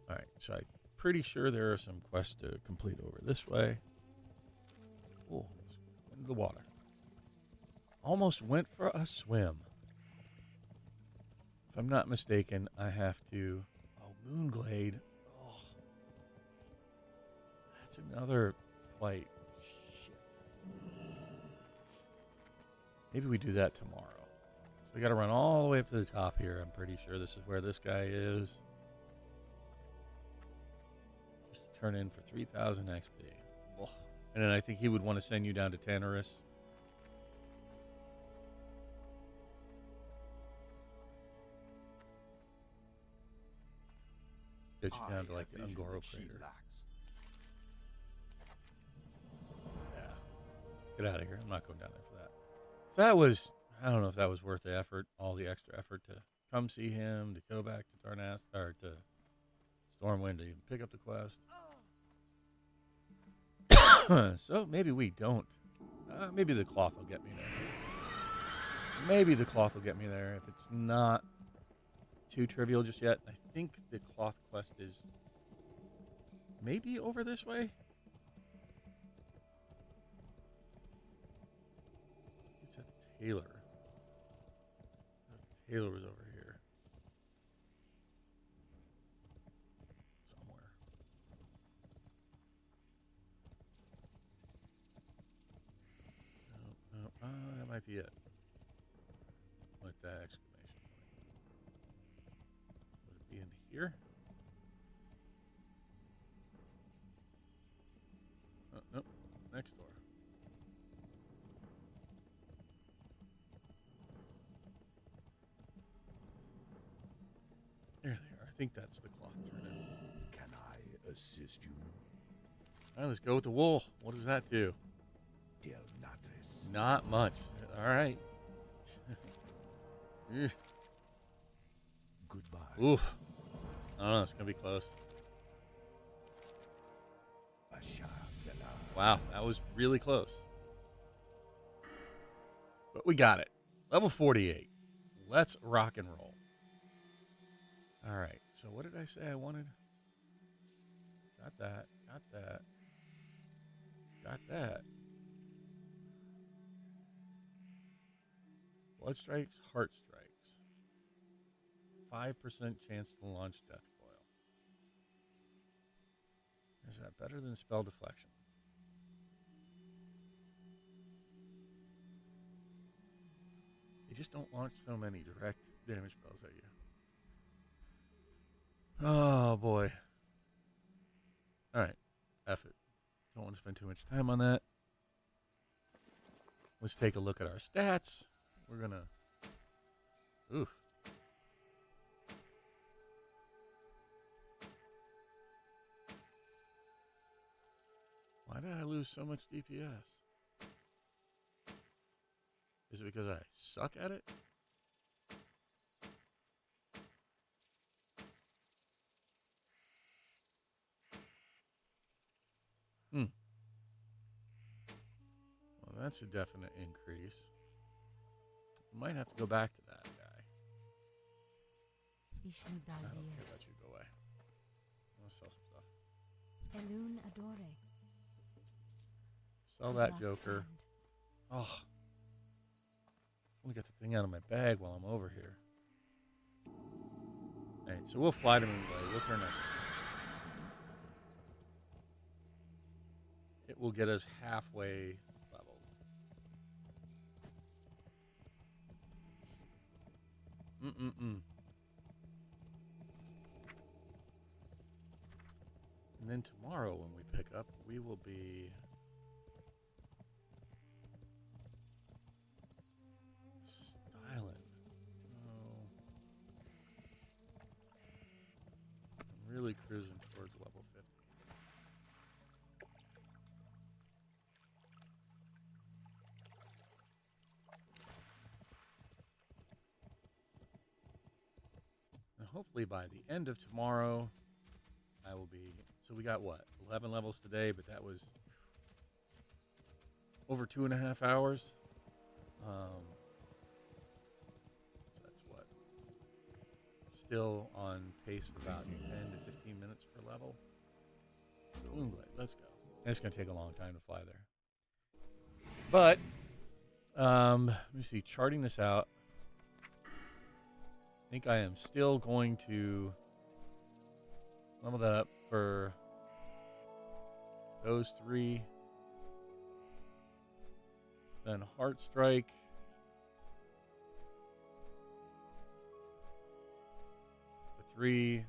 All right, so I'm pretty sure there are some quests to complete over this way. Oh, into the water. Almost went for a swim. If I'm not mistaken, I have to... Oh, Moonglade. Oh. That's another flight. Shit. Maybe we do that tomorrow. So we got to run all the way up to the top here. I'm pretty sure this is where this guy is. Just to turn in for 3,000 XP. Oh. And then I think he would want to send you down to Tanarus. Get you down to like the Ungoro crater. Yeah. Get out of here. I'm not going down there for that. So that was, I don't know if that was worth the effort, all the extra effort to come see him, to go back to Darnassus, or to Stormwind to even pick up the quest. So maybe we don't. Maybe the cloth will get me there. Maybe the cloth will get me there if it's not too trivial just yet. I think the cloth quest is maybe over this way. It's at the tailor. The tailor was over here somewhere. No, that might be it. With that exclamation point. Would it be in here? Oh, no, next door. There they are. I think that's the cloth turn-in. Can I assist you? All right, let's go with the wool. What does that do? Del Natres. Not much. All right. Goodbye. Oof. I don't know. It's going to be close. Basha Fela. Wow. That was really close. But we got it. Level 48. Let's rock and roll. All right. So what did I say I wanted? Got that. Got that. Got that. Blood strikes, heart strikes. 5% chance to launch death coil. Is that better than spell deflection? They just don't launch so many direct damage spells at you. Oh boy. Alright. F it. Don't want to spend too much time on that. Let's take a look at our stats. We're gonna. Oof. Why did I lose so much DPS? Is it because I suck at it? Well, that's a definite increase. Might have to go back to that guy. I don't care about you. Go away. I'll sell some stuff. Elune Adore. Sell that Joker. Oh. Let me get the thing out of my bag while I'm over here. Alright, so we'll fly to Moonblade. We'll turn that. It will get us halfway leveled. And then tomorrow when we pick up, we will be styling. Oh. I'm really cruising towards level 50. And hopefully by the end of tomorrow, I will be. So we got what? 11 levels today, but that was over 2.5 hours. So that's what? Still on pace for about 10 to 15 minutes per level. Moonblade, let's go. And it's going to take a long time to fly there. But, let me see, charting this out. I think I am still going to level that up for those 3. Then Heart Strike. The 3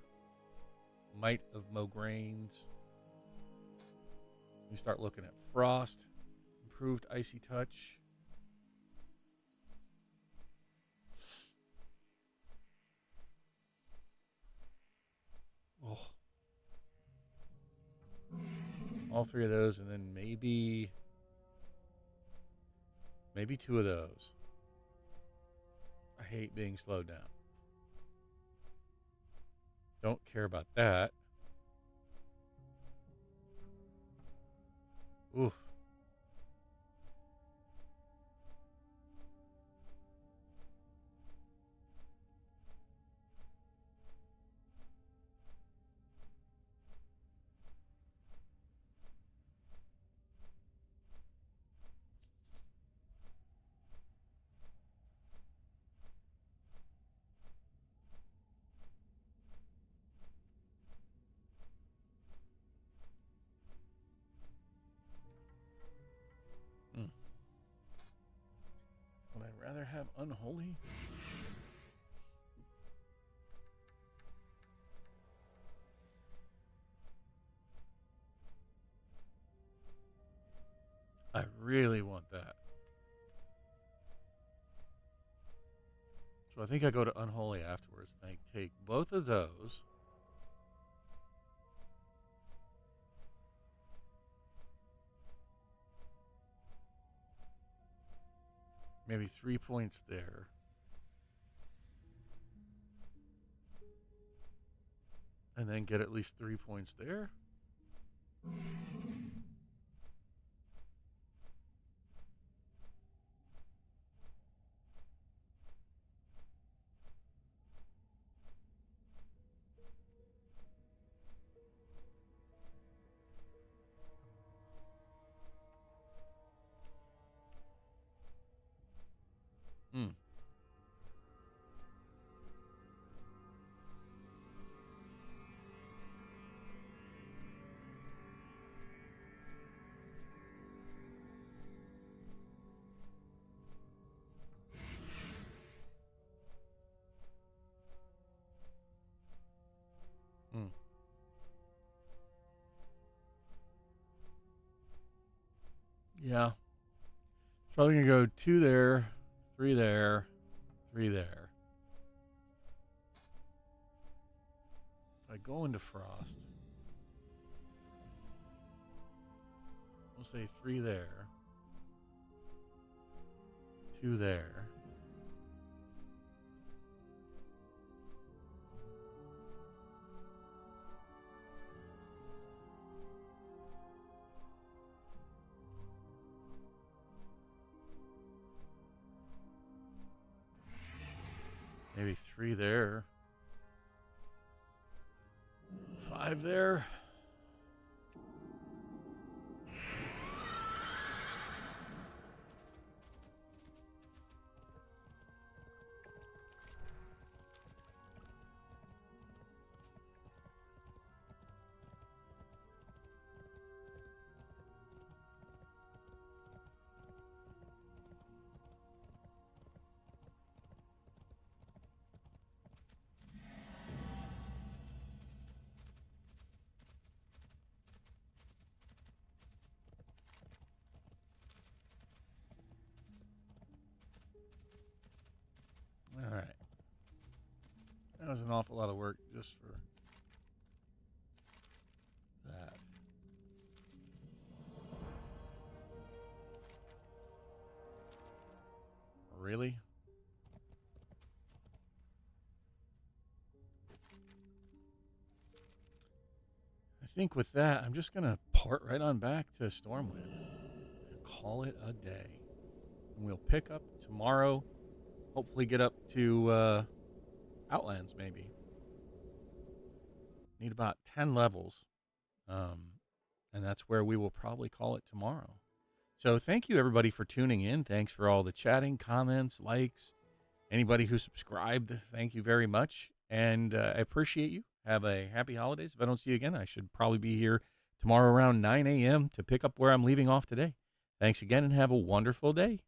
Might of Mograines. We start looking at Frost. Improved Icy Touch. Oh. All 3 of those, and then maybe 2 of those. I hate being slowed down. Don't care about that. Oof. Hmm. Would I rather have unholy? I really want that. So I think I go to unholy afterwards. And I take both of those. Maybe 3 points there. And then get at least 3 points there. Hmm. Hmm. Yeah. Probably going to go 2 there, 3 there, 3 there. I go into Frost. We'll say 3 there, 2 there. Maybe 3 there. 5 there. All right. That was an awful lot of work just for that. Really? I think with that, I'm just going to part right on back to Stormwind and call it a day. And we'll pick up tomorrow. Hopefully get up to Outlands maybe. Need about 10 levels. And that's where we will probably call it tomorrow. So thank you, everybody, for tuning in. Thanks for all the chatting, comments, likes. Anybody who subscribed, thank you very much. And I appreciate you. Have a happy holidays. If I don't see you again, I should probably be here tomorrow around 9 a.m. to pick up where I'm leaving off today. Thanks again and have a wonderful day.